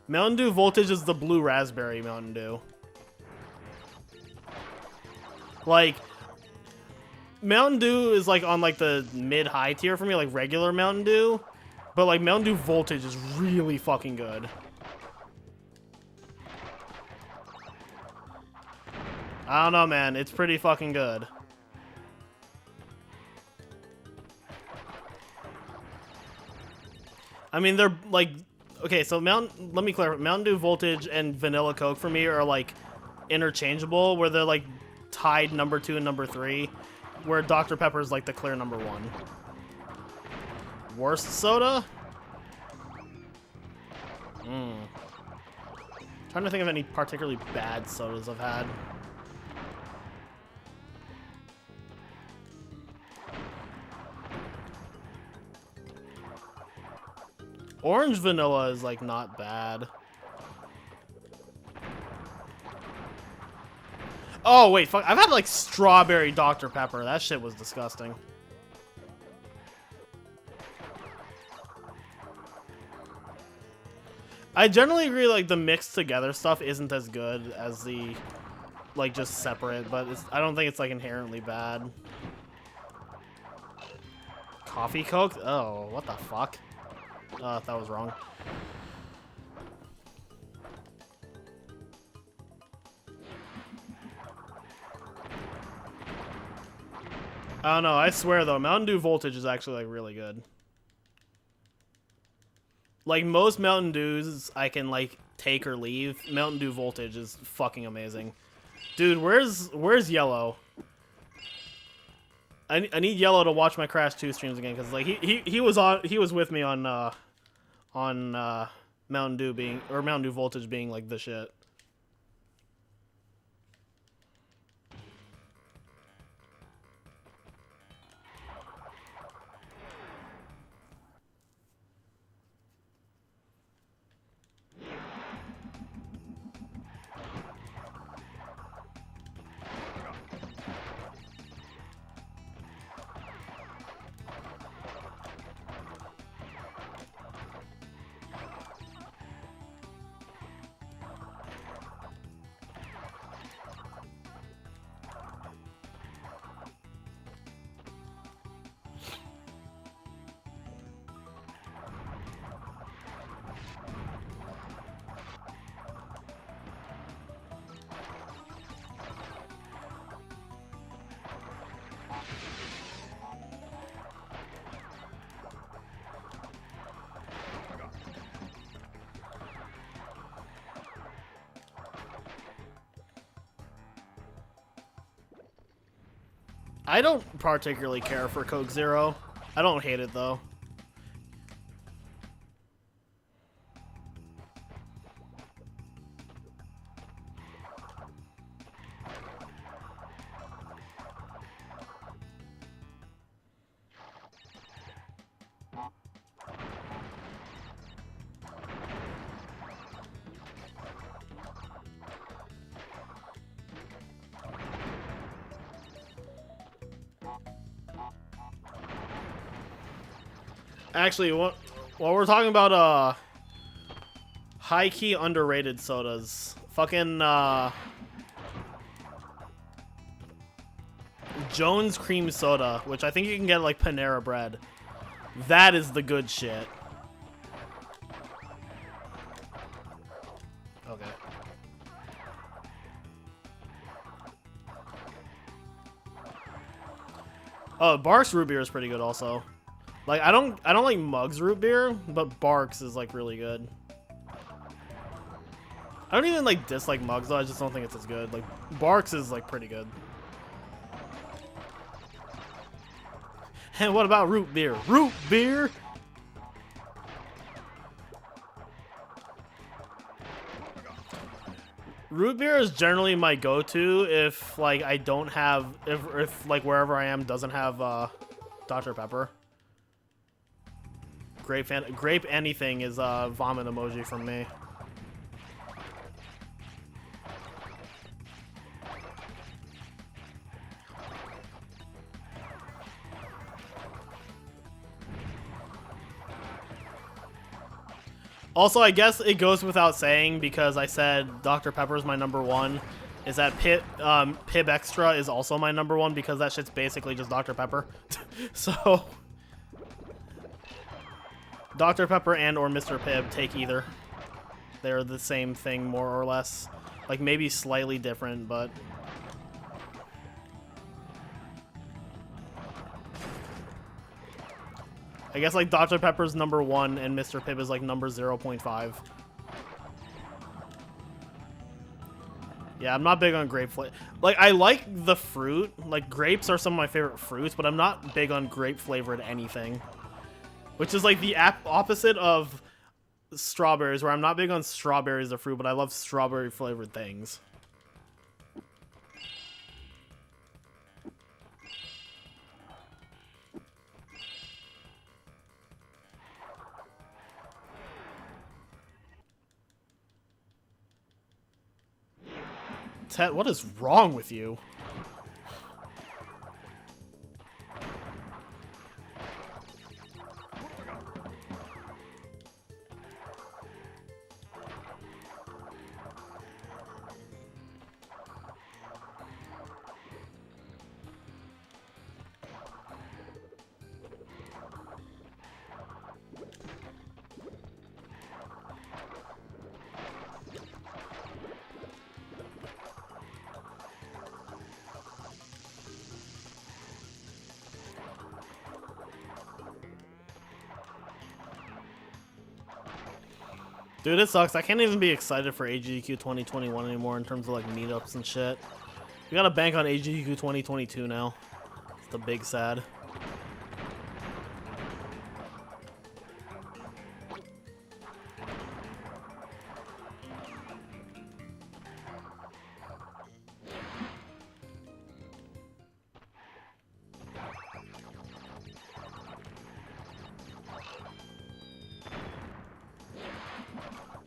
Mountain Dew Voltage is the blue raspberry Mountain Dew. Like, Mountain Dew is like on like the mid-high tier for me, like regular Mountain Dew. But like Mountain Dew Voltage is really fucking good. I don't know, man. It's pretty fucking good. I mean, they're like... Okay, so let me clarify. Mountain Dew Voltage and Vanilla Coke for me are like interchangeable, where they're like tied number 2 and number 3, where Dr. Pepper is like the clear number 1. Worst soda? Trying to think of any particularly bad sodas I've had. Orange vanilla is like not bad. Oh wait, fuck! I've had like strawberry Dr. Pepper. That shit was disgusting. I generally agree, like the mixed together stuff isn't as good as the like just separate, but I don't think it's like inherently bad. Coffee Coke? Oh, what the fuck? That was wrong. I don't know, I swear though, Mountain Dew Voltage is actually like really good. Like most Mountain Dews I can like take or leave. Mountain Dew Voltage is fucking amazing. Dude, where's Yellow? I need Yellow to watch my Crash 2 streams again, because like he was with me on Mountain Dew Voltage being like the shit. I don't particularly care for Coke Zero. I don't hate it though. Actually, while we're talking about high-key underrated sodas, fucking Jones cream soda, which I think you can get like Panera Bread. That is the good shit. Okay. Oh, Barks root beer is pretty good also. Like I don't like Muggs root beer, but Barks is like really good. I don't even like dislike Muggs though, I just don't think it's as good. Like Barks is like pretty good. And what about root beer? Root beer? Root beer is generally my go-to if like I don't have if like wherever I am doesn't have Dr. Pepper. Grape anything is vomit emoji from me. Also, I guess it goes without saying because I said Dr. Pepper is my #1. Is that Pib Extra is also my #1 because that shit's basically just Dr. Pepper. So Dr. Pepper and or Mr. Pibb, take either. They're the same thing more or less. Like maybe slightly different, but I guess like Dr. Pepper's #1 and Mr. Pibb is like number 0.5. Yeah, I'm not big on grape flavor. Like, I like the fruit. Like, grapes are some of my favorite fruits, but I'm not big on grape-flavored anything. Which is like the opposite of strawberries, where I'm not big on strawberries as a fruit, but I love strawberry-flavored things. Ted, what is wrong with you? Dude, it sucks. I can't even be excited for AGDQ 2021 anymore in terms of like meetups and shit. We gotta bank on AGDQ 2022 now. It's the big sad.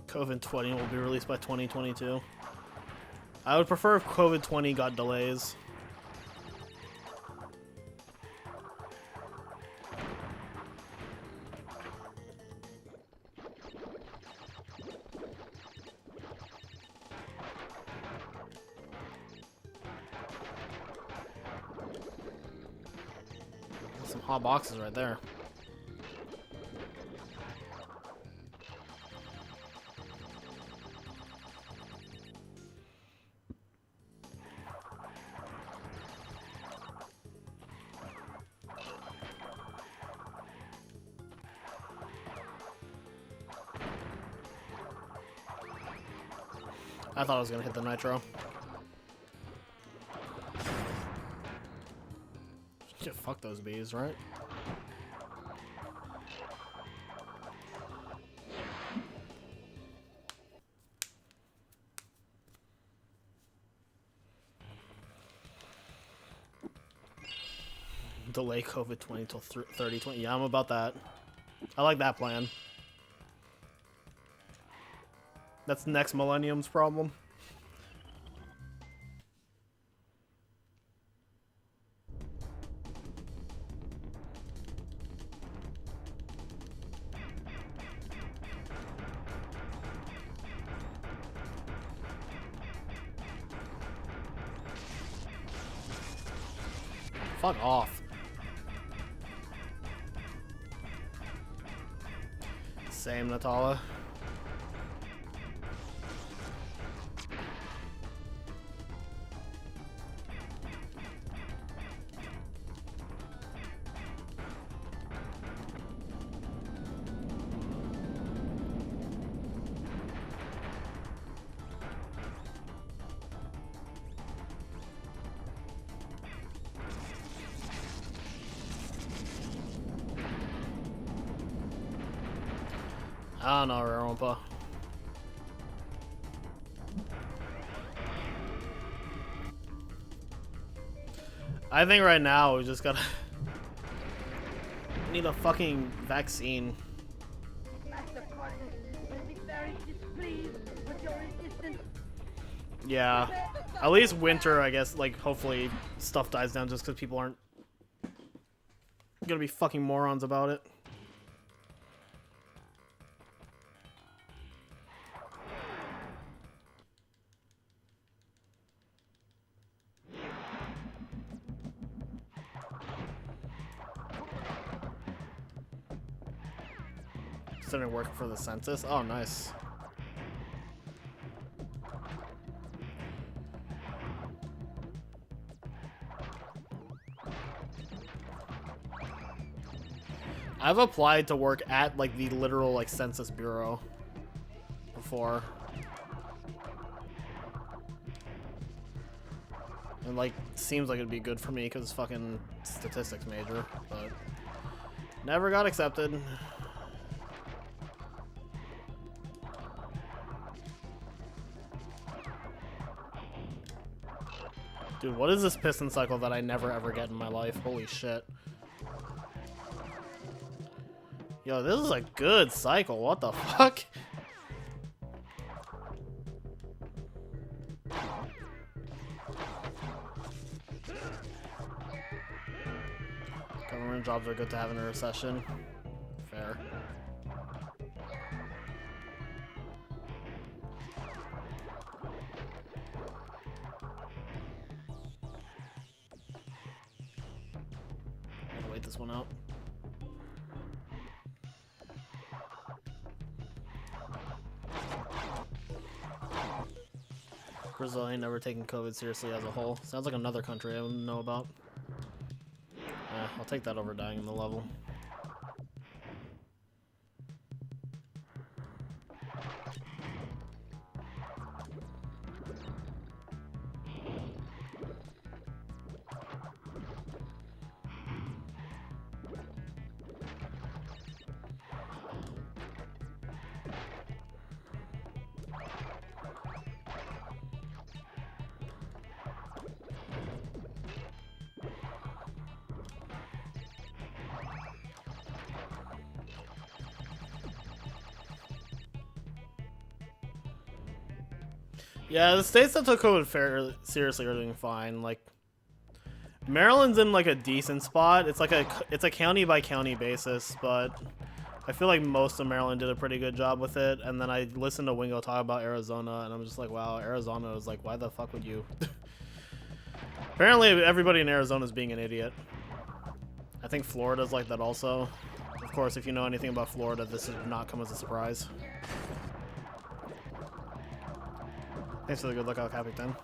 COVID 20 will be released by 2022. I would prefer if COVID 20 got delays. Some hot boxes right there. I thought I was gonna hit the nitro. Yeah, fuck those bees, right? Delay COVID 20 till 3020. Yeah, I'm about that. I like that plan. That's next millennium's problem. Fuck off. Same, Natala. I don't know, Rarumpa. I think right now we just gotta need a fucking vaccine. Yeah, at least winter, I guess. Like, hopefully stuff dies down just because people aren't gonna be fucking morons about it. Starting working for the census. Oh, nice. I've applied to work at like the literal like census bureau before. And like seems like it'd be good for me because it's fucking statistics major, but never got accepted. Dude, what is this piston cycle that I never ever get in my life? Holy shit. Yo, this is a good cycle. What the fuck? Government jobs are good to have in a recession. Fair. Wait this one out. Brazil ain't never taken COVID seriously as a whole. Sounds like another country I don't know about. I'll take that over dying in the level. Yeah, the states that took COVID fairly seriously are doing fine. Like, Maryland's in like a decent spot. It's a county by county basis, but I feel like most of Maryland did a pretty good job with it. And then I listened to Wingo talk about Arizona, and I'm just like, wow, Arizona is like, why the fuck would you? Apparently, everybody in Arizona is being an idiot. I think Florida's like that also. Of course, if you know anything about Florida, this would not come as a surprise. Thanks for the good luck, El Capitan.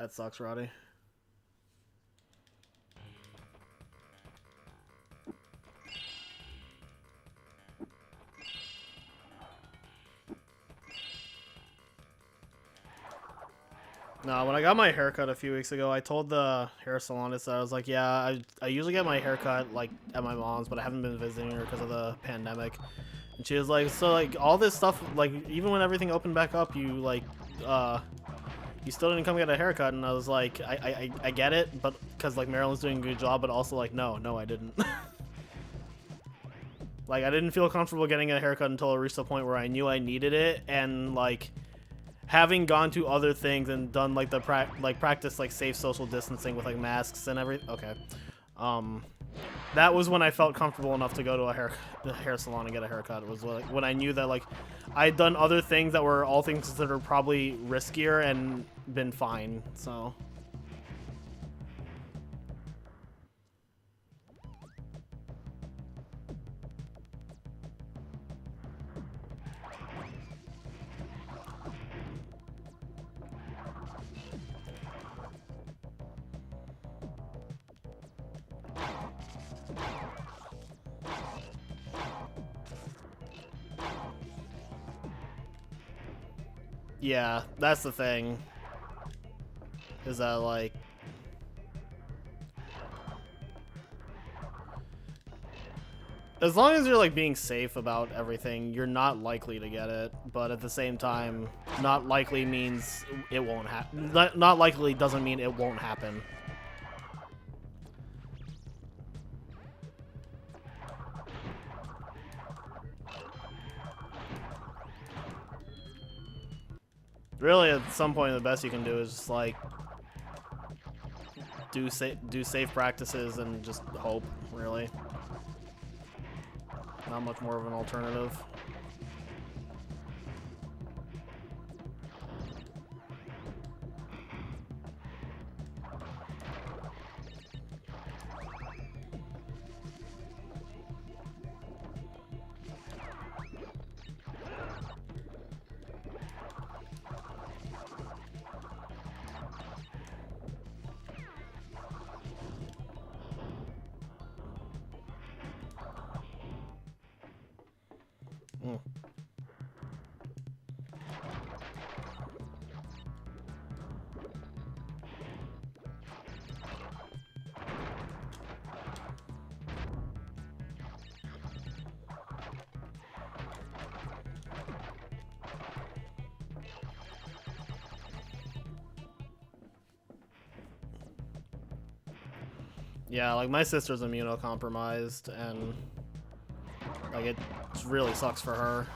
That sucks, Roddy. No, when I got my haircut a few weeks ago, I told the hair salonist that I was like, yeah, I usually get my haircut like at my mom's, but I haven't been visiting her because of the pandemic. And she was like, so like all this stuff, like even when everything opened back up, you like, you still didn't come get a haircut. And I was like, I get it, but because like Marilyn's doing a good job, but also like, no, I didn't. Like I didn't feel comfortable getting a haircut until it reached the point where I knew I needed it, and like, having gone to other things and done like the practice like safe social distancing with like masks and everything. Okay, that was when I felt comfortable enough to go to a hair salon and get a haircut. It was like when I knew that like I'd done other things that were all things considered probably riskier and been fine. So. Yeah, that's the thing. Is that like... As long as you're like being safe about everything, you're not likely to get it. But at the same time, not likely means it won't happen. Not likely doesn't mean it won't happen. Really, at some point, the best you can do is just like do safe practices and just hope. Really, not much more of an alternative. Yeah, like my sister's immunocompromised, and like it really sucks for her.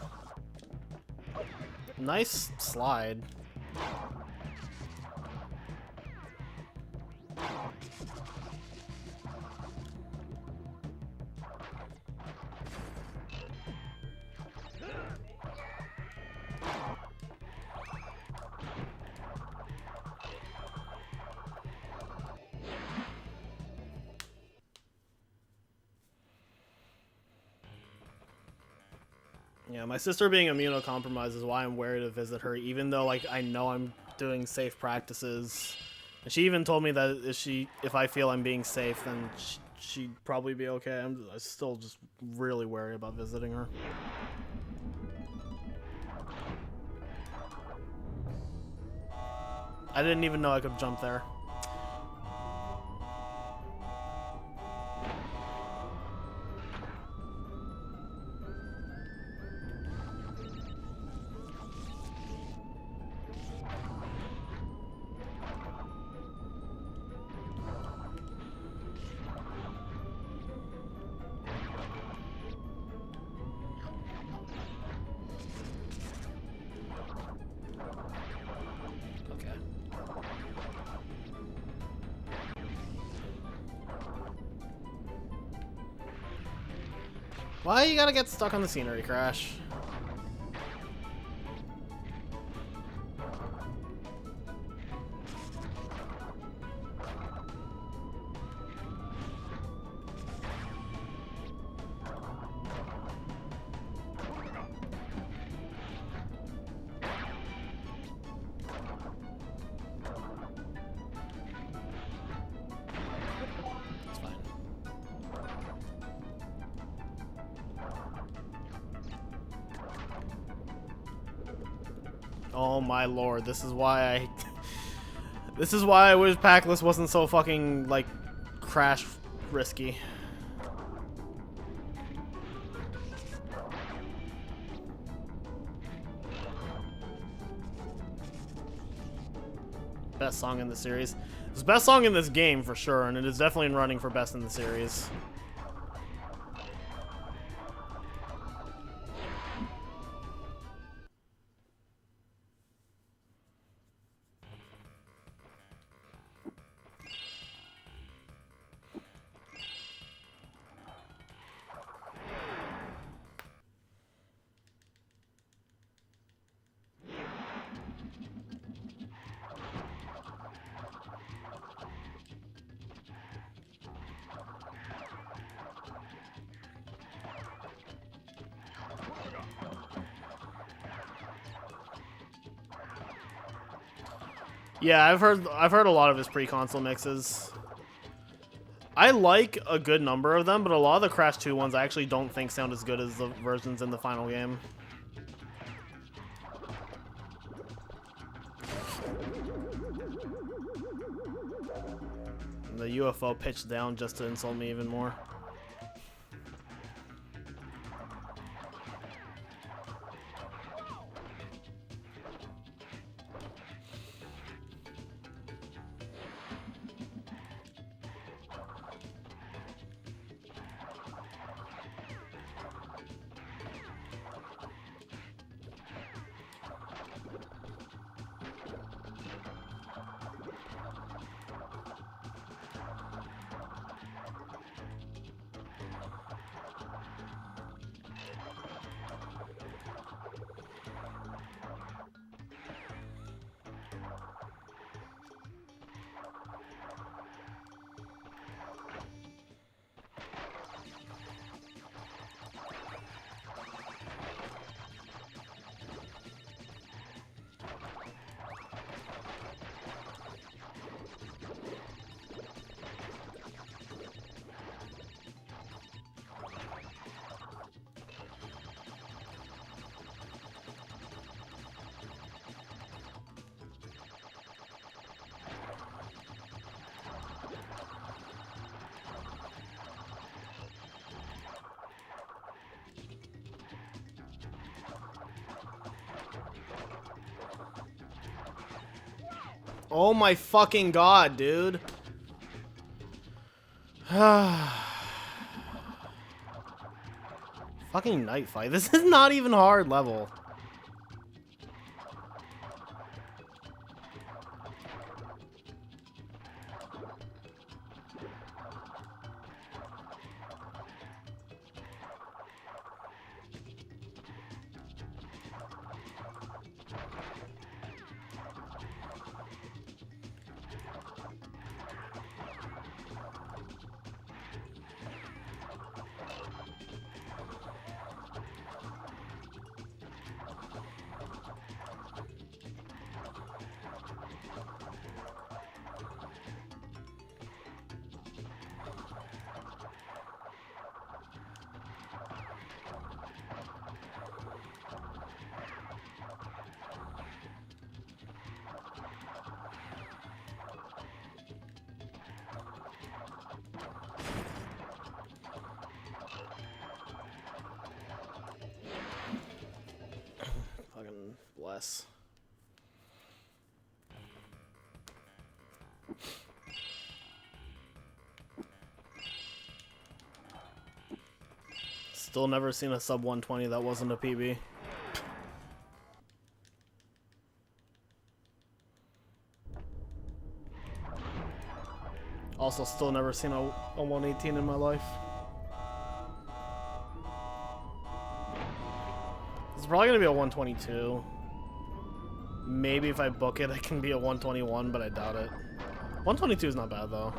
Nice slide. Yeah, my sister being immunocompromised is why I'm wary to visit her, even though like I know I'm doing safe practices. And she even told me that if I feel I'm being safe, then she'd probably be okay. I'm still just really wary about visiting her. I didn't even know I could jump there. Why you gotta get stuck on the scenery, Crash? Oh my lord, this is why I... This is why I wish Packless wasn't so fucking, like, crash risky. Best song in the series. It's the best song in this game for sure, and it is definitely in running for best in the series. Yeah, I've heard a lot of his pre-console mixes. I like a good number of them, but a lot of the Crash 2 ones I actually don't think sound as good as the versions in the final game. And the UFO pitched down just to insult me even more. Oh my fucking god, dude. Fucking night fight. This is not even hard level. Fucking bless. Still never seen a sub 120 that wasn't a PB. Also, still never seen a 118 in my life. It's probably gonna be a 122. Maybe if I book it, it can be a 121, but I doubt it. 122 is not bad though.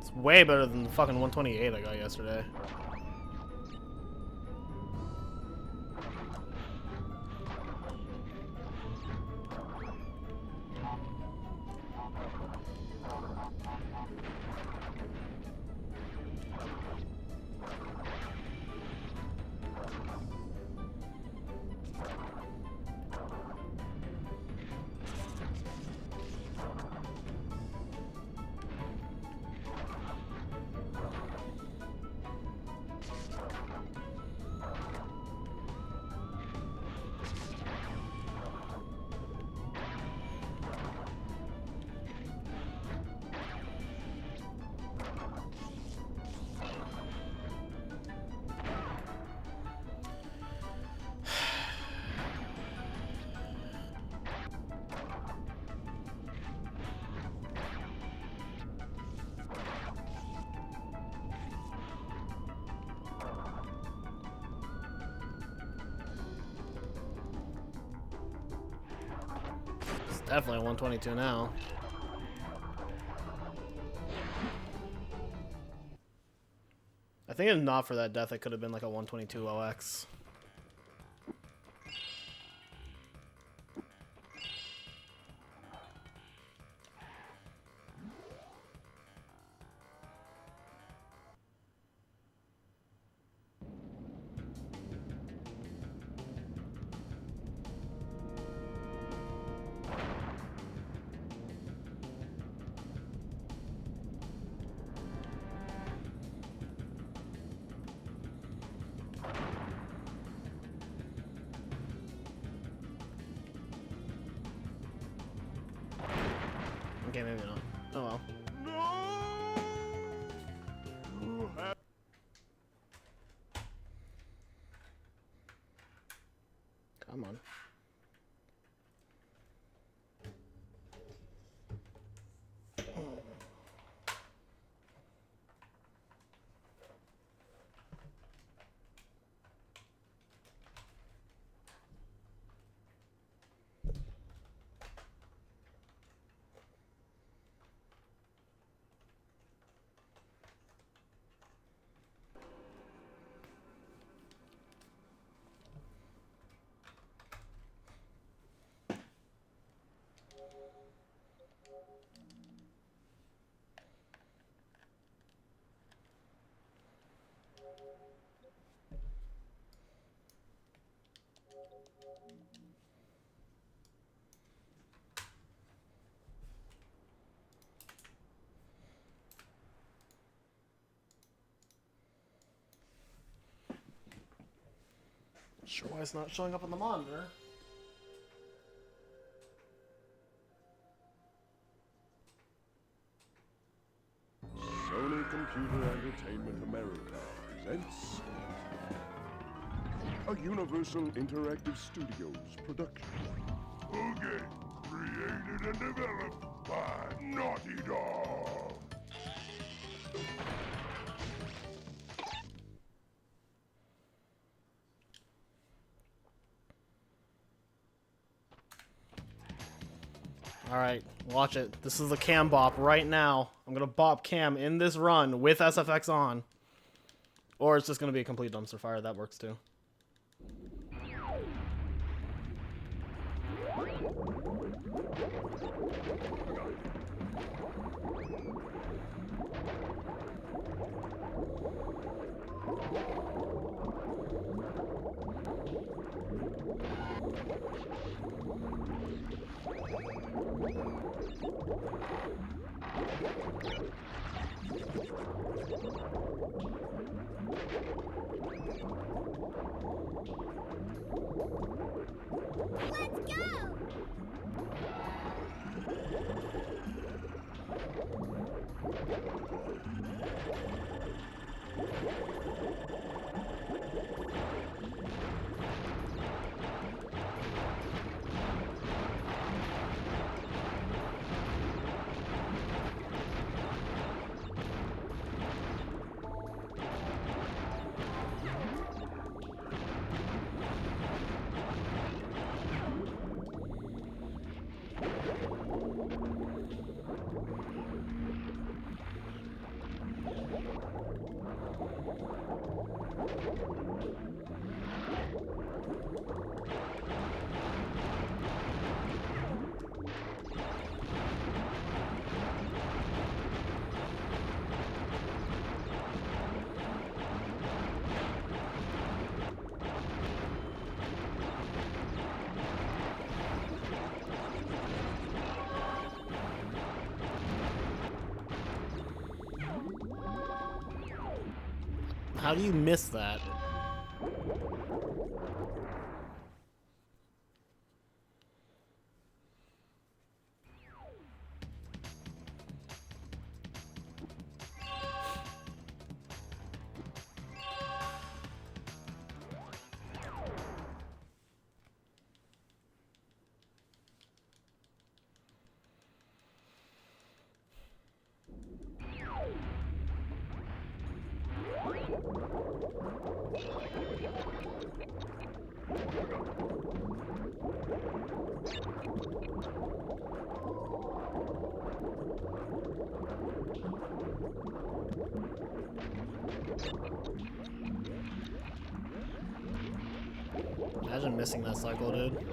It's way better than the fucking 128 I got yesterday. Definitely 122 now. I think if not for that death, it could have been like a 122 OX. Okay, maybe not. Oh well. Come on. Sure why it's not showing up on the monitor. Sony Computer Entertainment America presents a Universal Interactive Studios production. Okay, created and developed by Naughty Dog. Alright, watch it. This is the cam bop right now. I'm gonna bop cam in this run with SFX on. Or it's just gonna be a complete dumpster fire. That works too. How do you miss that? Imagine missing that cycle, dude.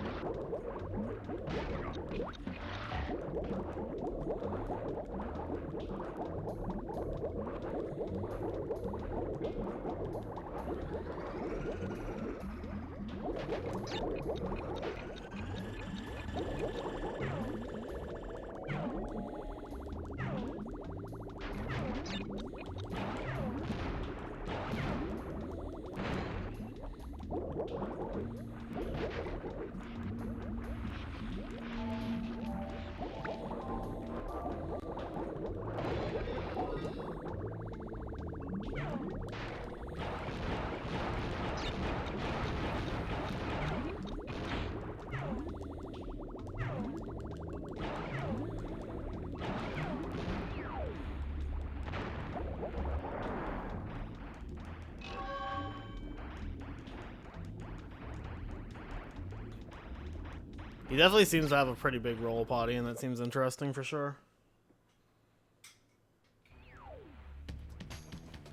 He definitely seems to have a pretty big roll potty, and that seems interesting for sure.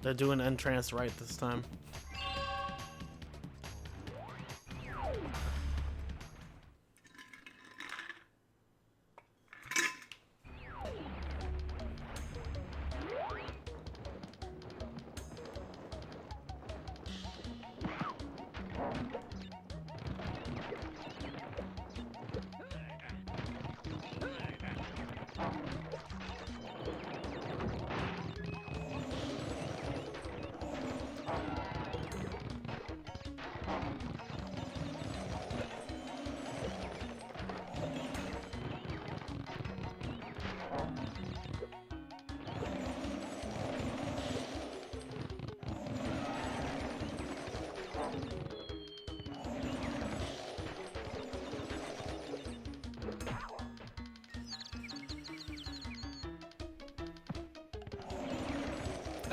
They're doing entrance right this time.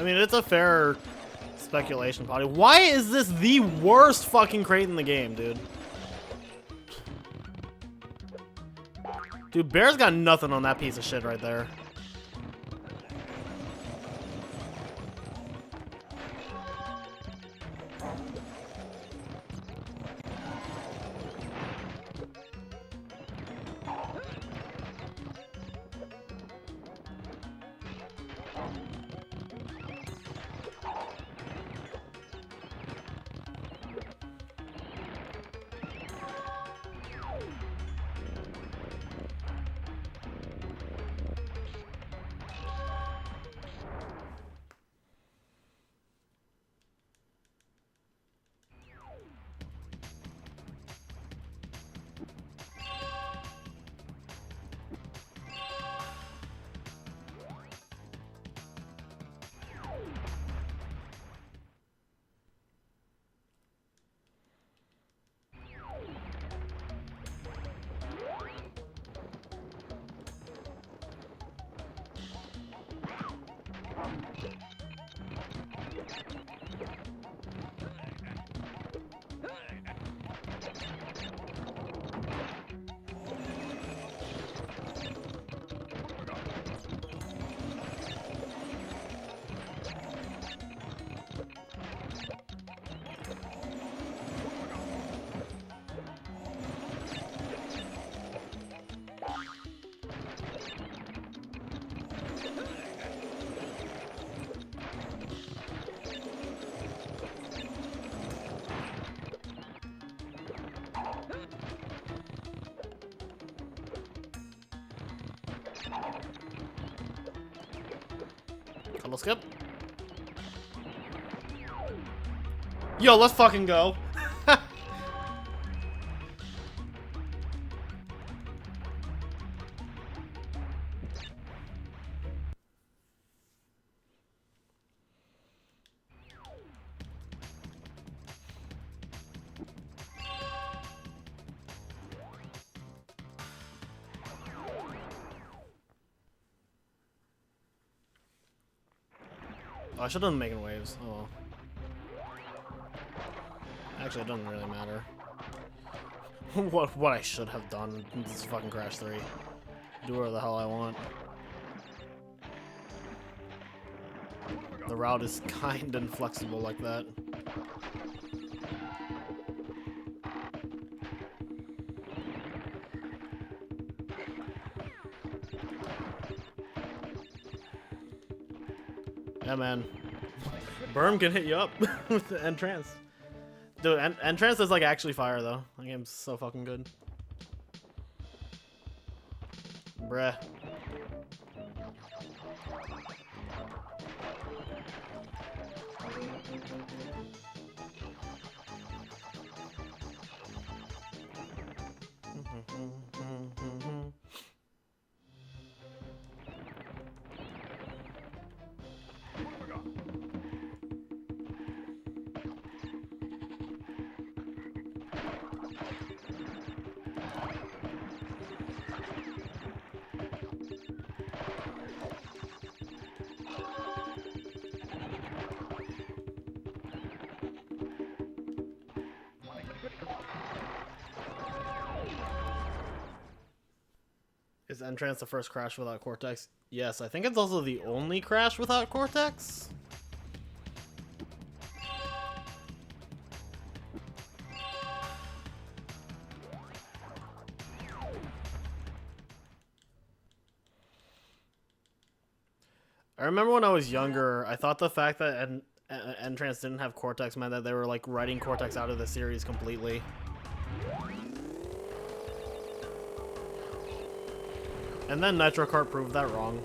I mean, it's a fair speculation, potty. Why is this the worst fucking crate in the game, dude? Dude, Bear's got nothing on that piece of shit right there. Double skip. Yo, let's fucking go. Oh, I should have been making waves. Oh. Actually, it doesn't really matter. what I should have done. This is fucking Crash 3. Do whatever the hell I want. the route is kind and flexible like that. Yeah, man. Berm can hit you up with the entrance. Dude, entrance is like actually fire though. That game's so fucking good. Bruh. Is Entrance the first crash without Cortex? Yes, I think it's also the only crash without Cortex. I remember when I was younger, I thought the fact that Entrance didn't have Cortex meant that they were like writing Cortex out of the series completely. And then Nitro Kart proved that wrong.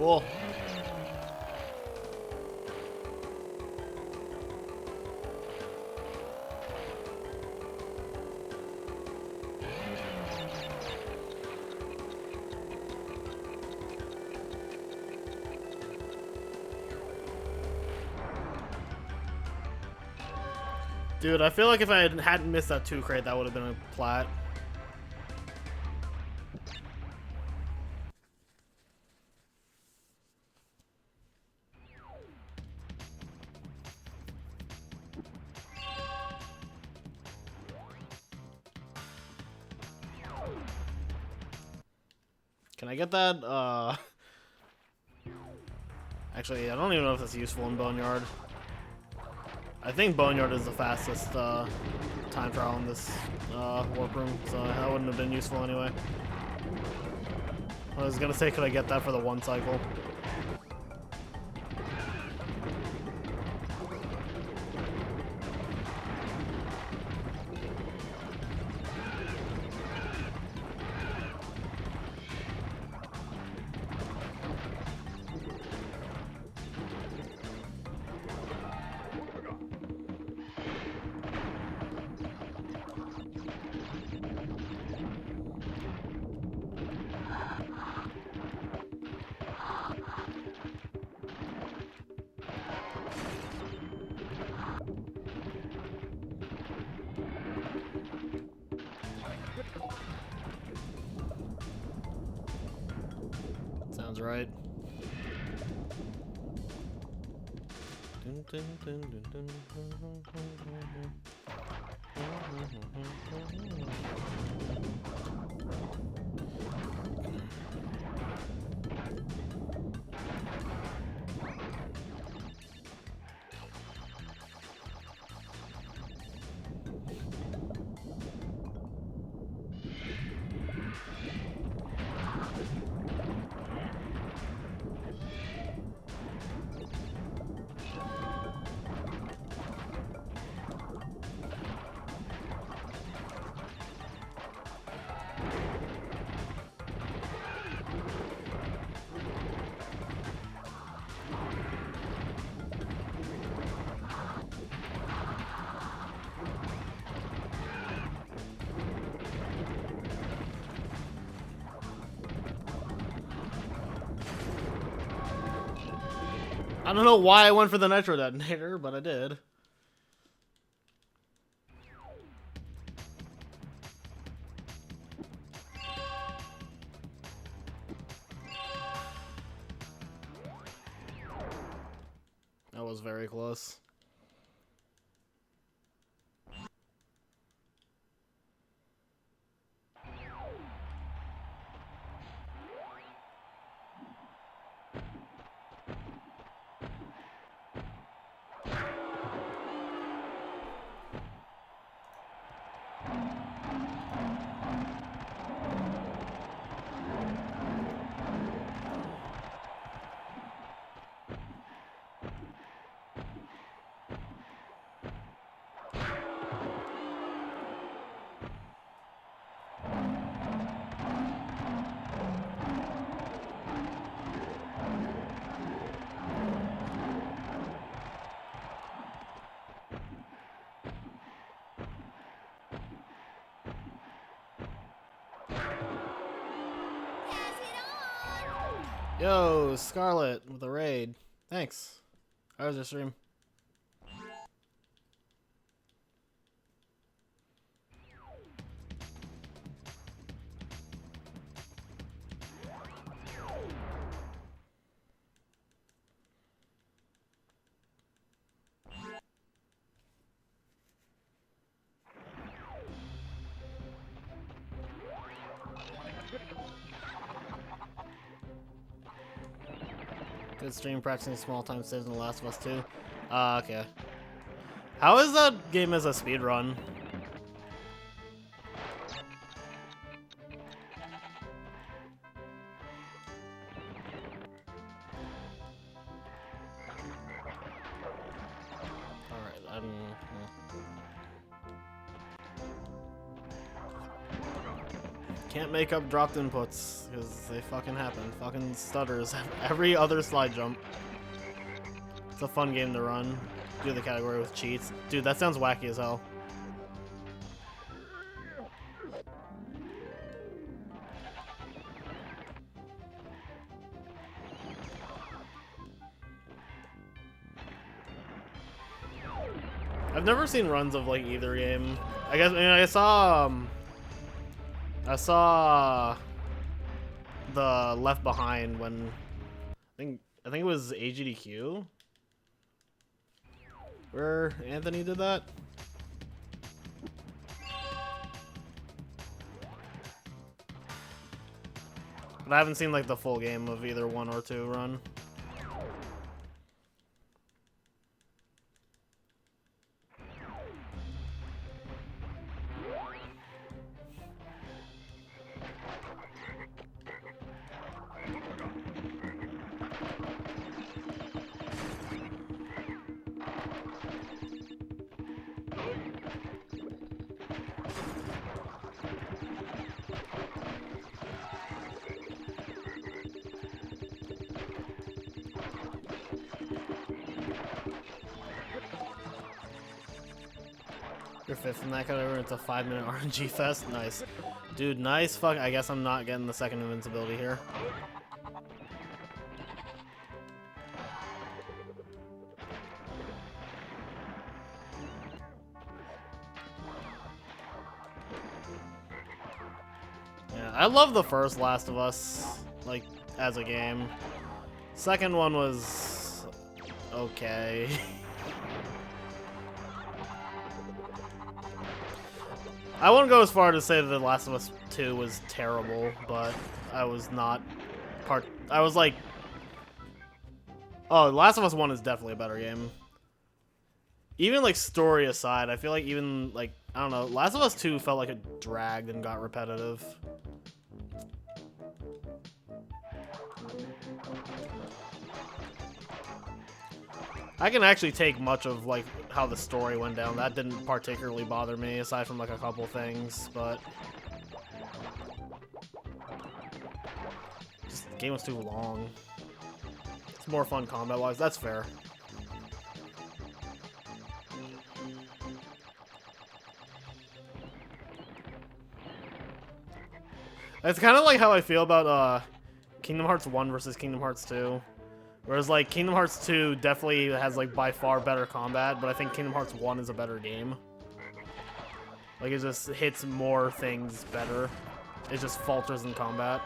Cool. Dude, I feel like if I hadn't missed that 2 crate, that would have been a plat. Can I get that? Actually, I don't even know if that's useful in Boneyard. I think Boneyard is the fastest time trial in this warp room, so that wouldn't have been useful anyway. I was gonna say, could I get that for the 1 cycle? Sounds right. I don't know why I went for the nitro detonator, but I did. That was very close. Yo, Scarlet with a raid. Thanks. How was your stream? Good stream practicing small time saves in The Last of Us 2. Okay. How is that game as a speedrun? Alright, can't make up dropped inputs, because they fucking happen. Fucking stutters every other slide jump. It's a fun game to run. Do the category with cheats. Dude, that sounds wacky as hell. I've never seen runs of like either game. I guess I saw the Left Behind when I think it was AGDQ where Anthony did that. But I haven't seen like the full game of either 1 or 2 run. You're 5th in that category. It's a 5-minute RNG fest. Nice. Dude, nice fuck. I guess I'm not getting the second invincibility here. Yeah, I love the first Last of Us, like, as a game. Second one was okay. I wouldn't go as far to say that The Last of Us 2 was terrible, but I was not I was like, oh, The Last of Us 1 is definitely a better game. Even like story aside, I feel like even like, I don't know, Last of Us 2 felt like it dragged and got repetitive. I can actually take much of like how the story went down. That didn't particularly bother me, aside from like a couple things, but just the game was too long. It's more fun combat-wise. That's fair. It's kind of like how I feel about Kingdom Hearts 1 versus Kingdom Hearts 2. Whereas, like, Kingdom Hearts 2 definitely has, like, by far better combat, but I think Kingdom Hearts 1 is a better game. Like, it just hits more things better. It just falters in combat.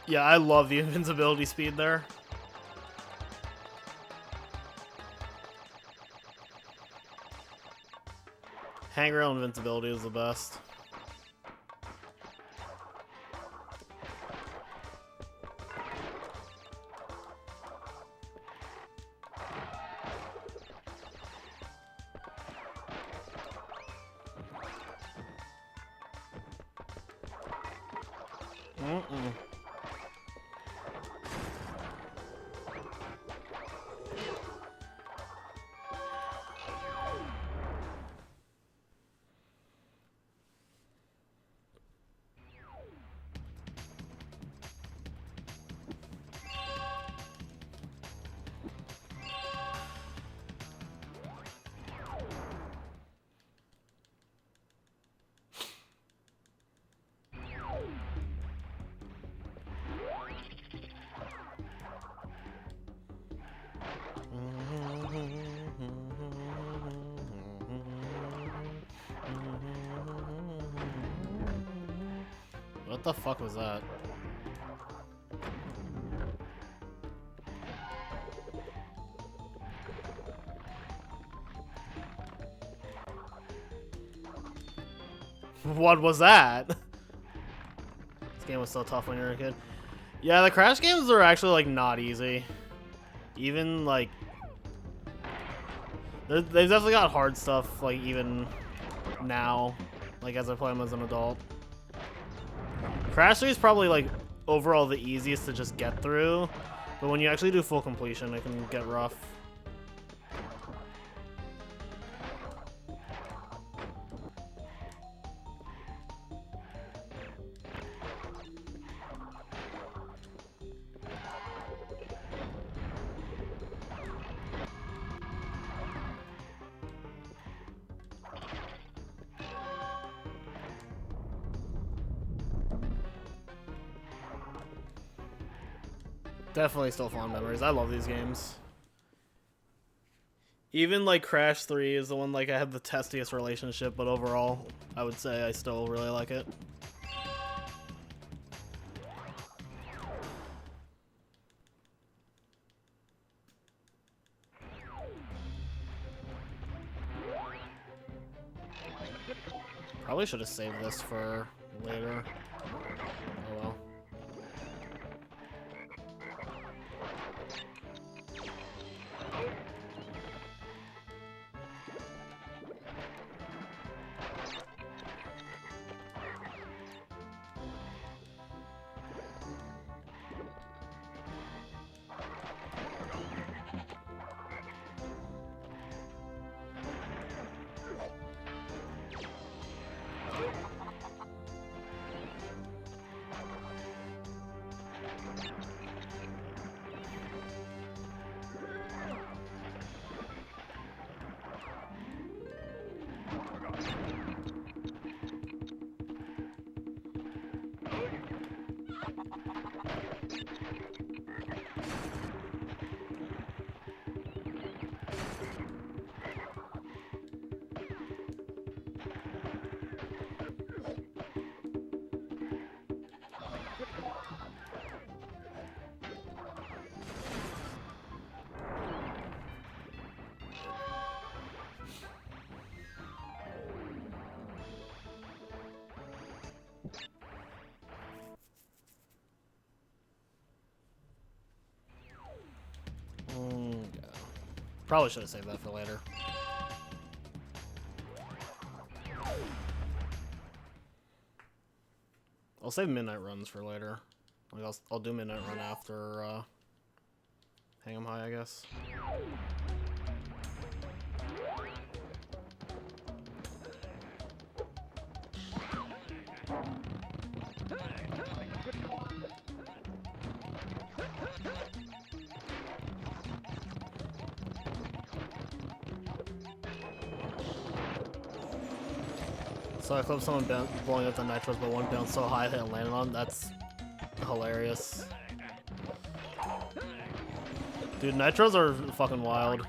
Yeah, I love the invincibility speed there. Hangrail invincibility is the best. What the fuck was that? What was that? This game was so tough when you were a kid. Yeah, the Crash games are actually, like, not easy. Even, like... They've definitely got hard stuff, like, even now. Like, as I play them as an adult. Crash 3 is probably, like, overall the easiest to just get through. But when you actually do full completion, it can get rough. Definitely still fond memories. I love these games. Even like Crash 3 is the one like I have the testiest relationship, but overall, I would say I still really like it. Probably should have saved this for later. Oh well. Yeah. Probably should have saved that for later. I'll save midnight runs for later. Like I'll do midnight run after Hang 'em High, I guess. So I clipped someone blowing up the nitros, but one bounced so high that it landed on. That's hilarious. Dude, nitros are fucking wild.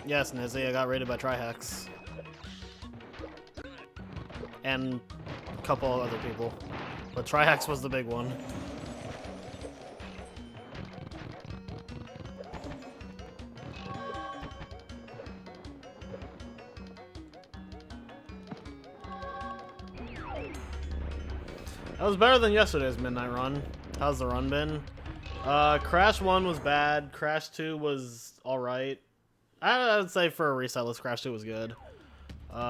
Yes, Nizzy, I got raided by Trihex. And a couple of other people. But Trihex was the big one. That was better than yesterday's midnight run. How's the run been? Crash 1 was bad. Crash 2 was alright. I would say for a reset list, Crash 2 was good.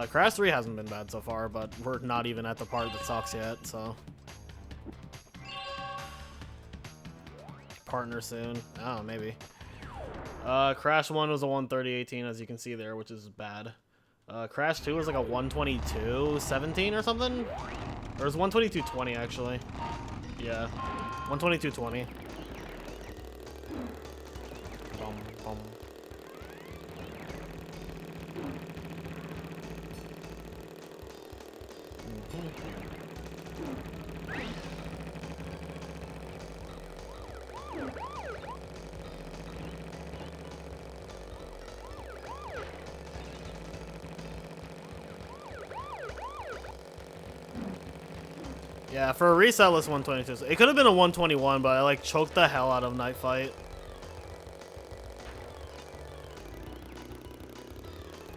Crash 3 hasn't been bad so far, but we're not even at the part that sucks yet, so. Partner soon. Oh, maybe. Crash 1 was a 130-18, as you can see there, which is bad. Crash 2 was like a 122-17 or something? Or it was 122-20, actually. Yeah. 122-20. Yeah, for a reset list 122. It could have been a 121, but I like choked the hell out of Night Fight.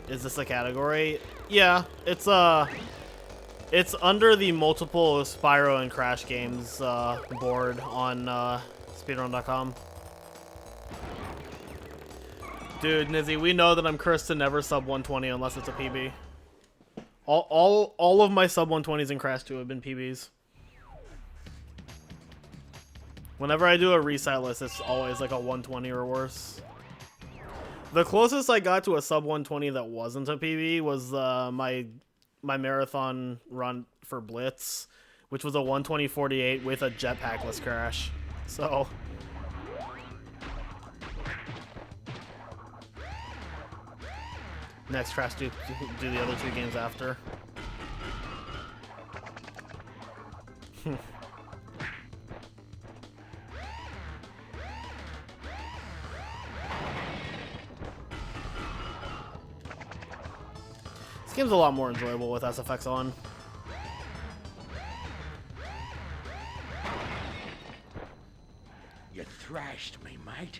Is this a category? Yeah, it's under the multiple Spyro and Crash games board on speedrun.com. Dude, Nizzy, we know that I'm cursed to never sub 120 unless it's a PB. All of my sub 120s in Crash 2 have been PBs. Whenever I do a reset list, it's always like a 120 or worse. The closest I got to a sub 120 that wasn't a PB was my marathon run for Blitz, which was a 120.48 with a jetpackless crash. So next Crash do the other two games after. This game's a lot more enjoyable with SFX on. You thrashed me, mate.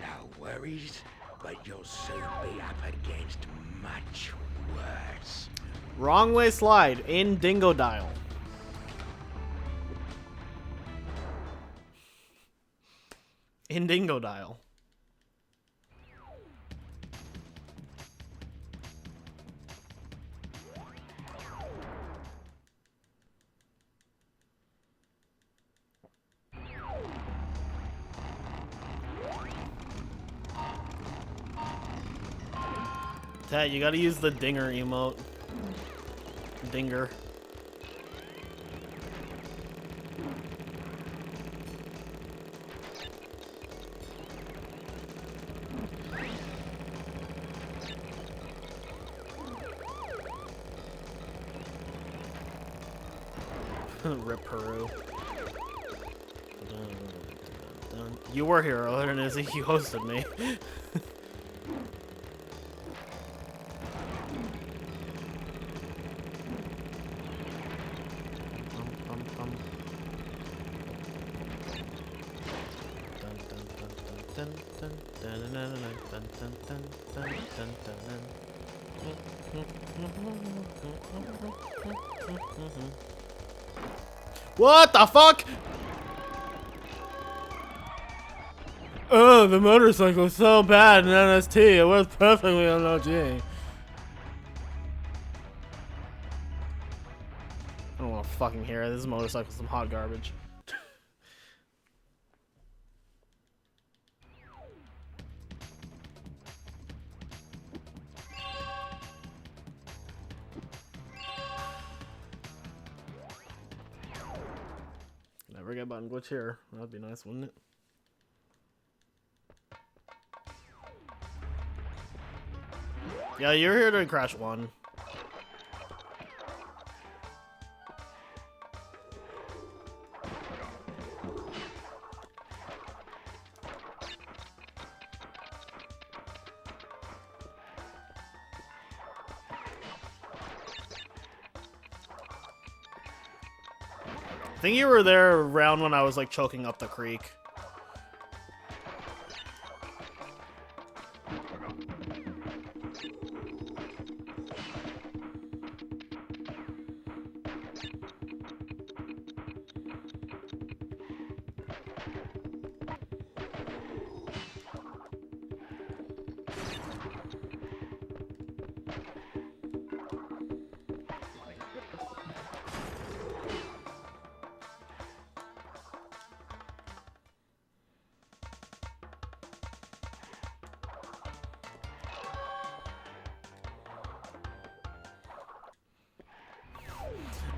No worries, but you'll soon be up against much worse. Wrong way slide in Dingo Dial. In Dingo Dial. Tat, you gotta use the dinger emote. Dinger. Rip Peru. You were here earlier, Nizzy. You hosted me. What the fuck? Oh, the motorcycle is so bad in NST. It works perfectly on OG. I don't want to fucking hear it. This motorcycle is some hot garbage. Never get button glitch here. That'd be nice, wouldn't it? Yeah, you're here to Crash 1. I think you were there around when I was like choking up the creek.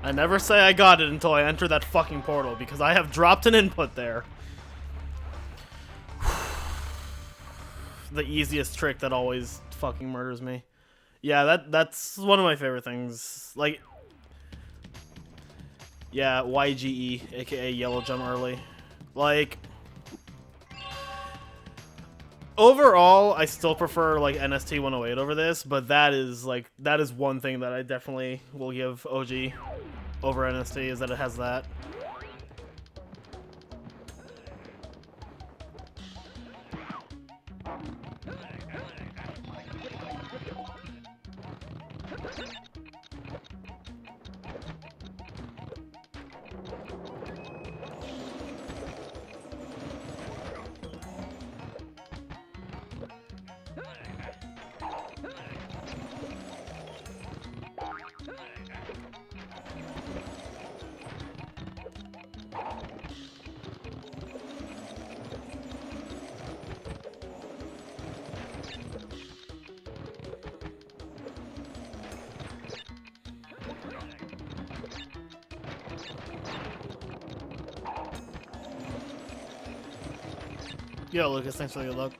I never say I got it until I enter that fucking portal, because I have dropped an input there. the easiest trick that always fucking murders me. Yeah, that's one of my favorite things. Like, yeah, YGE, aka yellow jump early. Like, overall, I still prefer like NST 108 over this, but that is one thing that I definitely will give OG over NST is that it has that. Yo, Lucas, thanks for the good luck.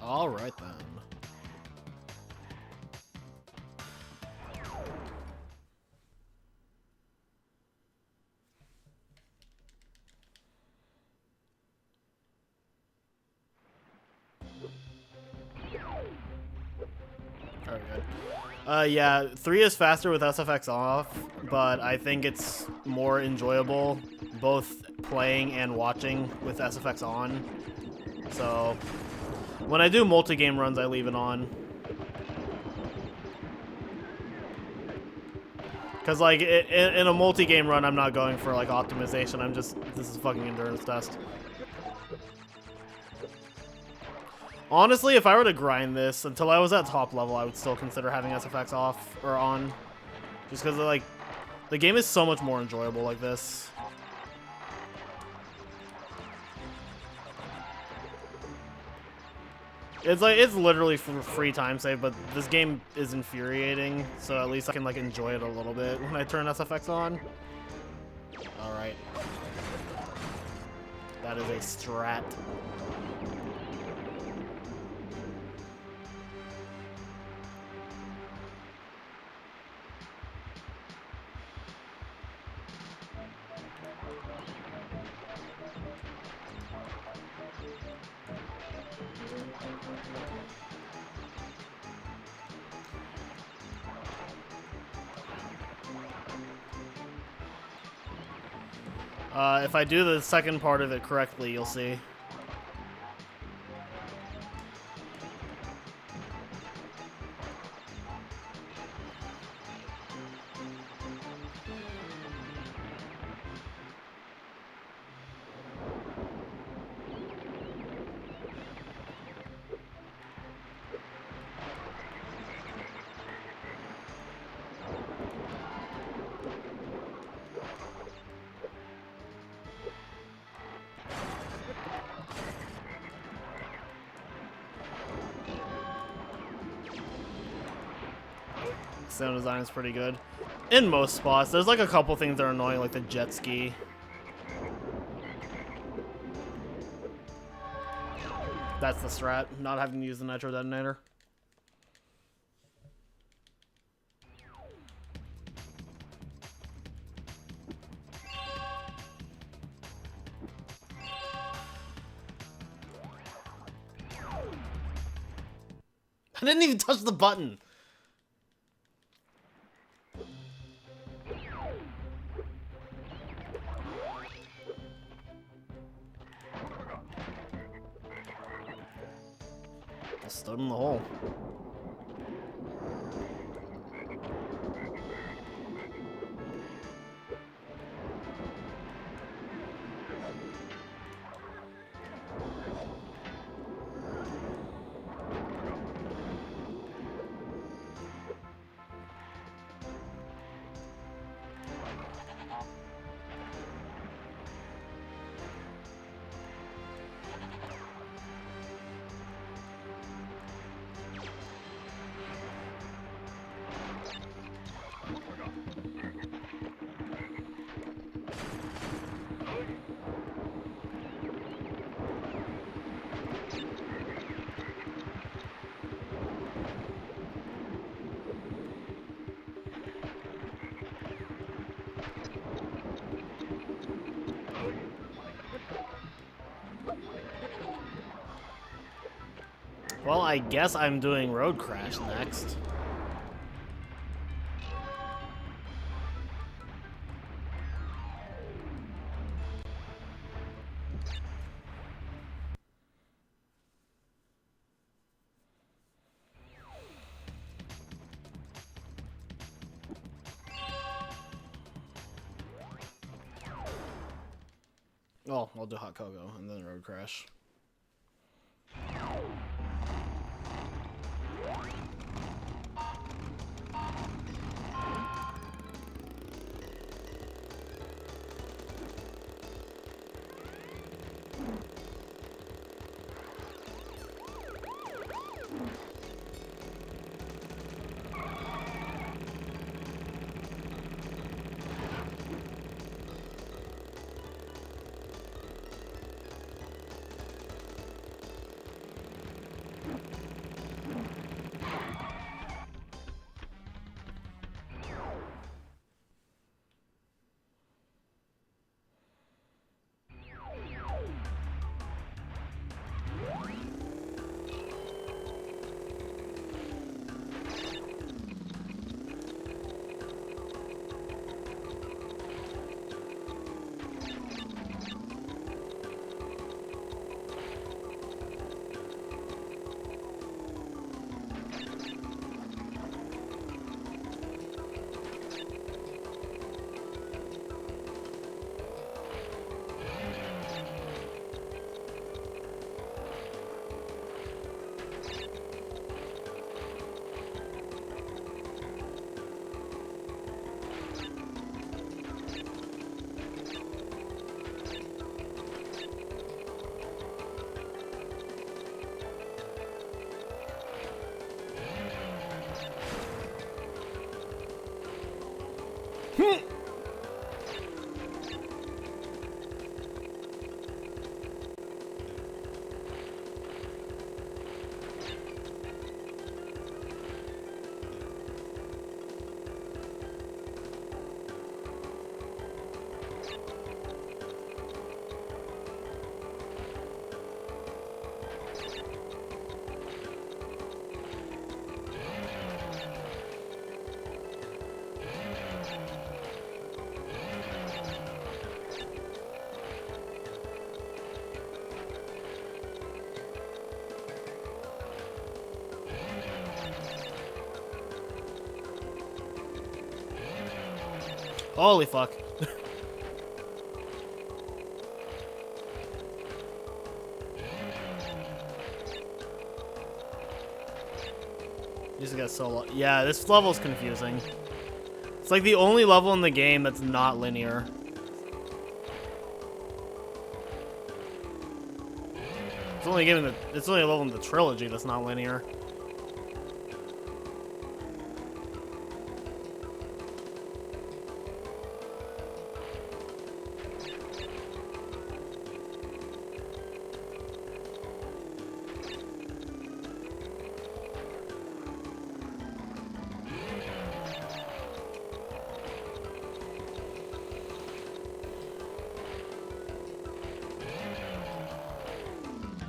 All right then. Very good. Yeah, 3 is faster with SFX off, but I think it's more enjoyable both playing and watching with SFX on. So when I do multi-game runs, I leave it on. Because, like, in a multi-game run, I'm not going for, like, optimization. I'm just, this is fucking endurance test. Honestly, if I were to grind this until I was at top level, I would still consider having SFX off or on. Just because, like, the game is so much more enjoyable like this. It's literally for free time save, but this game is infuriating, so at least I can, like, enjoy it a little bit when I turn SFX on. Alright. That is a strat. If I do the second part of it correctly, you'll see. Sound design is pretty good. In most spots. There's like a couple things that are annoying, like the jet ski. That's the strat, not having to use the nitro detonator. I didn't even touch the button. I stood in the hole. Well, I guess I'm doing Road Crash next. Oh, I'll do Hot Cocoa and then Road Crash. Holy fuck. Just got so yeah, this level's confusing. It's like the only level in the game that's not linear. It's only a level in the trilogy that's not linear.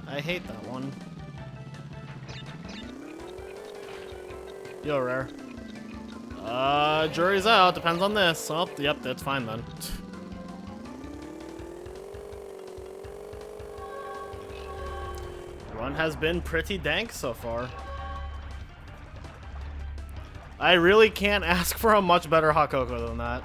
I hate that one. Yo, Rare. Jury's out. Depends on this. Oh, yep, that's fine then. Run has been pretty dank so far. I really can't ask for a much better hot cocoa than that.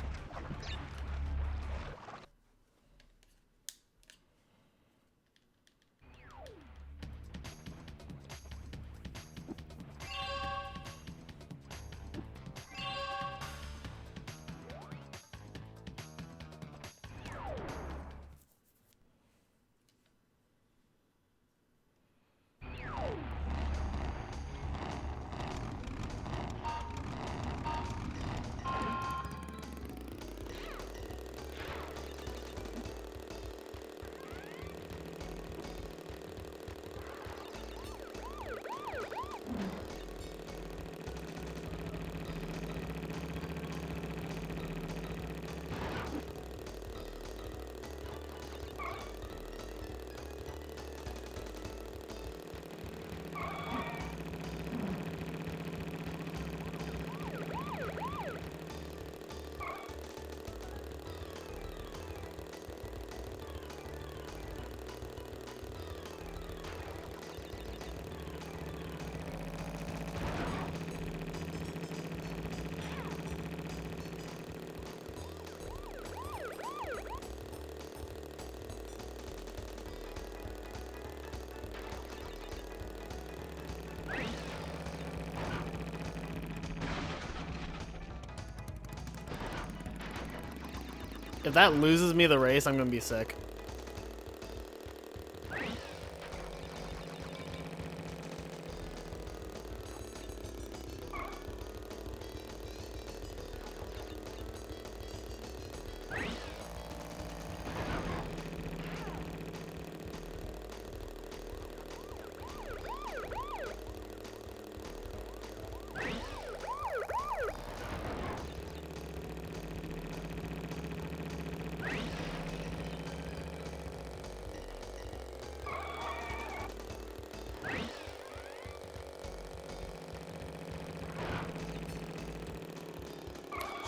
If that loses me the race, I'm gonna be sick.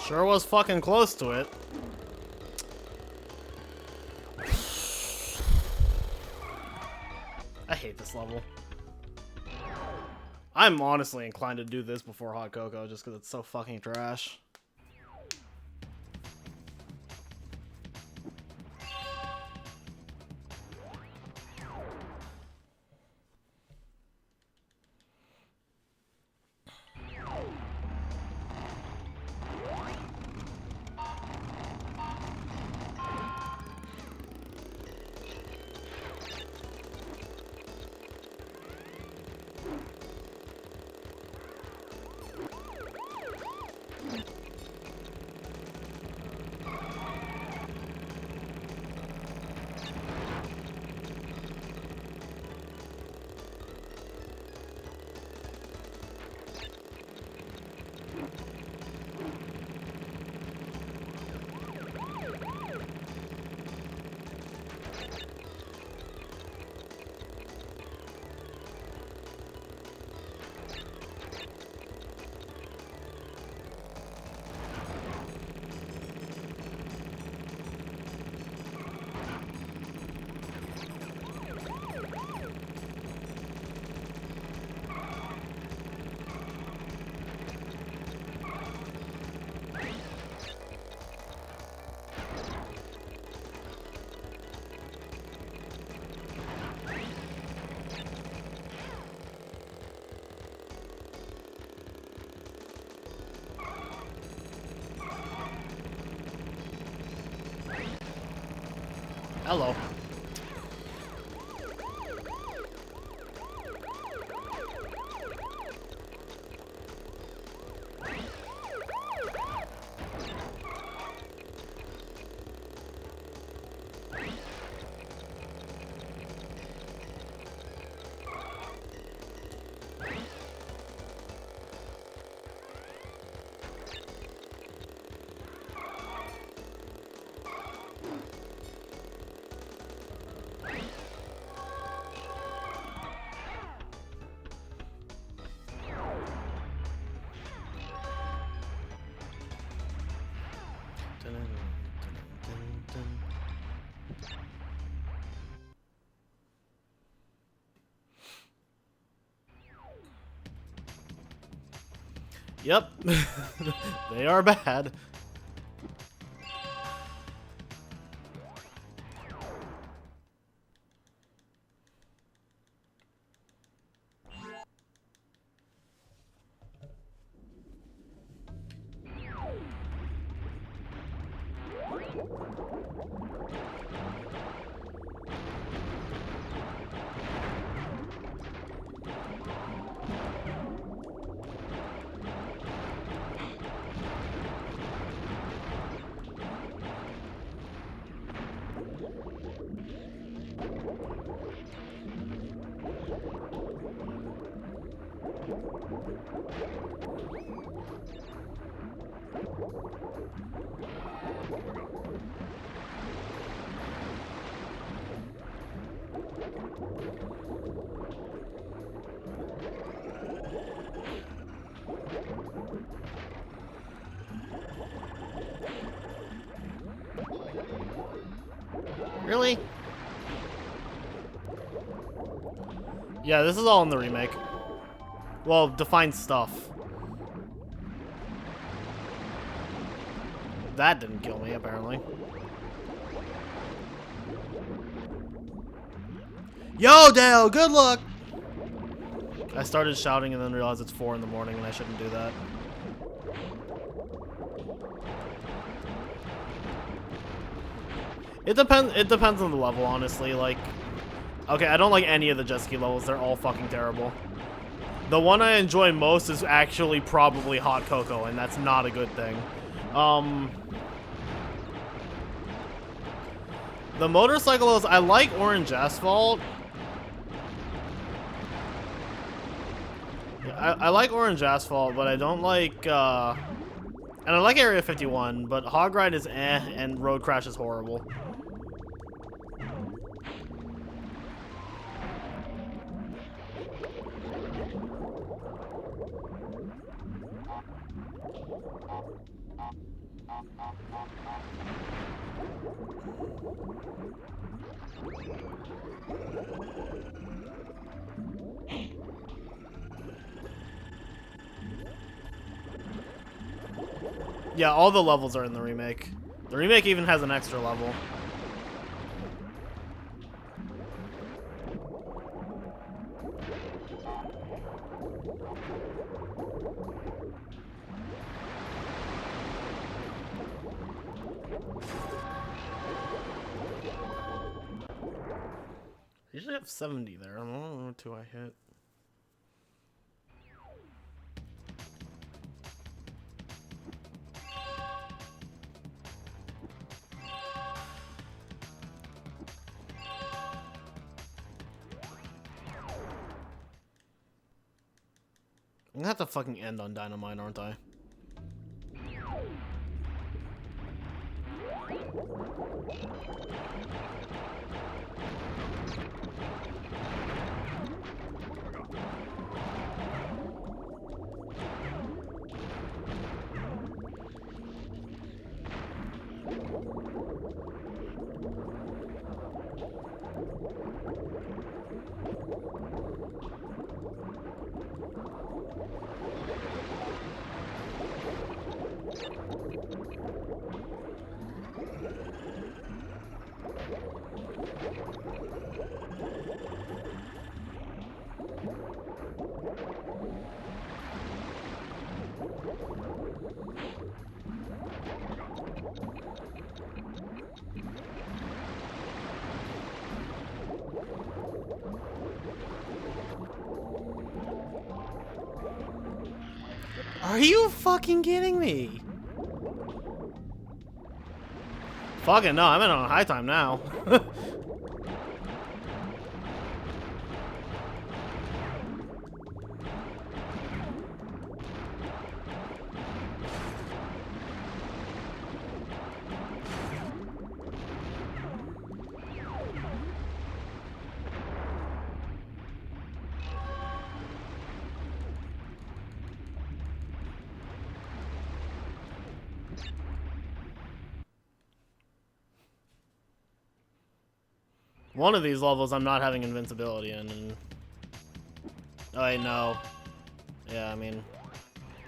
Sure was fucking close to it. I hate this level. I'm honestly inclined to do this before Hot Cocoa just because it's so fucking trash. Hello. Yep. They are bad. Really? Yeah, this is all in the remake. Well, define stuff. That didn't kill me, apparently. Yo, Dale, good luck! I started shouting and then realized it's 4 in the morning and I shouldn't do that. It depends. It depends on the level, honestly. Like, okay, I don't like any of the jet ski levels. They're all fucking terrible. The one I enjoy most is actually probably Hot Cocoa, and that's not a good thing. The motorcycle is, I like Orange Asphalt. I like Orange Asphalt, but I don't like, and I like Area 51, but Hog Ride is eh, and Road Crash is horrible. Yeah, all the levels are in the remake. The remake even has an extra level. I usually have 70 there. I don't know what two I hit. I'm gonna have to fucking end on Dynamite, aren't I? Are you fucking kidding me? Fucking no, I'm in on high time now. One of these levels I'm not having invincibility in, and... Oh, wait, no. Yeah, I mean...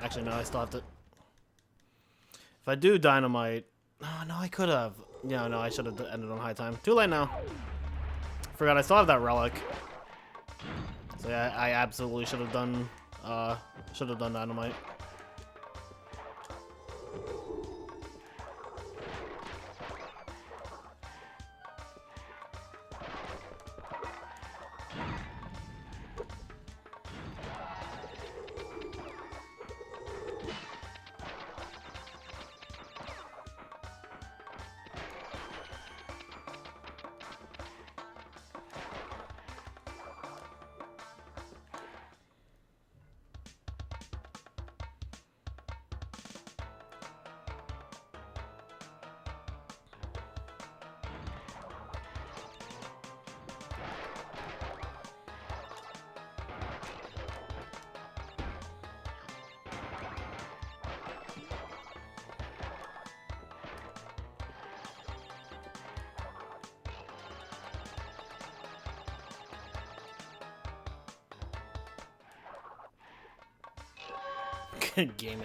Actually, no, I still have to... If I do Dynamite... Oh, no, I could have. Yeah, no, I should have ended on high time. Too late now. Forgot I still have that relic. So yeah, I absolutely should have done Dynamite. Gaming.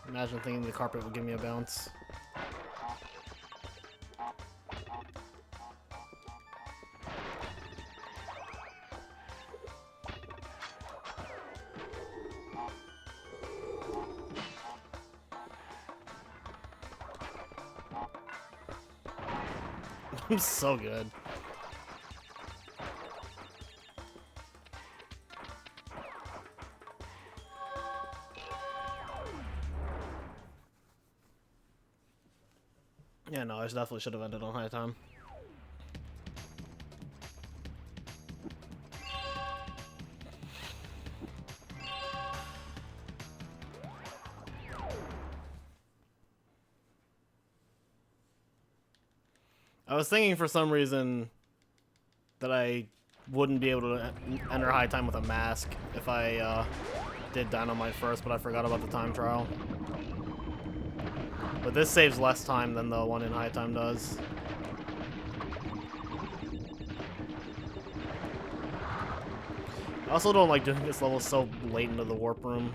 Imagine thinking the carpet would give me a bounce. I'm so good. Yeah, no, I definitely should have ended on high time. I was thinking for some reason that I wouldn't be able to enter high time with a mask if I did Dynamite first, but I forgot about the time trial. But this saves less time than the one in high time does. I also don't like doing this level so late into the warp room.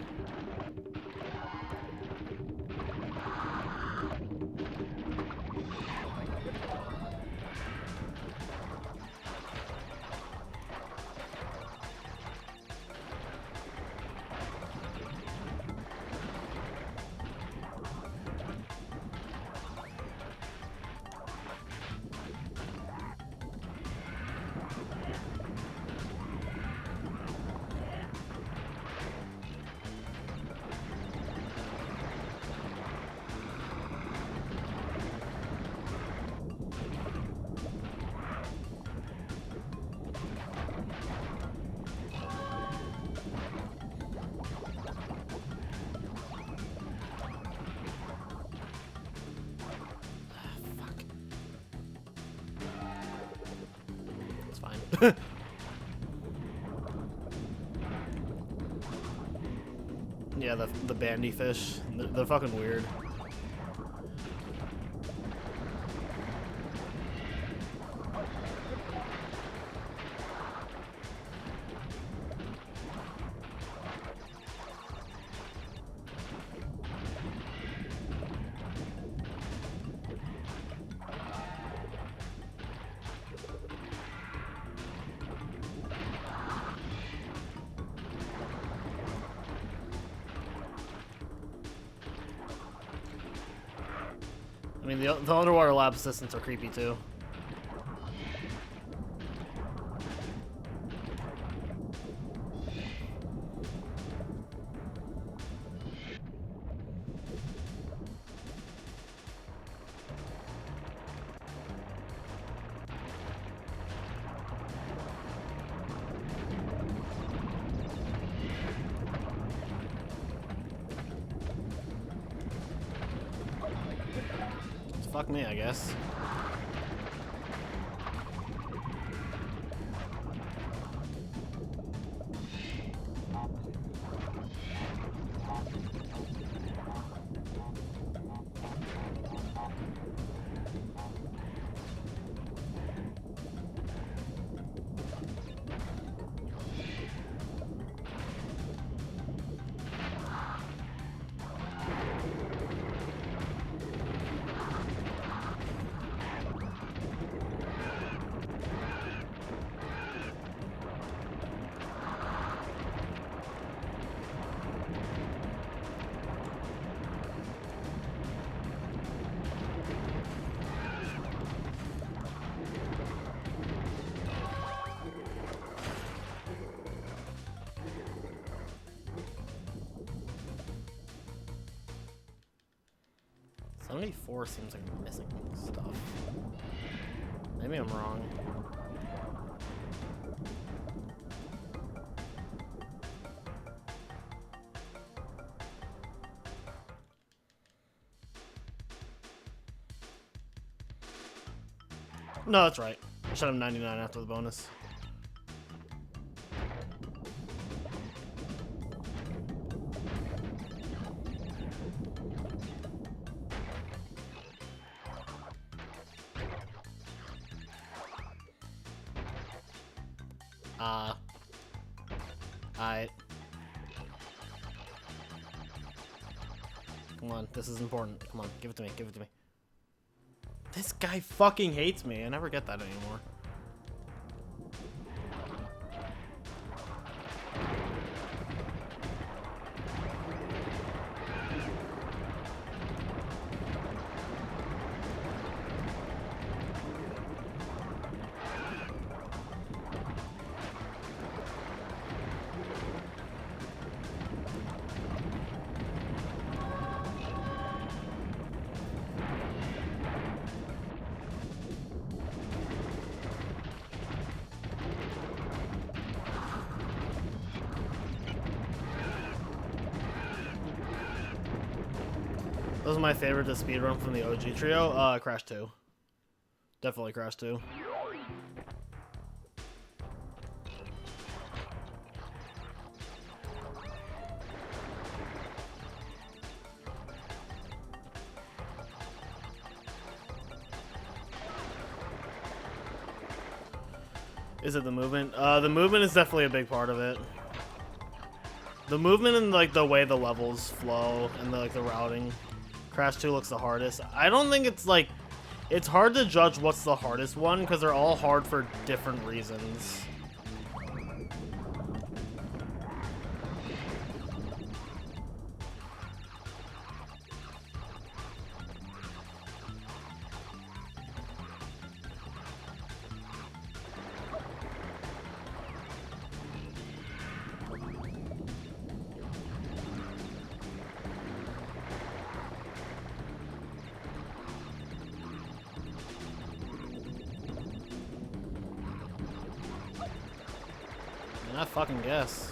Yeah, the bandy fish. They're fucking weird. I mean, the underwater lab assistants are creepy too. Fuck me, I guess. '74 seems like we're missing stuff. Maybe I'm wrong. No, that's right. I should have 99 after the bonus. Alright. Come on, this is important. Come on, give it to me, give it to me. This guy fucking hates me. I never get that anymore. was my favorite to speedrun from the OG trio. Crash 2. Definitely Crash 2. Is it the movement? The movement is definitely a big part of it. The movement and like the way the levels flow and the, like the routing. Crash 2 looks the hardest. I don't think it's like, it's hard to judge what's the hardest one because they're all hard for different reasons. I fucking guess.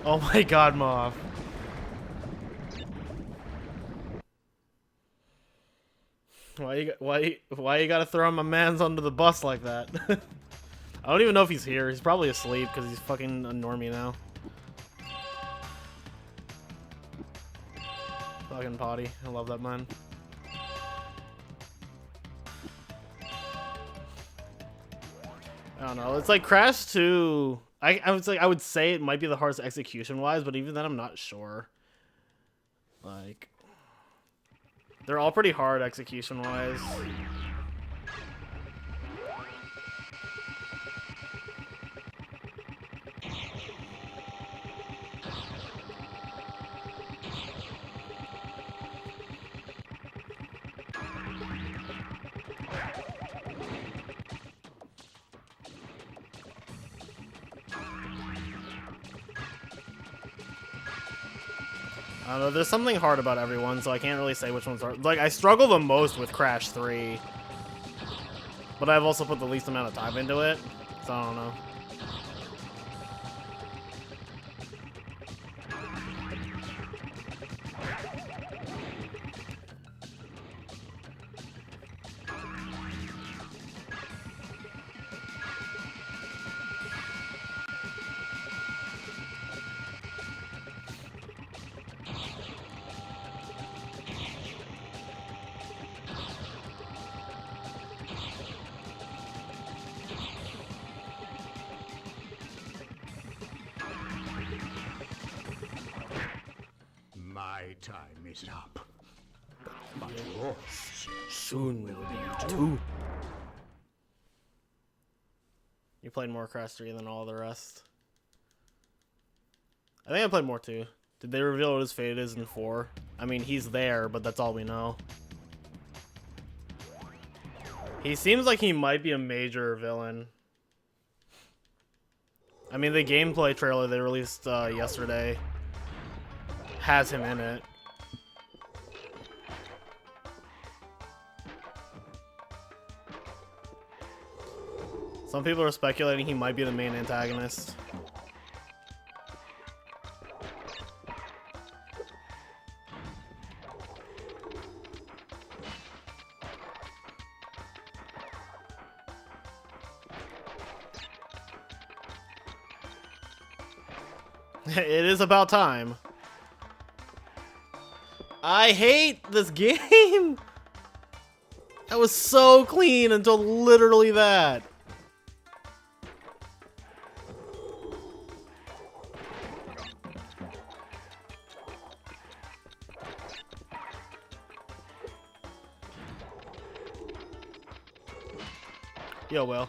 Oh my god, Moth. Why you gotta throw my mans under the bus like that? I don't even know if he's here. He's probably asleep because he's fucking a normie now. Fucking potty. I love that man. I don't know. It's like Crash 2. I would say it might be the hardest execution wise, but even then I'm not sure. Like, they're all pretty hard execution wise. I don't know, there's something hard about everyone, so I can't really say which one's hard. Like, I struggle the most with Crash 3. But I've also put the least amount of time into it, so I don't know. My time is up. But yours Soon will be too. You played more Crash 3 than all the rest. I think I played more too. Did they reveal what his fate is in 4? I mean, he's there, but that's all we know. He seems like he might be a major villain. I mean, the gameplay trailer they released yesterday has him in it. Some people are speculating he might be the main antagonist. It is about time. I hate this game. That was so clean until literally that. Yo, Will.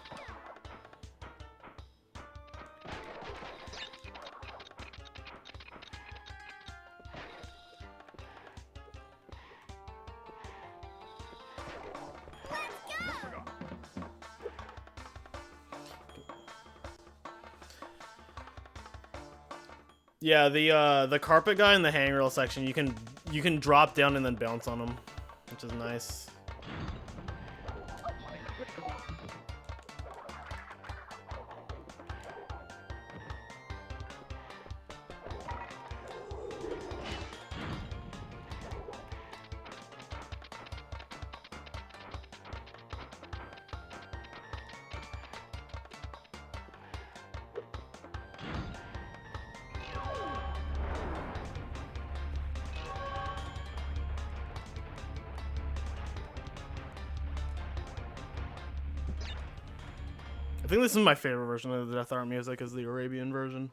Yeah, the carpet guy in the handrail section, you can drop down and then bounce on him, which is nice. think this is my favorite version of the Death Art music, is the Arabian version.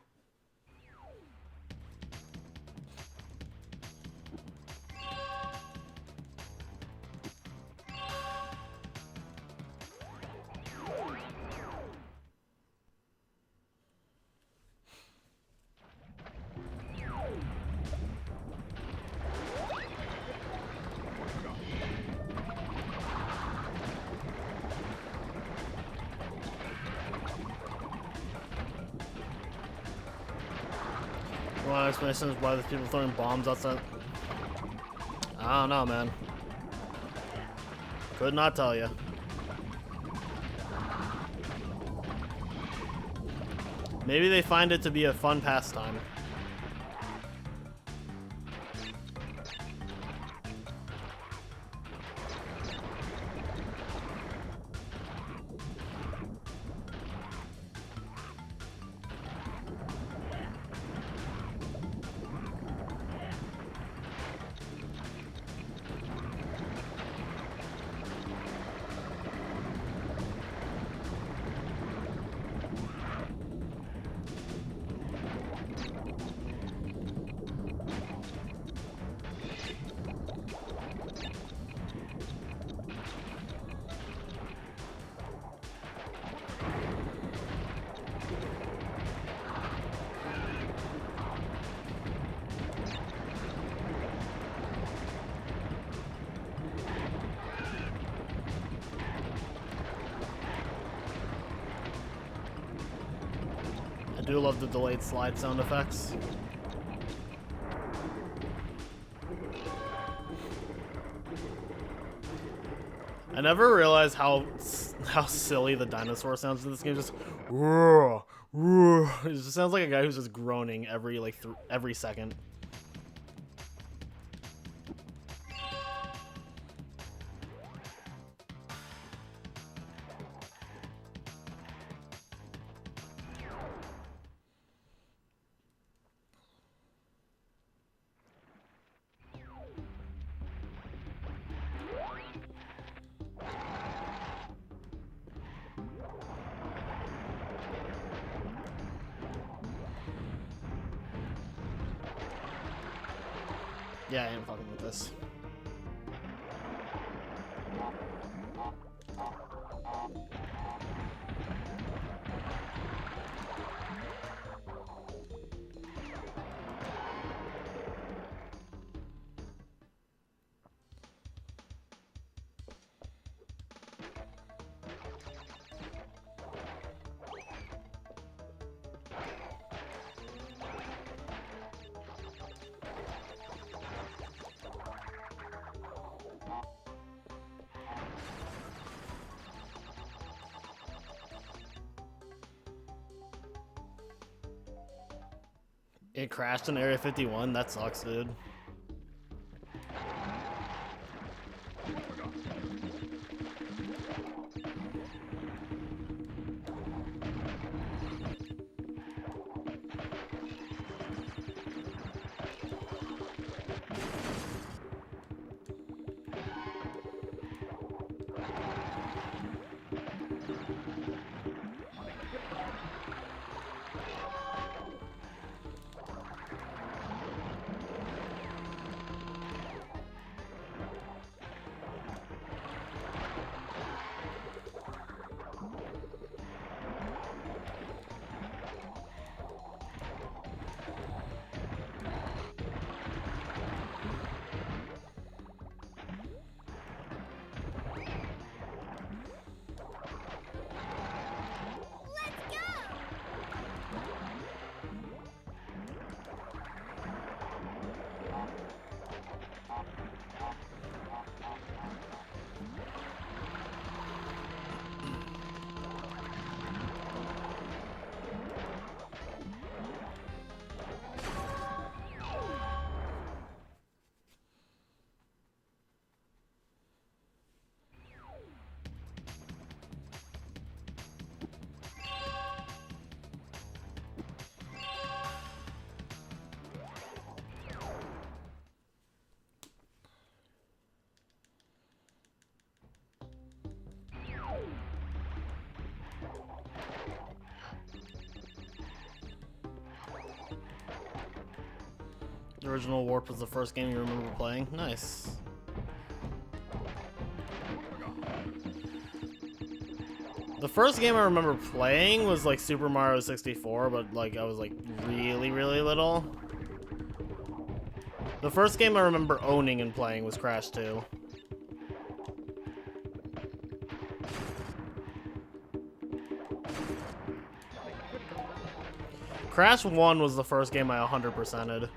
Well, explanation is why there's people throwing bombs outside. I don't know, man. Could not tell you. Maybe they find it to be a fun pastime. I do love the delayed slide sound effects. I never realized how silly the dinosaur sounds in this game. Just roar, roar. It just sounds like a guy who's just groaning every every second. Yeah, I am fucking with this. It crashed in Area 51? That sucks, dude. The original Warp was the first game you remember playing? Nice. The first game I remember playing was like Super Mario 64, but like I was like really, really little. The first game I remember owning and playing was Crash 2. Crash 1 was the first game I 100%ed.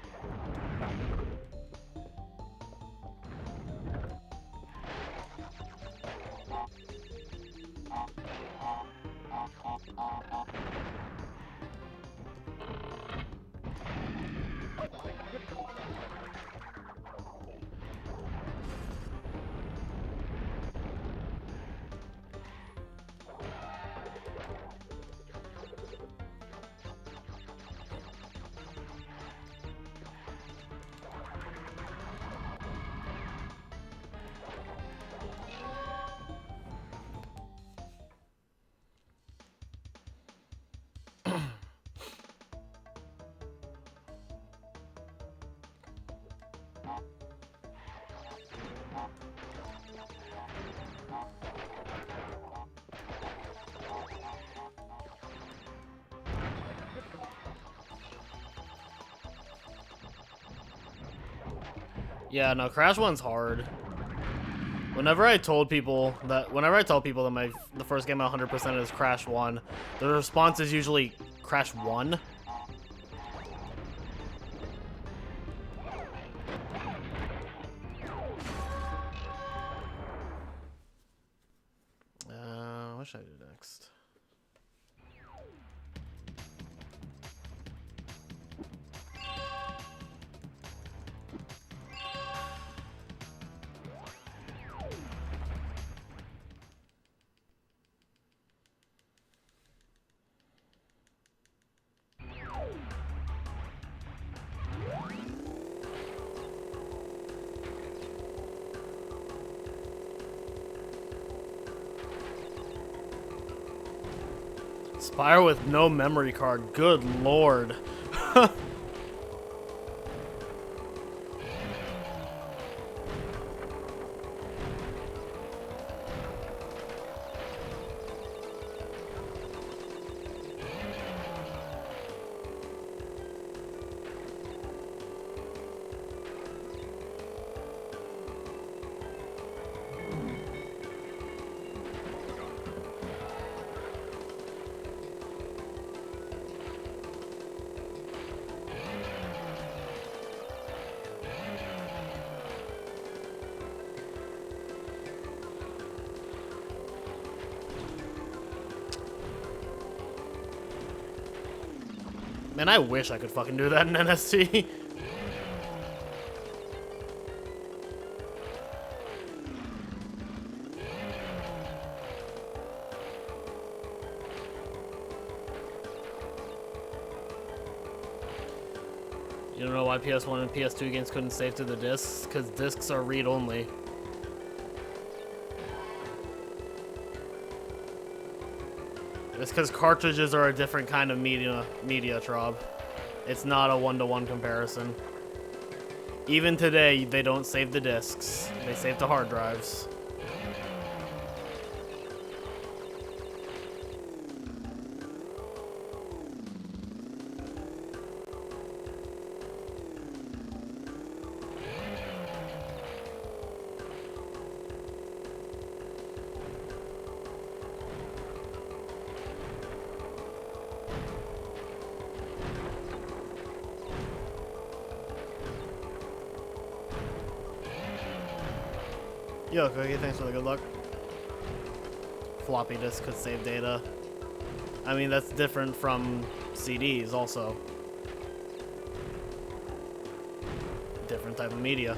Yeah, no, Crash 1's hard. Whenever I tell people that the first game I 100% is Crash 1, the response is usually Crash 1. What should I do next? Spire with no memory card. Good lord. Man, I wish I could fucking do that in NST. You don't know why PS1 and PS2 games couldn't save to the discs? Because discs are read-only. It's because cartridges are a different kind of media, Trob. It's not a one-to-one comparison. Even today, they don't save the discs. They save to hard drives. Yo, Cookie, thanks for the good luck. Floppy disk could save data. I mean, that's different from CDs also. Different type of media.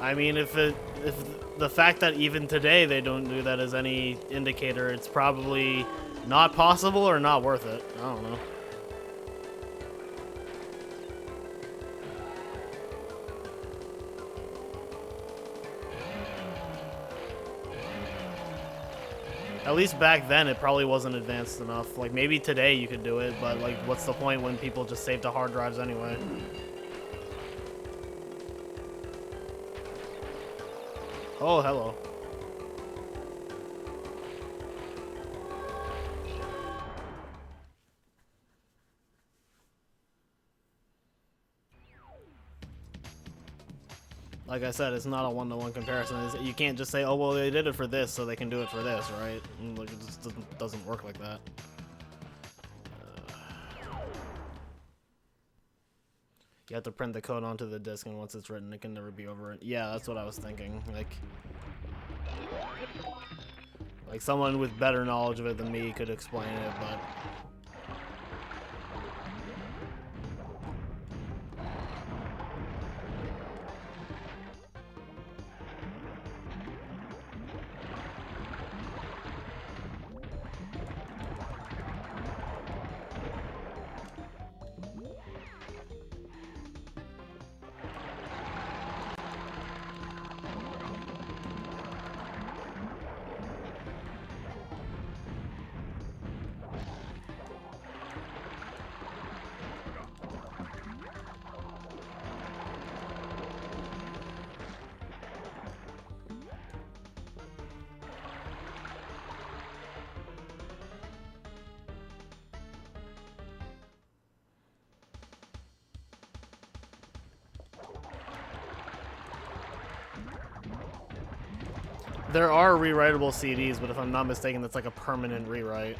I mean, if the fact that even today they don't do that is any indicator, it's probably not possible or not worth it. I don't know. At least back then, it probably wasn't advanced enough. Like, maybe today you could do it, but, like, what's the point when people just save to hard drives anyway? Oh, hello. Like I said, it's not a one-to-one comparison. You can't just say, oh, well, they did it for this, so they can do it for this, right? And, like, it just doesn't work like that. You have to print the code onto the disk, and once it's written, it can never be overwritten. Yeah, that's what I was thinking. Like someone with better knowledge of it than me could explain it, but... There are rewritable CDs, but if I'm not mistaken, that's like a permanent rewrite.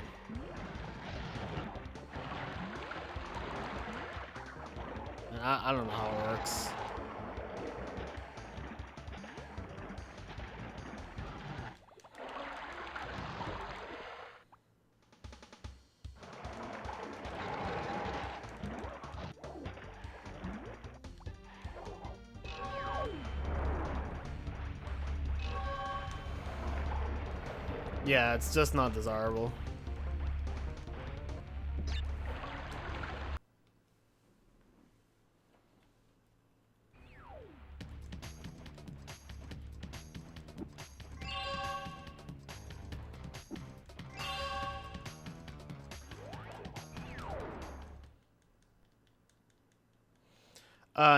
And I don't know how it works. Yeah, it's just not desirable.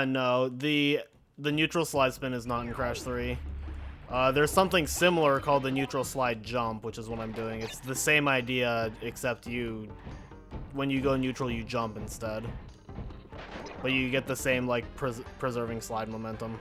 No, the neutral slide spin is not in Crash 3. There's something similar called the neutral slide jump, which is what I'm doing. It's the same idea, except when you go neutral, you jump instead. But you get the same, like, preserving slide momentum.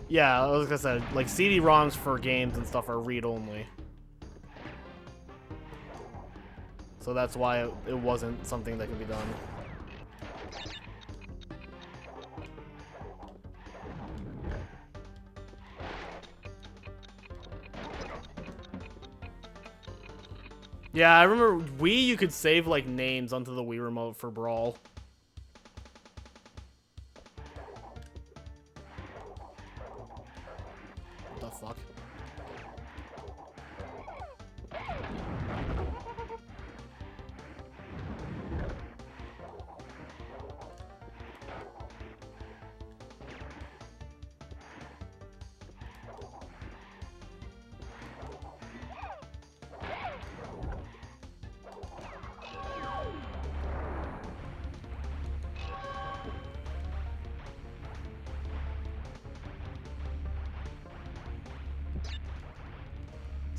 Yeah, like I said, like, CD-ROMs for games and stuff are read-only. So that's why it wasn't something that could be done. Yeah, I remember Wii, you could save, like, names onto the Wii Remote for Brawl. What the fuck?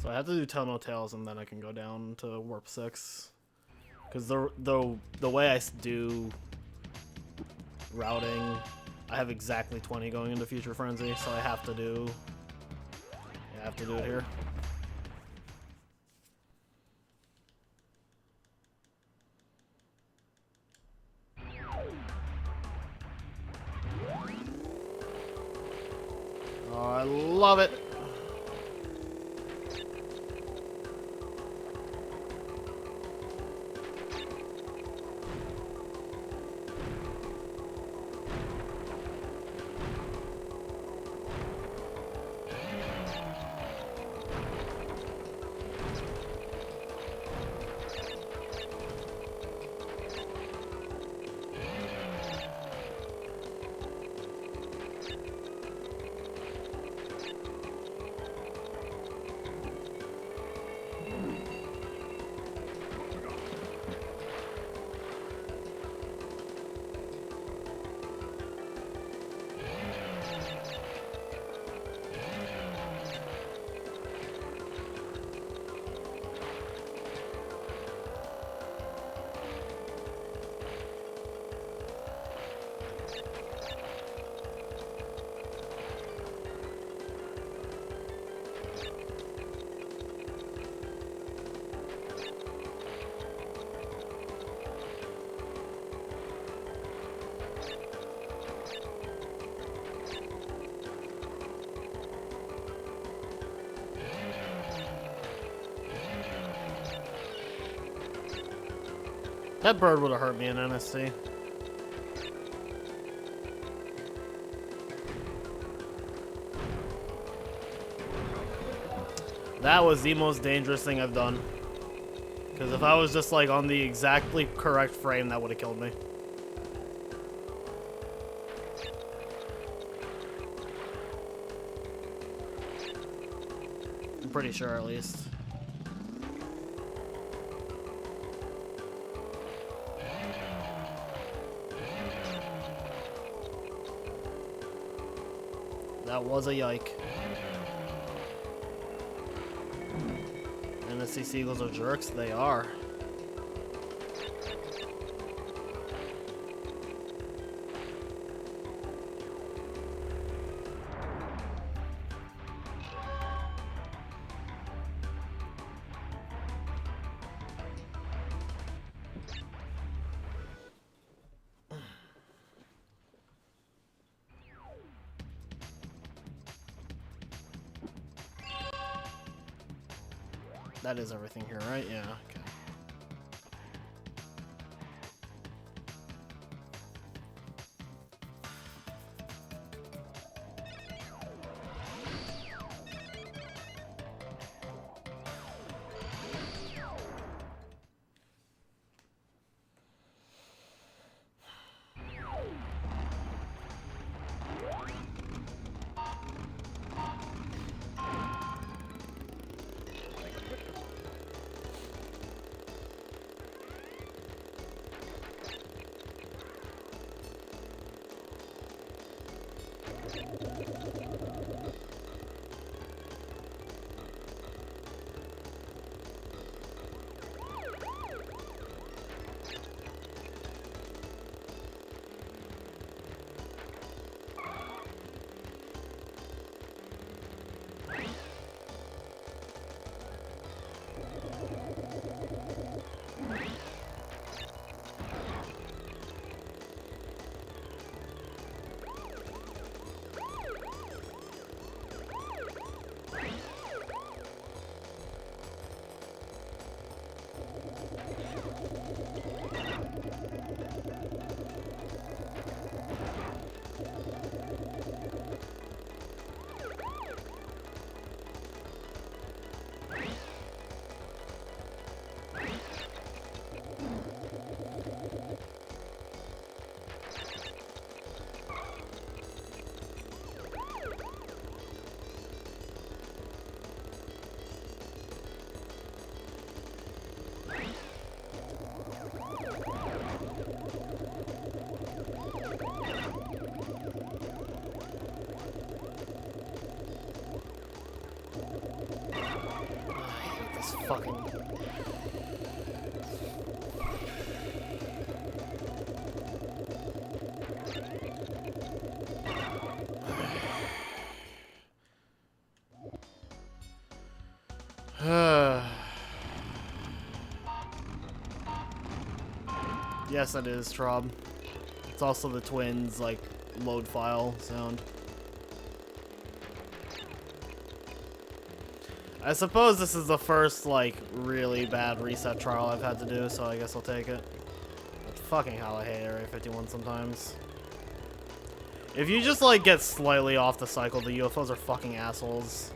So I have to do Telltale Tales and then I can go down to Warp 6. Because the way I do routing, I have exactly 20 going into Future Frenzy, so I have to do it here. Oh, I love it. That bird would have hurt me in NSC. That was the most dangerous thing I've done. Because if I was just like on the exactly correct frame, that would have killed me. I'm pretty sure, at least. That was a yike. And the sea seagulls are jerks? They are. That is everything here, right? Yeah, okay. This fucking... Yes, it is, Trob. It's also the twins, like, load file sound. I suppose this is the first, like, really bad reset trial I've had to do, so I guess I'll take it. But fucking hell, I hate Area 51 sometimes. If you just, like, get slightly off the cycle, the UFOs are fucking assholes.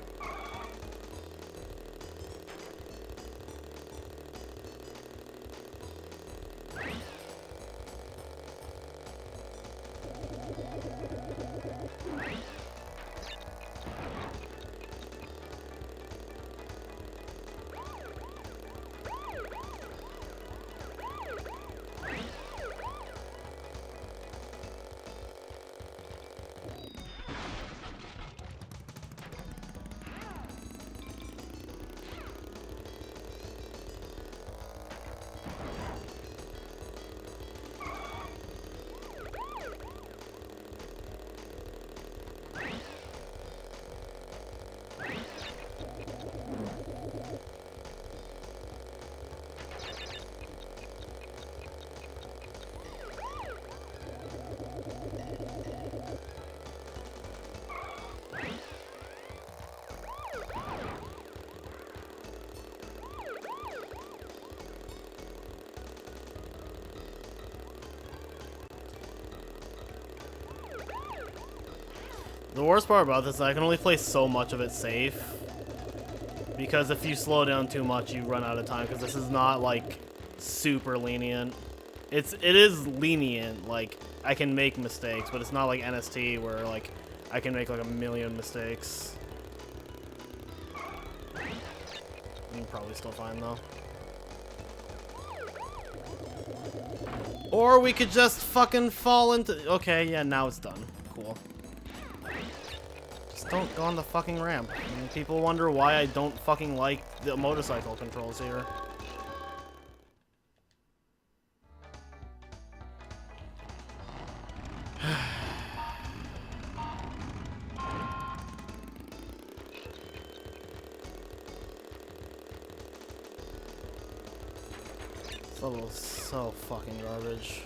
The worst part about this is I can only play so much of it safe. Because if you slow down too much, you run out of time. Because this is not, like, super lenient. It is lenient, like, I can make mistakes, but it's not like NST where, like, I can make, like, a million mistakes. You can probably still fine, though. Or we could just fucking fall into... Okay, yeah, now it's done. Cool. Just don't go on the fucking ramp. And people wonder why I don't fucking like the motorcycle controls here. This level is so fucking garbage.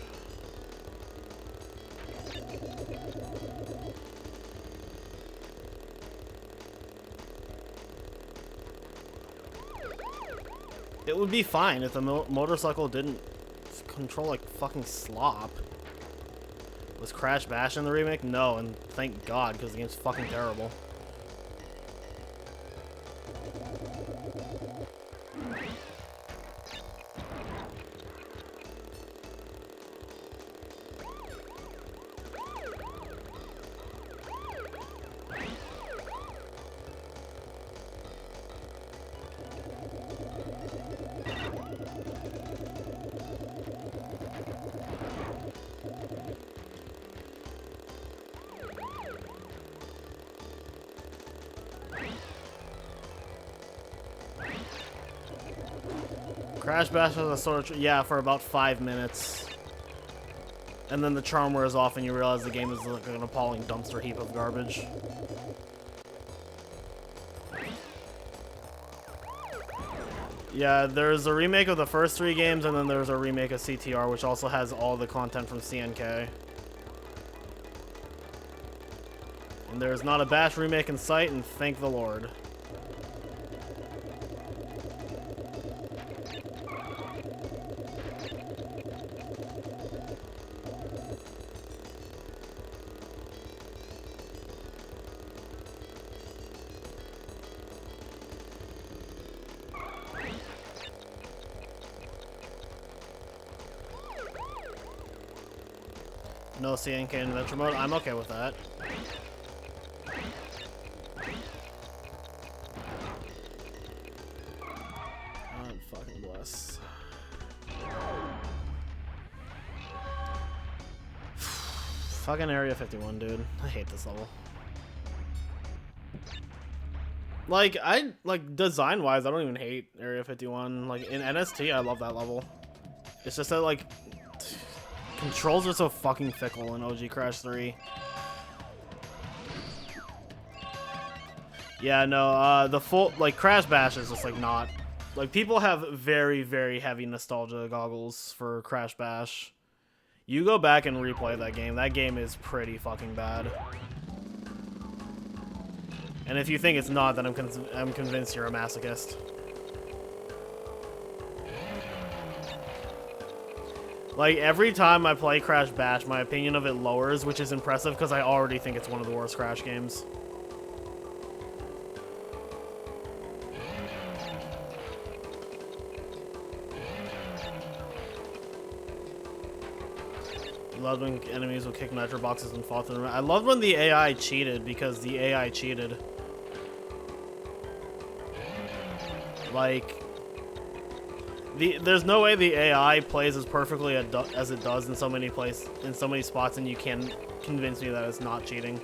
It would be fine if the motorcycle didn't control like fucking slop. Was Crash Bash in the remake? No, and thank God, because the game's fucking terrible. Crash Bash has a sort of... Yeah, for about 5 minutes. And then the charm wears off and you realize the game is like an appalling dumpster heap of garbage. Yeah, there's a remake of the first 3 games, and then there's a remake of CTR, which also has all the content from CNK. And there's not a Bash remake in sight, and thank the Lord. No CNK in Adventure Mode? I'm okay with that. God fucking bless. Fucking Area 51, dude. I hate this level. Like, design-wise, I don't even hate Area 51. Like, in NST, I love that level. It's just that, like, controls are so fucking fickle in OG Crash 3. Yeah, no, the full, like, Crash Bash is just, like, not... Like, people have very, very heavy nostalgia goggles for Crash Bash. You go back and replay that game. That game is pretty fucking bad. And if you think it's not, then I'm convinced you're a masochist. Like, every time I play Crash Bash, my opinion of it lowers, which is impressive because I already think it's one of the worst Crash games. I loved when enemies would kick nitro boxes and fall through them. I loved when the AI cheated because the AI cheated. Like... There's no way the AI plays as perfectly as it does in so many spots, and you can convince me that it's not cheating.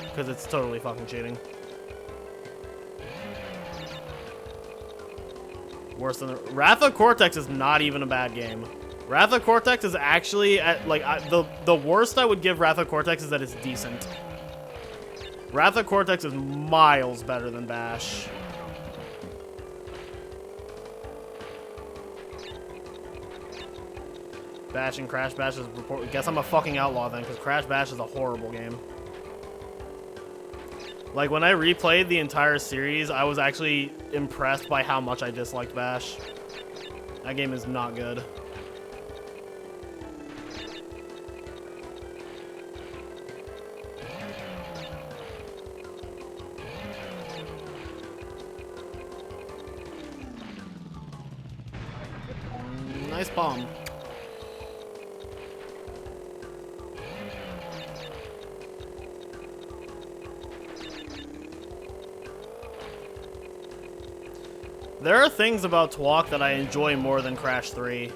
Because it's totally fucking cheating. Worse than Wrath of Cortex is not even a bad game. Wrath of Cortex is actually at like the worst I would give Wrath of Cortex is that it's decent. Wrath of Cortex is miles better than Bash. Bash and Crash Bash is report. Guess I'm a fucking outlaw then, because Crash Bash is a horrible game. Like, when I replayed the entire series, I was actually impressed by how much I disliked Bash. That game is not good. Nice bomb. There are things about Twalk that I enjoy more than Crash 3.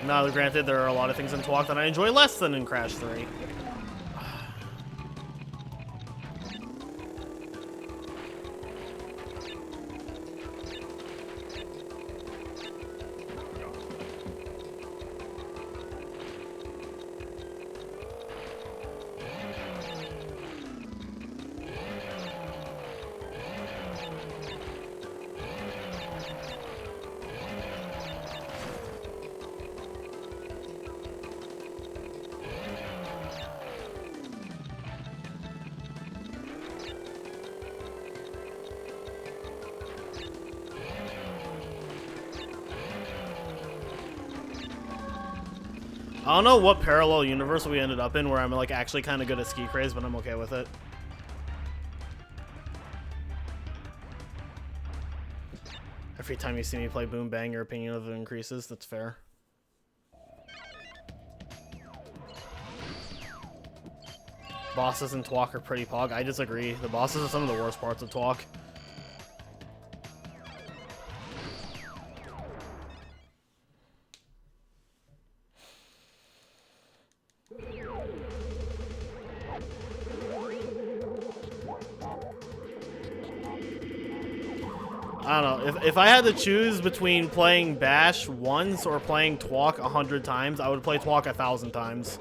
Now, granted, there are a lot of things in Twalk that I enjoy less than in Crash 3. I don't know what parallel universe we ended up in where I'm like actually kind of good at Ski Craze, but I'm okay with it. Every time you see me play Boom Bang, your opinion of it increases. That's fair. Bosses in Twalk are pretty pog. I disagree. The bosses are some of the worst parts of Twalk. I don't know. If I had to choose between playing Bash once or playing Twalk 100 times, I would play Twalk 1,000 times.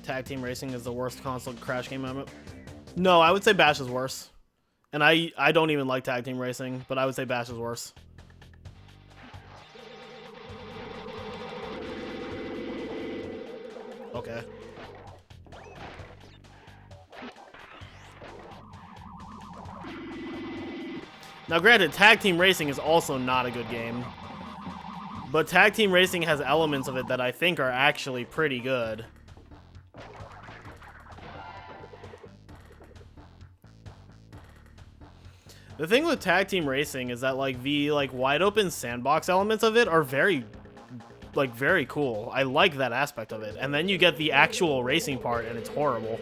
Tag Team Racing is the worst console Crash game ever. No, I would say Bash is worse. And I don't even like Tag Team Racing, but I would say Bash is worse. Okay. Now granted, Tag Team Racing is also not a good game. But Tag Team Racing has elements of it that I think are actually pretty good. The thing with Tag Team Racing is that like the wide open sandbox elements of it are very cool. I like that aspect of it. And then you get the actual racing part and it's horrible.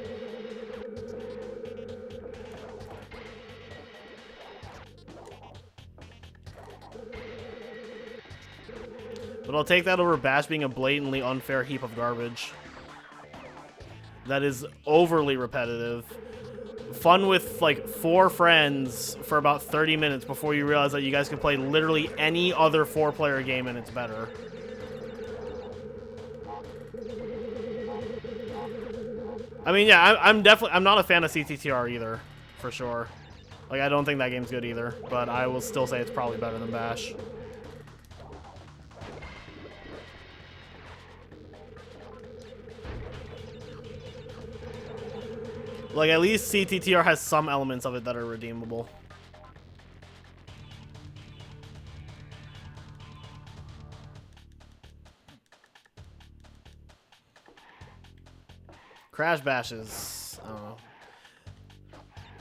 But I'll take that over Bash being a blatantly unfair heap of garbage. That is overly repetitive. Fun with like 4 friends for about 30 minutes before you realize that you guys can play literally any other 4-player game and it's better. I mean, yeah, I'm not a fan of CTTR either, for sure. Like, I don't think that game's good either, but I will still say it's probably better than Bash. Like, at least CTTR has some elements of it that are redeemable. Crash Bashes. I don't know.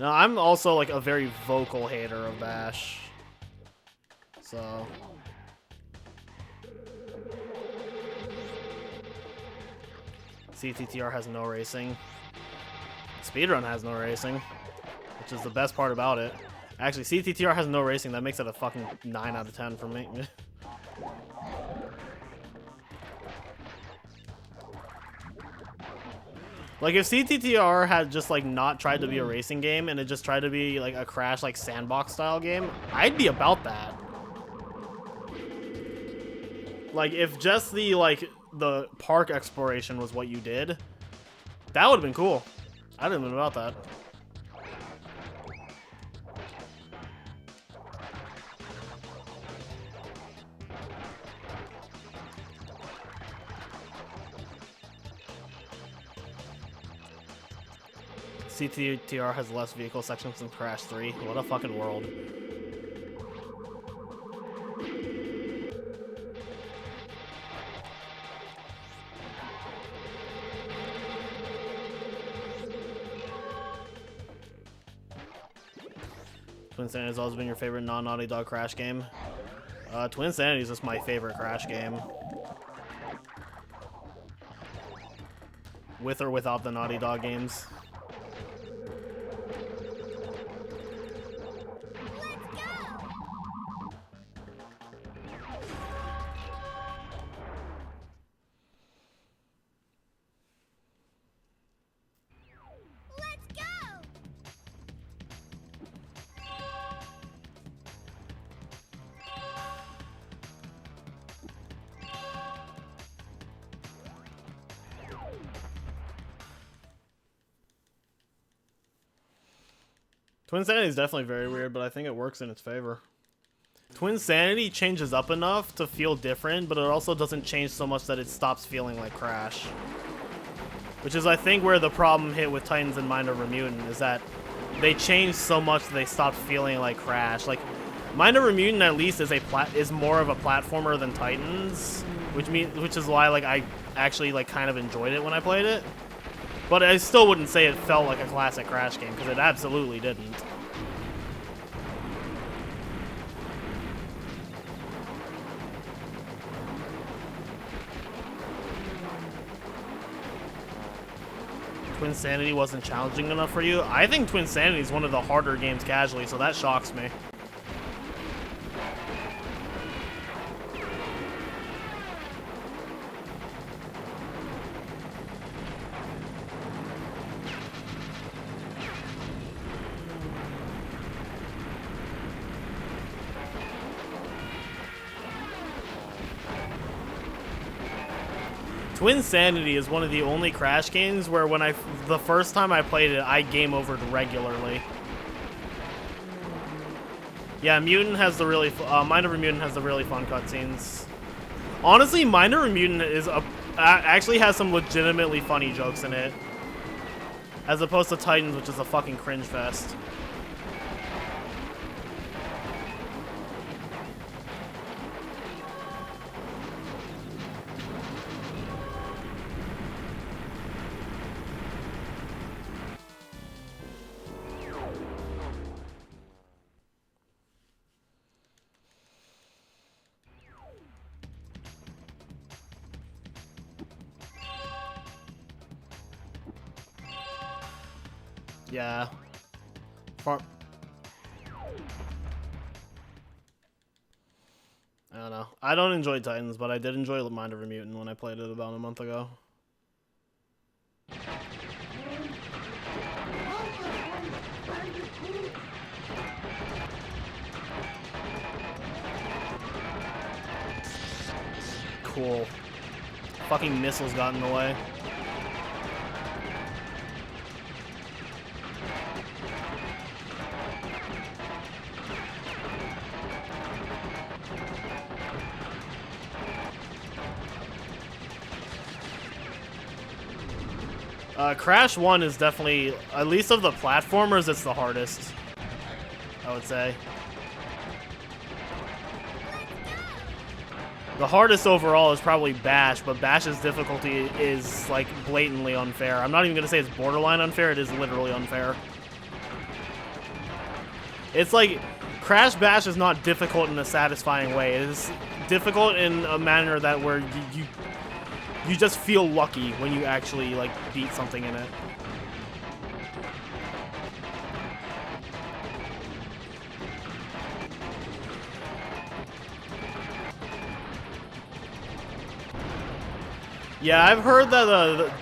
No, I'm also, like, a very vocal hater of Bash. So... CTTR has no racing. Speedrun has no racing, which is the best part about it. Actually, CTTR has no racing. That makes it a fucking 9 out of 10 for me. Like, if CTTR had just, like, not tried to be a racing game and it just tried to be, like, a Crash, like, sandbox-style game, I'd be about that. Like, if just the, like, the park exploration was what you did, that would have been cool. I'd have been about that. CTR has less vehicle sections than Crash 3. What a fucking world. Twin Sanity has always been your favorite non-Naughty Dog Crash game. Twin Sanity is just my favorite Crash game. With or without the Naughty Dog games. Twin Sanity is definitely very weird, but I think it works in its favor. Twin Sanity changes up enough to feel different, but it also doesn't change so much that it stops feeling like Crash. Which is, I think, where the problem hit with Titans and Mind Over Mutant, is that they changed so much that they stopped feeling like Crash. Like, Mind Over Mutant at least is more of a platformer than Titans, which is why like I actually like kind of enjoyed it when I played it. But I still wouldn't say it felt like a classic Crash game, because it absolutely didn't. Twin Sanity wasn't challenging enough for you? I think Twin Sanity is one of the harder games casually, so that shocks me. Twin Sanity is one of the only Crash games where the first time I played it, I game overed regularly. Yeah, Mutant has the really Mind Over Mutant has the really fun cutscenes. Honestly, Mind Over Mutant actually has some legitimately funny jokes in it, as opposed to Titans, which is a fucking cringe fest. Yeah. I don't know. I don't enjoy Titans, but I did enjoy Mind Over Mutant when I played it about a month ago. Cool. Fucking missiles got in the way. Crash 1 is definitely, at least of the platformers, it's the hardest, I would say. The hardest overall is probably Bash, but Bash's difficulty is, like, blatantly unfair. I'm not even going to say it's borderline unfair, it is literally unfair. It's like, Crash Bash is not difficult in a satisfying way. It is difficult in a manner that where you just feel lucky when you actually, like, beat something in it. Yeah, I've heard that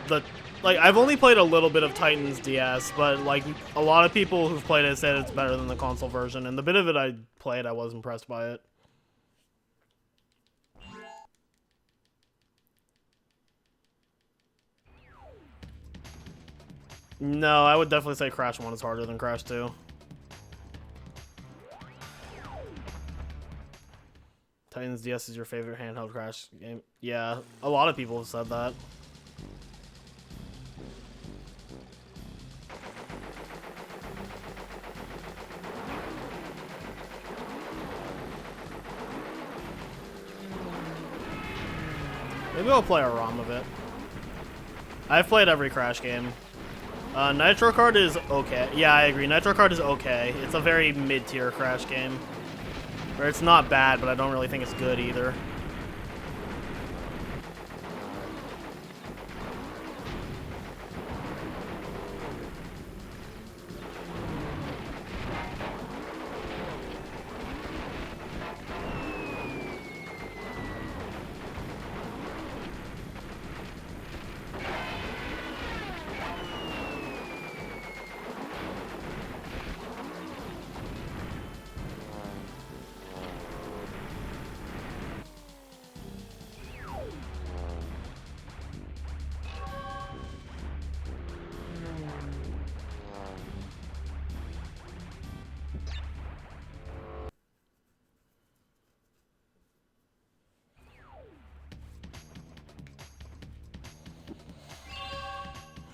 like, I've only played a little bit of Titans DS, but, like, a lot of people who've played it said it's better than the console version, and the bit of it I played, I was impressed by it. No, I would definitely say Crash 1 is harder than Crash 2. Titans DS is your favorite handheld Crash game? Yeah, a lot of people have said that. Maybe I'll play a ROM of it. I've played every Crash game. Nitro Kart is okay. Yeah, I agree. Nitro Kart is okay. It's a very mid-tier Crash game. Or it's not bad, but I don't really think it's good either.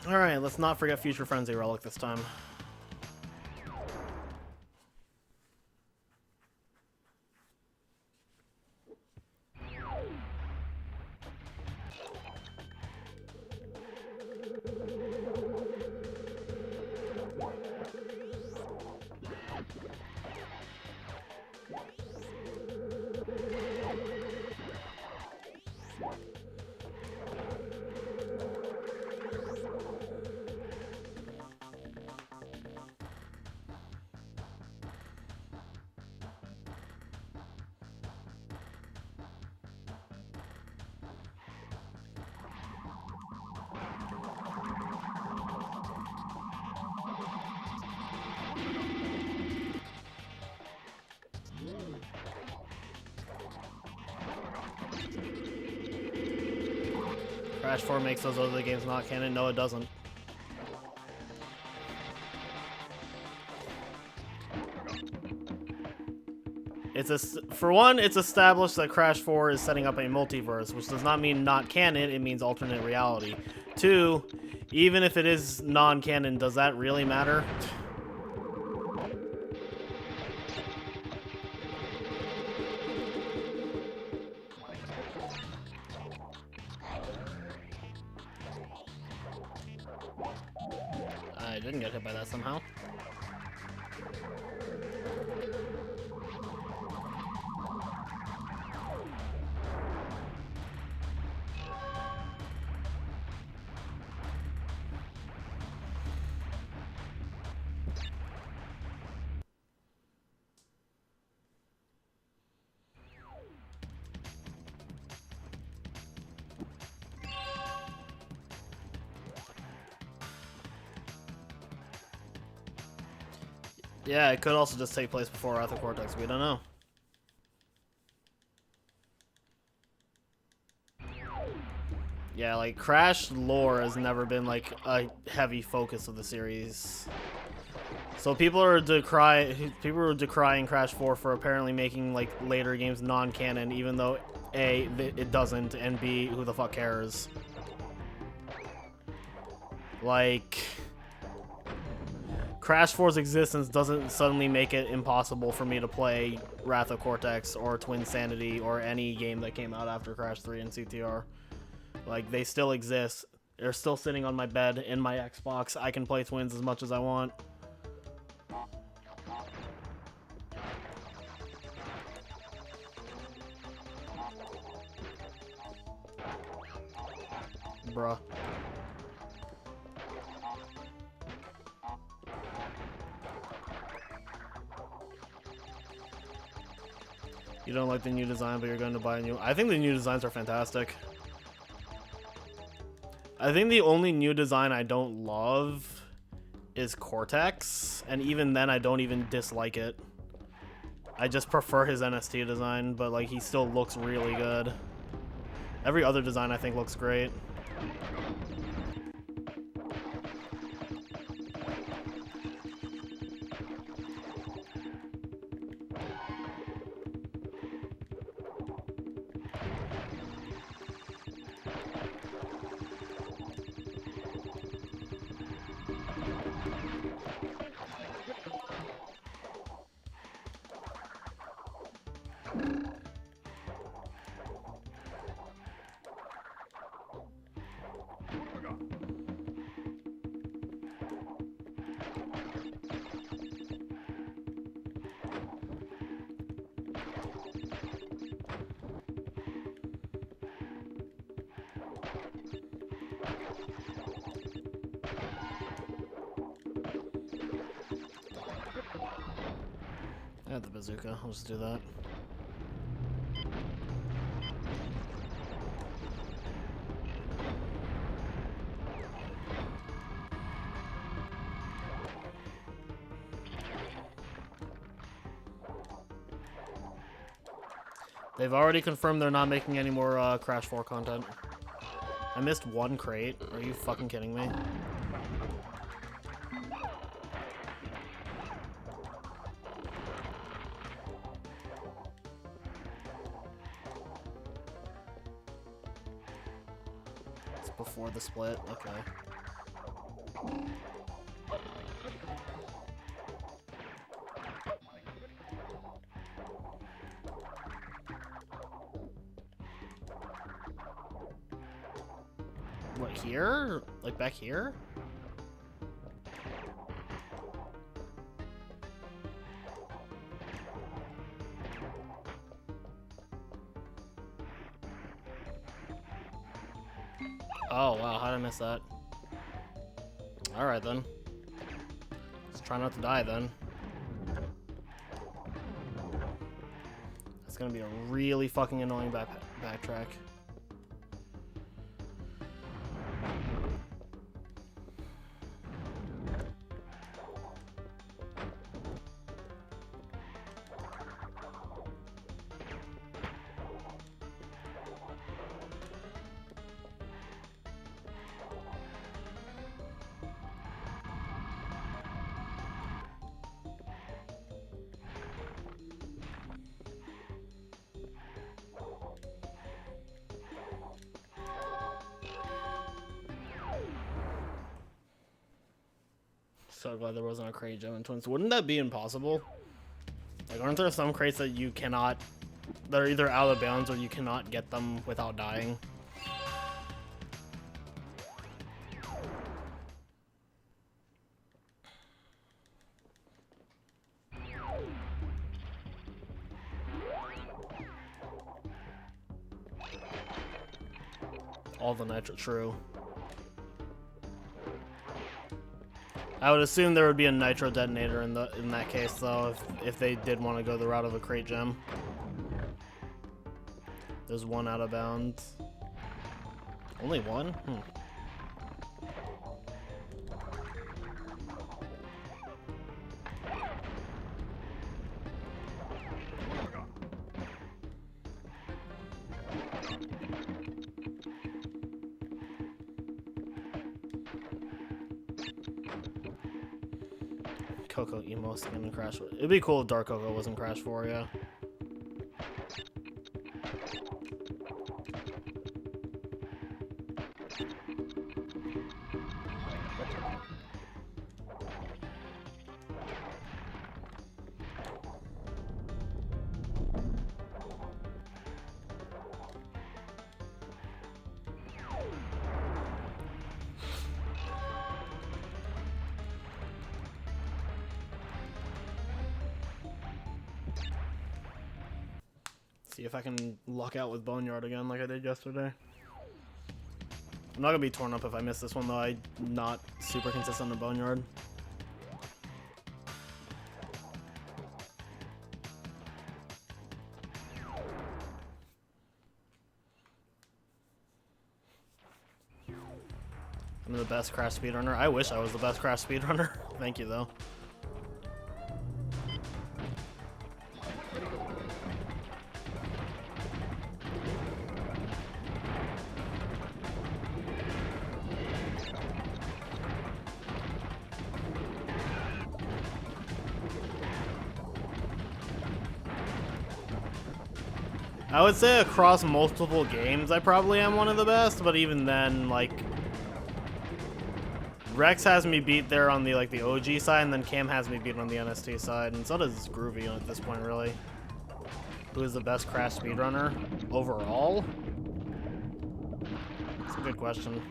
Alright, let's not forget Future Frenzy Relic this time. Crash 4 makes those other games not canon? No, it doesn't. For one, it's established that Crash 4 is setting up a multiverse, which does not mean not canon, it means alternate reality. Two, even if it is non-canon, does that really matter? I didn't get hit by that somehow. Yeah, it could also just take place before Wrath of Cortex. We don't know. Yeah, like, Crash lore has never been, like, a heavy focus of the series. So people are decrying Crash 4 for apparently making, like, later games non-canon, even though, A, it doesn't, and B, who the fuck cares? Like... Crash 4's existence doesn't suddenly make it impossible for me to play Wrath of Cortex or Twin Sanity or any game that came out after Crash 3 and CTR. Like, they still exist. They're still sitting on my bed in my Xbox. I can play Twins as much as I want. Bruh. You don't like the new design, but you're going to buy a new... I think the new designs are fantastic. I think the only new design I don't love is Cortex, and even then I don't even dislike it. I just prefer his NST design, but like he still looks really good. Every other design I think looks great. I have the bazooka. I'll just do that. They've already confirmed they're not making any more Crash 4 content. I missed one crate. Are you fucking kidding me? It's before the split. Okay. What, here? Like back here? Oh wow, how did I miss that? Alright then. Let's try not to die then. That's gonna be a really fucking annoying backtrack. So glad there wasn't a crate gem in Twins. Wouldn't that be impossible? Like, aren't there some crates that you cannot, that are either out of bounds or you cannot get them without dying? All the nitro, true. I would assume there would be a nitro detonator in that case, though, if they did want to go the route of a crate gem. There's one out of bounds. Only one? Coco emo skin in Crash. It'd be cool if Dark Coco wasn't Crash 4, yeah. See if I can luck out with Boneyard again like I did yesterday. I'm not gonna be torn up if I miss this one though. I'm not super consistent in Boneyard. I'm the best Crash speedrunner. I wish I was the best Crash speedrunner. Thank you though. I would say across multiple games, I probably am one of the best, but even then, like, Rex has me beat there on the the OG side, and then Cam has me beat on the NST side, and so does Groovy at this point, really. Who is the best Crash speedrunner overall? That's a good question.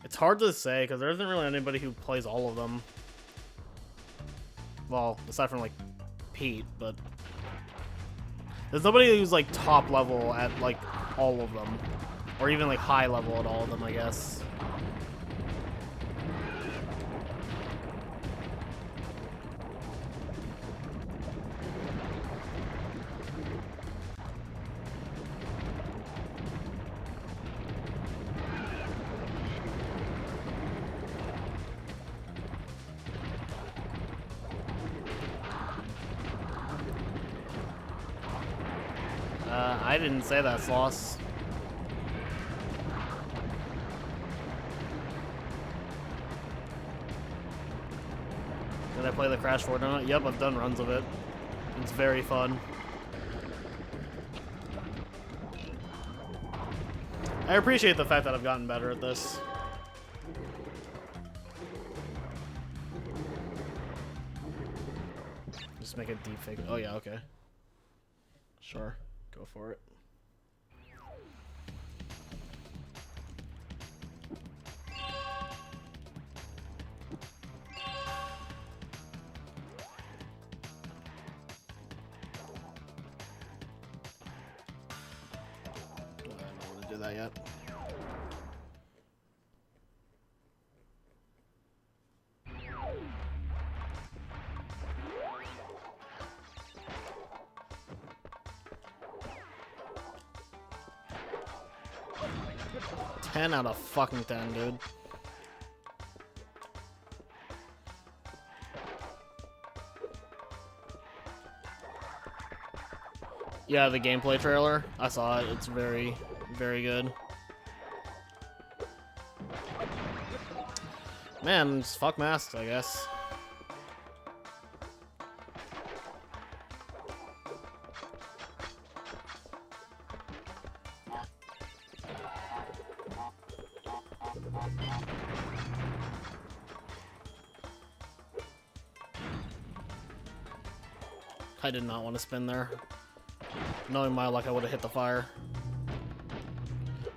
It's hard to say because there isn't really anybody who plays all of them. Well, aside from like Pete, but there's nobody who's like top level at like all of them. Or even like high level at all of them, I guess. I didn't say that, Sloss. Did I play the Crash 4 donut? Yep, I've done runs of it. It's very fun. I appreciate the fact that I've gotten better at this. Just make a deep fake. Oh yeah, okay. Sure, go for it. I don't want to do that yet. Ten out of fucking 10, dude. Yeah, the gameplay trailer. I saw it. It's very, very good. Man, just fuck masks, I guess. I did not want to spin there. Knowing my luck, I would have hit the fire.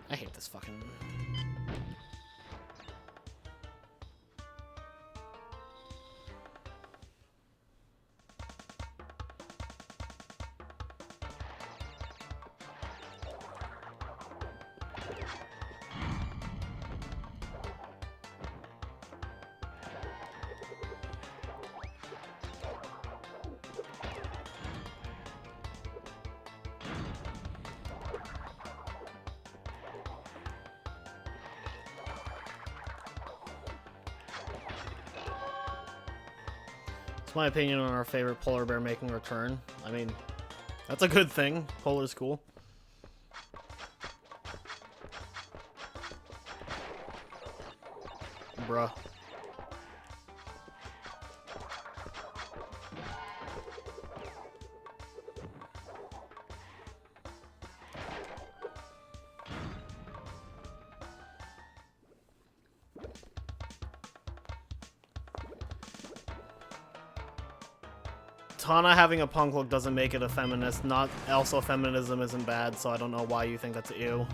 I hate this fucking... my opinion on our favorite polar bear making a return. I mean, that's a good thing. Polar's cool. Bruh. Tana having a punk look doesn't make it a feminist. Not also feminism isn't bad, so I don't know why you think that's ew.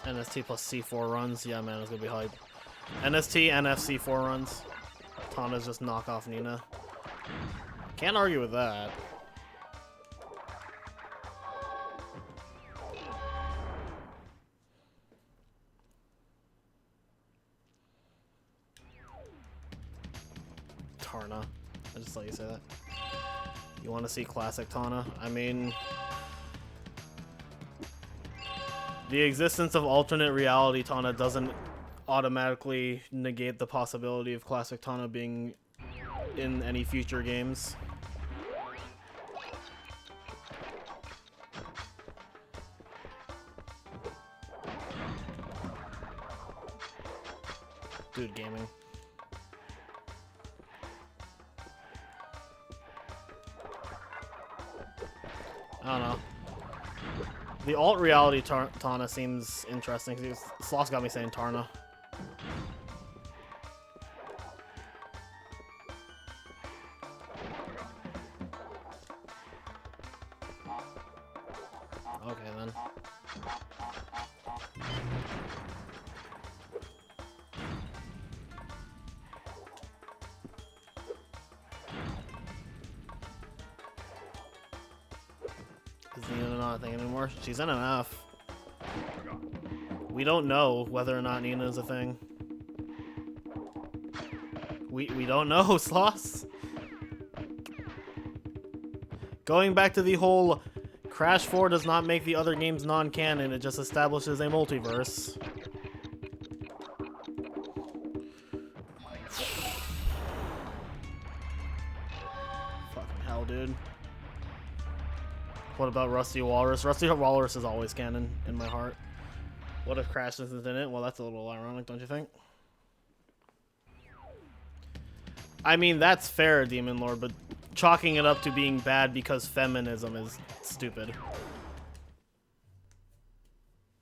NST plus C4 runs. Yeah, man, it's gonna be hype. NST, NF, C4 runs. Tana's just knock off Nina. Can't argue with that. Tarna. I just let you say that. You want to see classic Tana? I mean... The existence of alternate reality Tana doesn't automatically negate the possibility of classic Tana being in any future games. Dude, gaming. I don't know. The alt reality Tana seems interesting. Sloss got me saying Tarna. Okay then. Is Nina not a thing anymore? She's in an F. We don't know whether or not Nina is a thing. We don't know, Sloss. Going back to the whole Crash 4 does not make the other games non-canon, it just establishes a multiverse. Fucking hell, dude. What about Rusty Walrus? Rusty Walrus is always canon in my heart. What if Crash isn't in it? Well, that's a little ironic, don't you think? I mean, that's fair, Demon Lord, but chalking it up to being bad because feminism is stupid.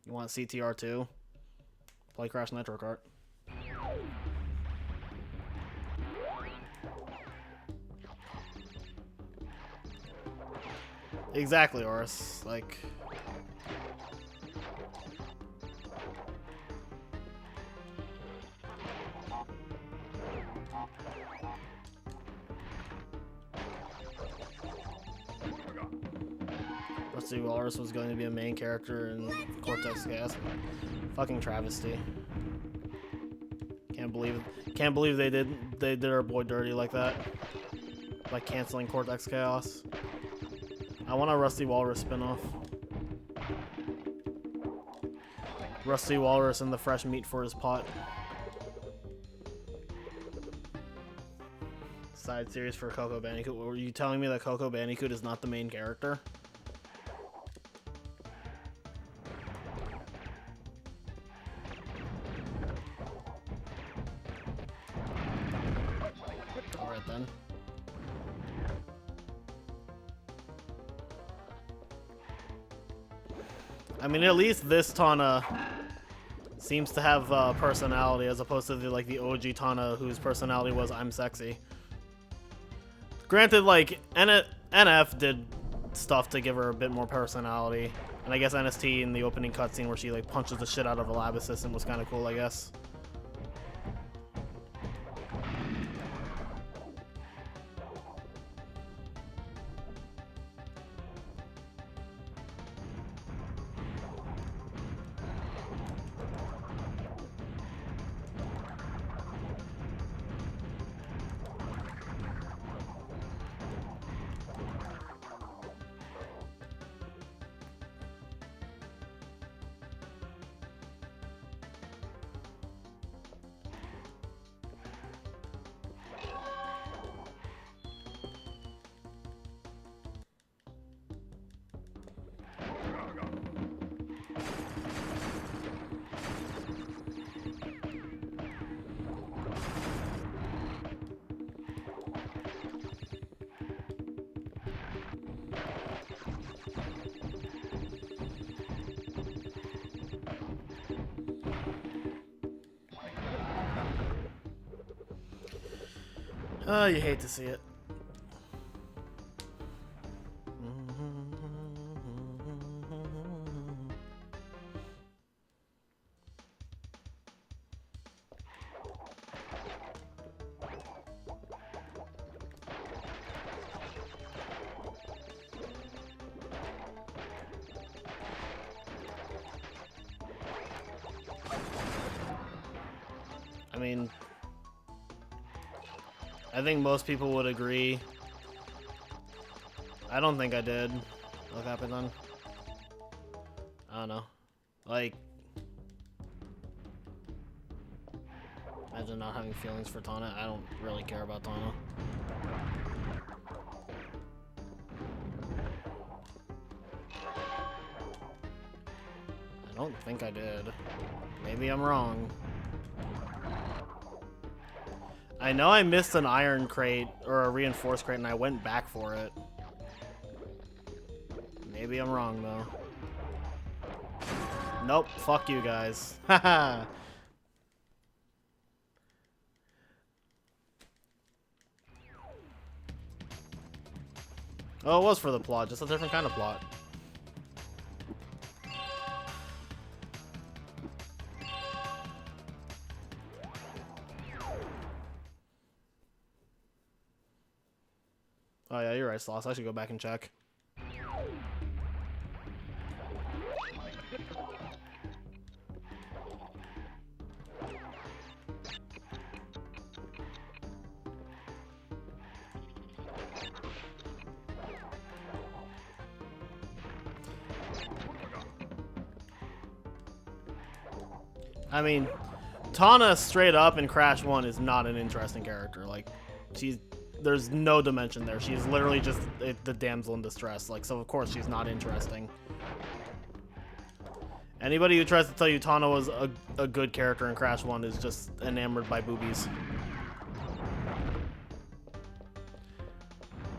You want CTR too? Play Crash Nitro Kart. Exactly, Oris. Like... Rusty Walrus was going to be a main character in Cortex Gas. Fucking travesty. Can't believe they did our boy dirty like that. Like canceling Cortex Chaos. I want a Rusty Walrus spinoff. Rusty Walrus and the fresh meat for his pot. Side series for Coco Bandicoot. Were you telling me that Coco Bandicoot is not the main character? Alright then. I mean, at least this Tana seems to have personality as opposed to the OG Tana whose personality was I'm sexy. Granted, like, NF did stuff to give her a bit more personality. And I guess NST in the opening cutscene where she like punches the shit out of a lab assistant was kind of cool, I guess. Oh, you hate to see it. I mean, I think most people would agree. I don't think I did. What happened then? I don't know. Like, imagine not having feelings for Tana. I don't really care about Tana. I don't think I did. Maybe I'm wrong. I know I missed an iron crate or a reinforced crate and I went back for it. Maybe I'm wrong though. Nope, fuck you guys. Haha. Oh, it was for the plot, just a different kind of plot. copyright Sloss. I should go back and check. I mean, Tana straight up in Crash 1 is not an interesting character. Like, there's no dimension there. She's literally just the damsel in distress. Like, so of course she's not interesting. Anybody who tries to tell you Tana was a good character in Crash 1 is just enamored by boobies.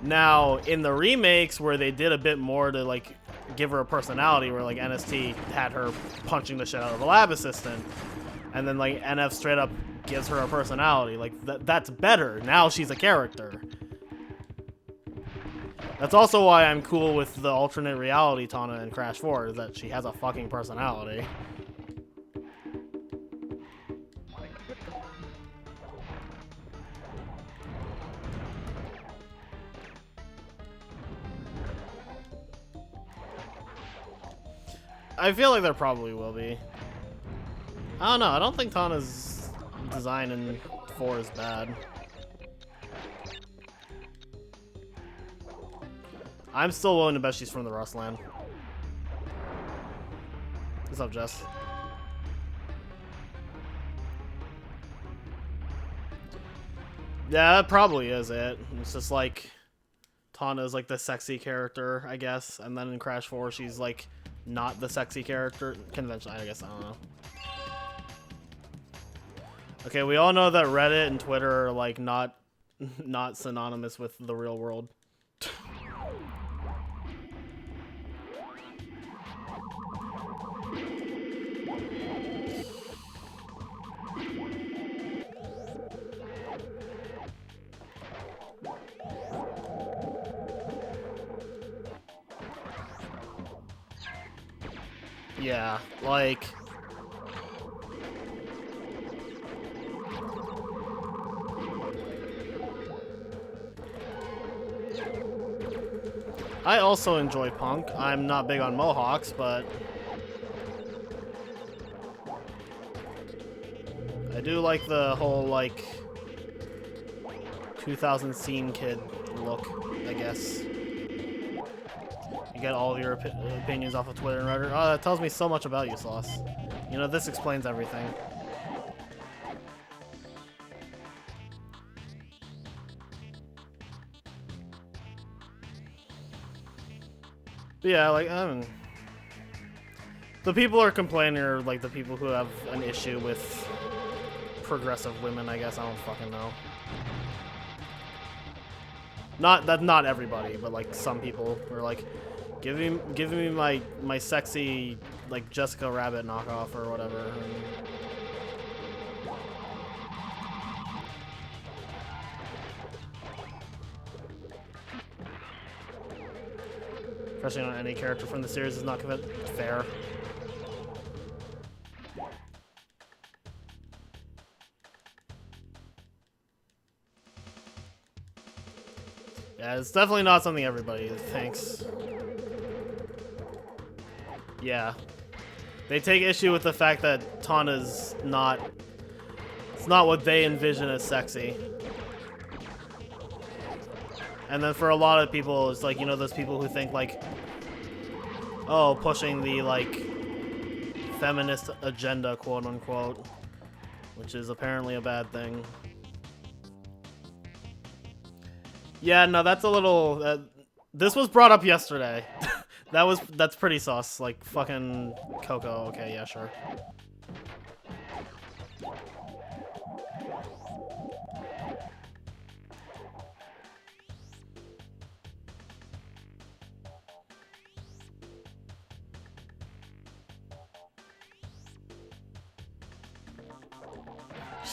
Now, in the remakes where they did a bit more to, like, give her a personality, where, like, NST had her punching the shit out of a lab assistant, and then, like, NF straight up gives her a personality, like, that's better. Now she's a character. That's also why I'm cool with the alternate reality Tana in Crash 4, is that she has a fucking personality. I feel like there probably will be. I don't know. I don't think Tana's design in 4 is bad. I'm still willing to bet she's from the Rustland. What's up, Jess? Yeah, that probably is it. It's just like Tana's like the sexy character, I guess, and then in Crash 4 she's like not the sexy character conventionally, I guess. I don't know. Okay, we all know that Reddit and Twitter are like not synonymous with the real world. Yeah, like I also enjoy punk. I'm not big on mohawks, but I do like the whole like 2000 scene kid look, I guess. You get all of your opinions off of Twitter and Reddit. Oh, that tells me so much about you, Sloss. You know, this explains everything. But yeah, like, the people who are complaining are like the people who have an issue with progressive women, I guess. I don't fucking know. Not everybody, but like some people are like, give me my sexy like Jessica Rabbit knockoff or whatever. Especially on any character from the series is not fair. Yeah, it's definitely not something everybody thinks. Yeah. They take issue with the fact that Tana's not... It's not what they envision as sexy. And then for a lot of people, it's like, you know, those people who think, like... Oh, pushing the, like... feminist agenda, quote-unquote. Which is apparently a bad thing. Yeah, no, that's a little... this was brought up yesterday. That's pretty sus. Like, fucking Coco. Okay, yeah, sure.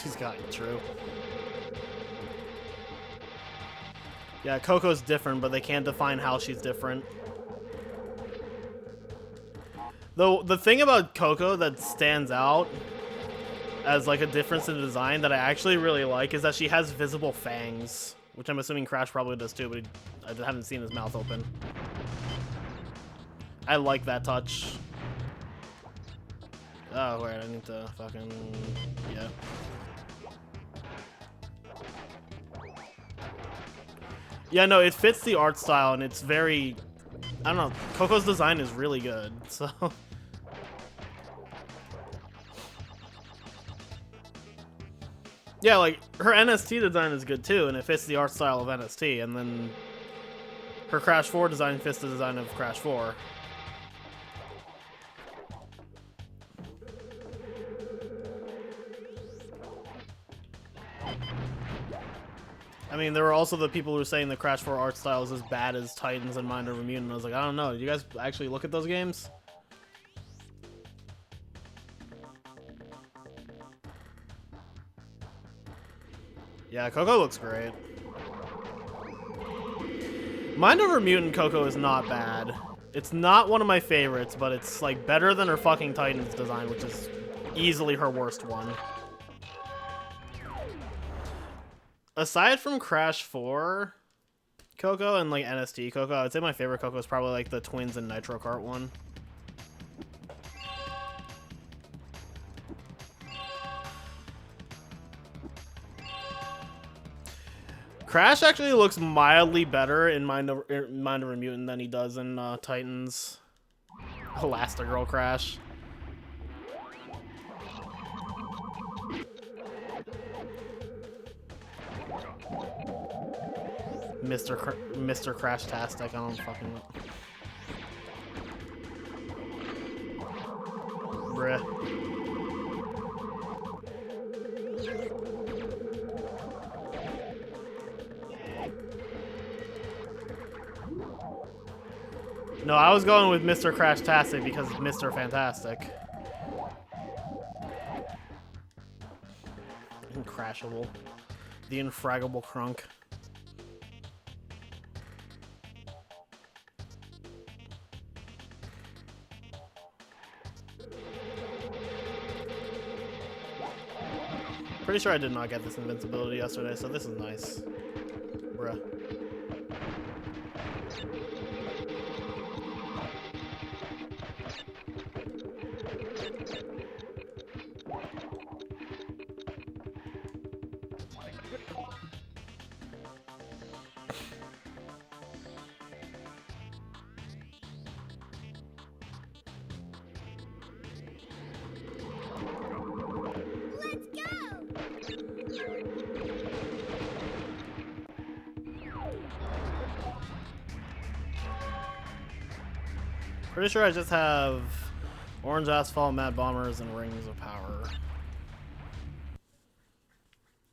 She's got you, true. Yeah, Coco's different, but they can't define how she's different. Though the thing about Coco that stands out as like a difference in design that I actually really like is that she has visible fangs, which I'm assuming Crash probably does too, but I haven't seen his mouth open. I like that touch. Oh, wait, I need to fucking... Yeah. Yeah, no, it fits the art style, and it's very... I don't know, Coco's design is really good, so... Yeah, like, her NST design is good too, and it fits the art style of NST, and then... Her Crash 4 design fits the design of Crash 4. I mean, there were also the people who were saying the Crash 4 art style is as bad as Titans and Mind Over Mutant. I was like, I don't know. Did you guys actually look at those games? Yeah, Coco looks great. Mind Over Mutant Coco is not bad. It's not one of my favorites, but it's like better than her fucking Titans design, which is easily her worst one. Aside from Crash 4 Coco and like NST Coco, I would say my favorite Coco is probably like the Twins and Nitro Kart one. Crash actually looks mildly better in Mind Over Mutant than he does in Titans. Elastigirl Crash. Mr. Crash-tastic, I don't fucking know. Bruh. No, I was going with Mr. Crash-tastic because it's Mr. Fantastic. Incrashable. The infraggable crunk. Pretty sure I did not get this invincibility yesterday, so this is nice. Bruh. Pretty sure I just have Orange Asphalt, Mad Bombers, and Rings of Power.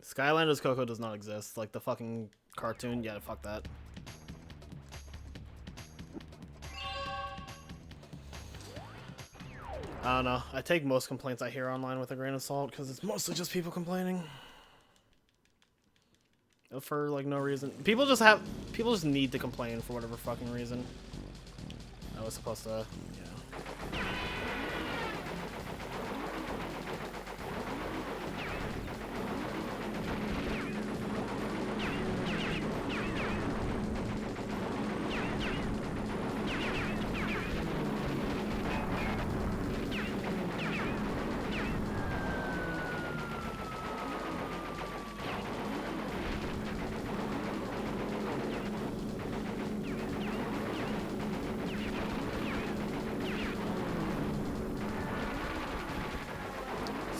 Skylanders Coco does not exist. Like the fucking cartoon. Yeah, fuck that. I don't know. I take most complaints I hear online with a grain of salt because it's mostly just people complaining. For like no reason. People just need to complain for whatever fucking reason. I was supposed to, yeah.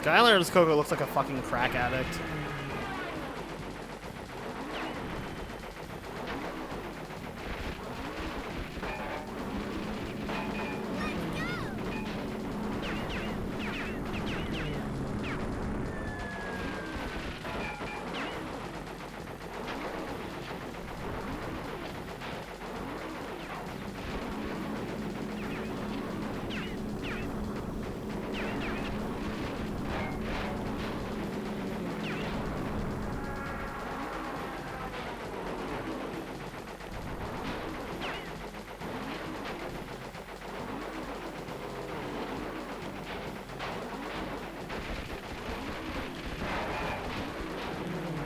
Skylanders Coco looks like a fucking crack addict.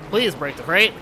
Please break the crate.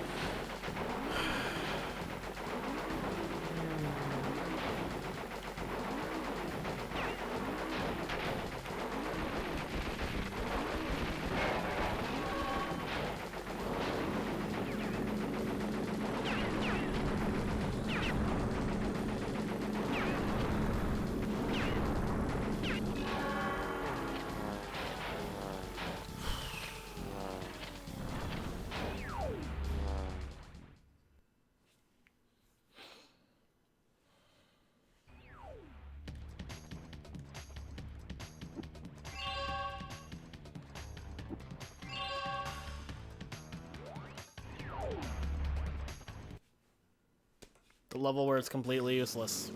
level where it's completely useless.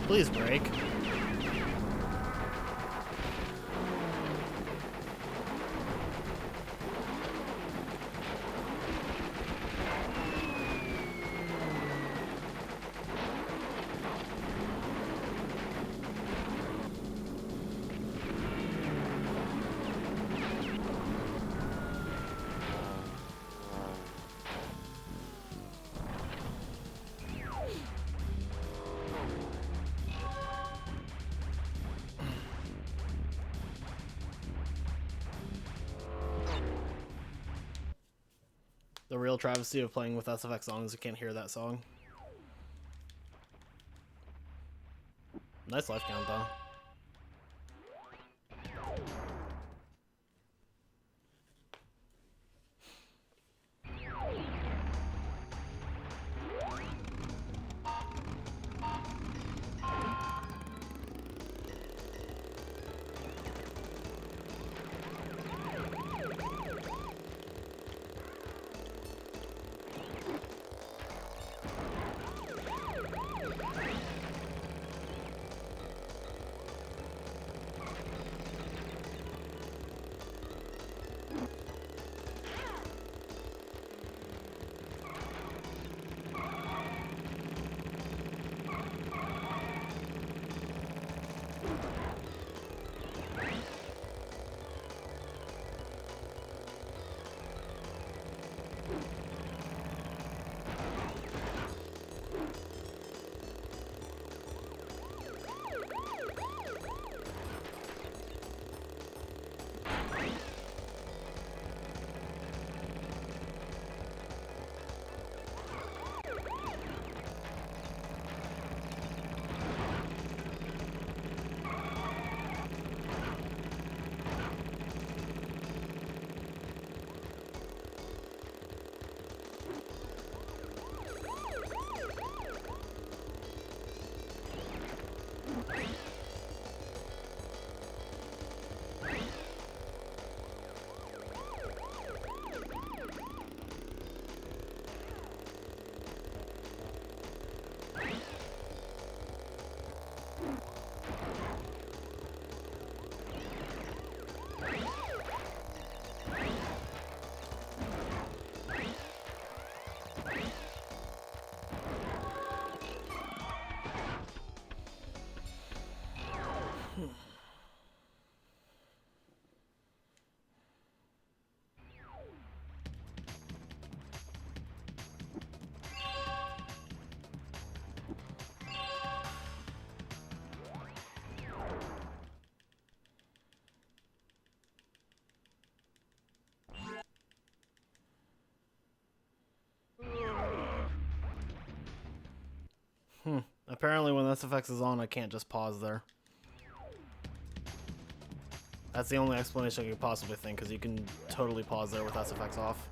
Please break. The real travesty of playing with SFX songs, you can't hear that song. Nice life count, though. Apparently when SFX is on, I can't just pause there. That's the only explanation I could possibly think, because you can totally pause there with SFX off.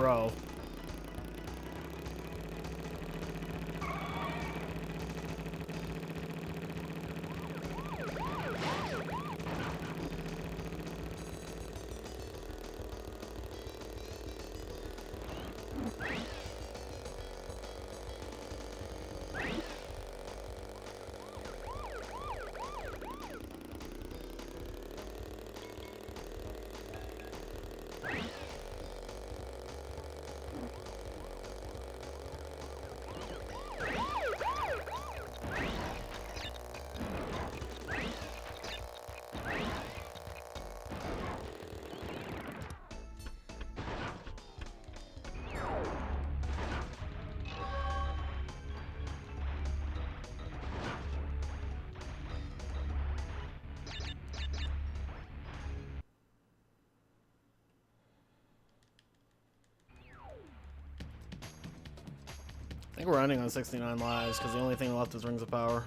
row. I think we're ending on 69 lives because the only thing left is Rings of Power.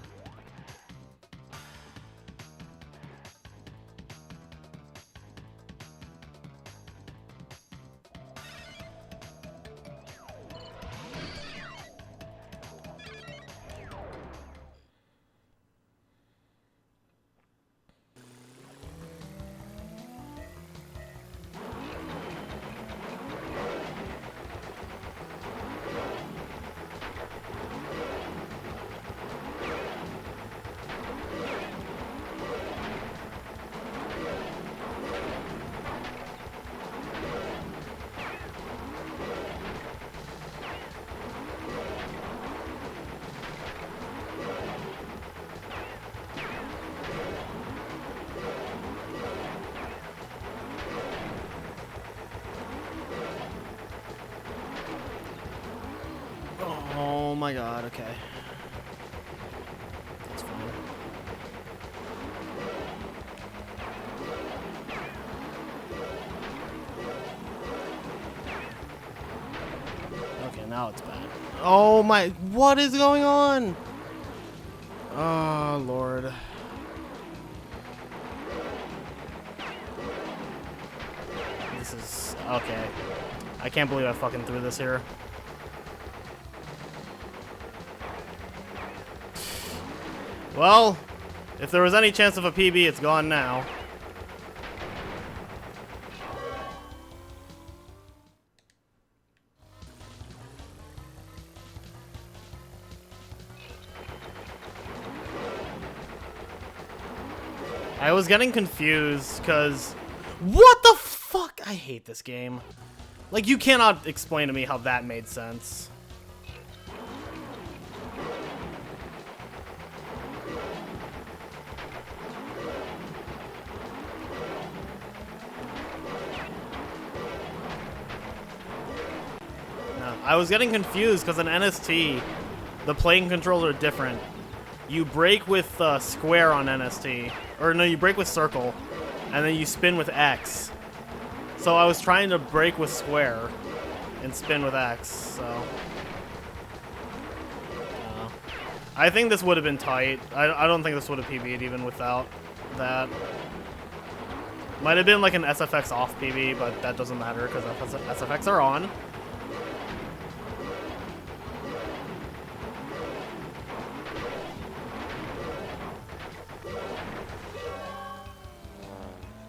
Oh my god, okay. That's fine. Okay, now it's bad. Oh my, what is going on? Oh, Lord. This is, okay. I can't believe I fucking threw this here. Well, if there was any chance of a PB, it's gone now. I was getting confused because what the fuck? I hate this game. Like, you cannot explain to me how that made sense. No, I was getting confused because in NST, the playing controls are different. You break with square on NST, or no, you break with circle, and then you spin with X. So I was trying to break with square and spin with X, so. I think this would have been tight. I don't think this would have PB'd even without that. Might have been like an SFX off PB, but that doesn't matter because SFX are on.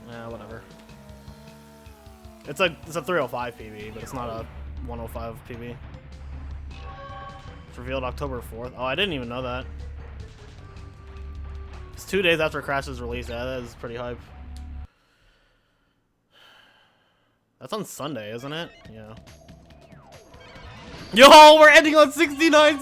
Yeah, whatever. It's a 305 PB, but it's not a 105 PB. It's revealed October 4th. Oh, I didn't even know that. It's 2 days after Crash's release. Yeah, that is pretty hype. That's on Sunday, isn't it? Yeah. Yo, we're ending on 69.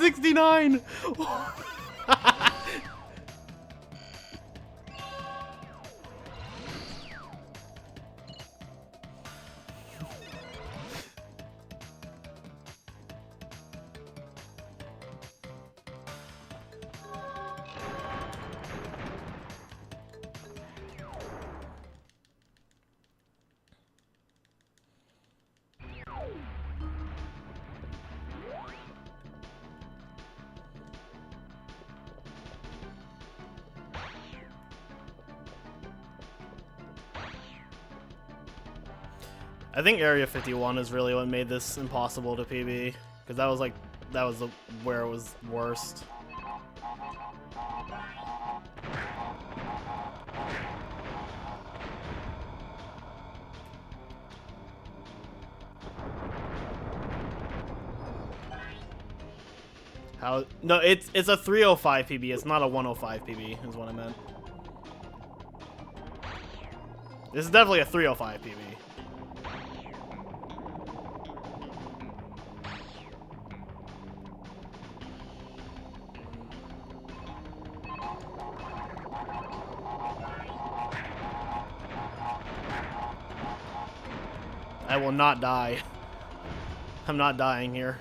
I think Area 51 is really what made this impossible to PB, because that was like where it was worst. How? No, it's a 305 PB. It's not a 105 PB. Is what I meant. This is definitely a 305 PB. I will not die. I'm not dying here.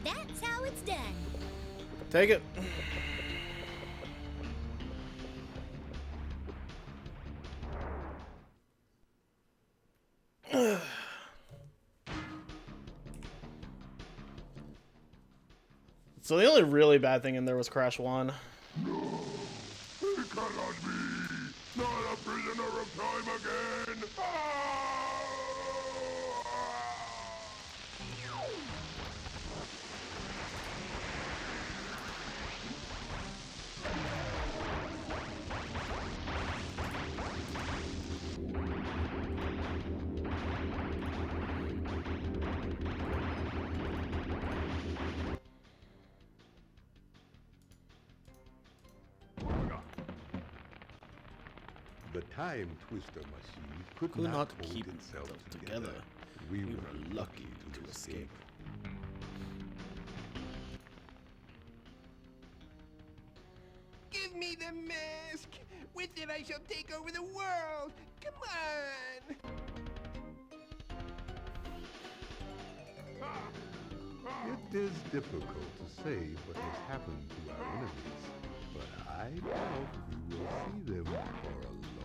That's how it's done. Take it. So the only really bad thing in there was Crash 1. No, it cannot be. Not a prisoner of time again. The time twister machine could Could not not hold keep itself itself together. together. We We were were lucky to escape. Give me the mask! With it I shall take over the world! Come on! It is difficult to say what has happened to our enemies, but I doubt we will see them for a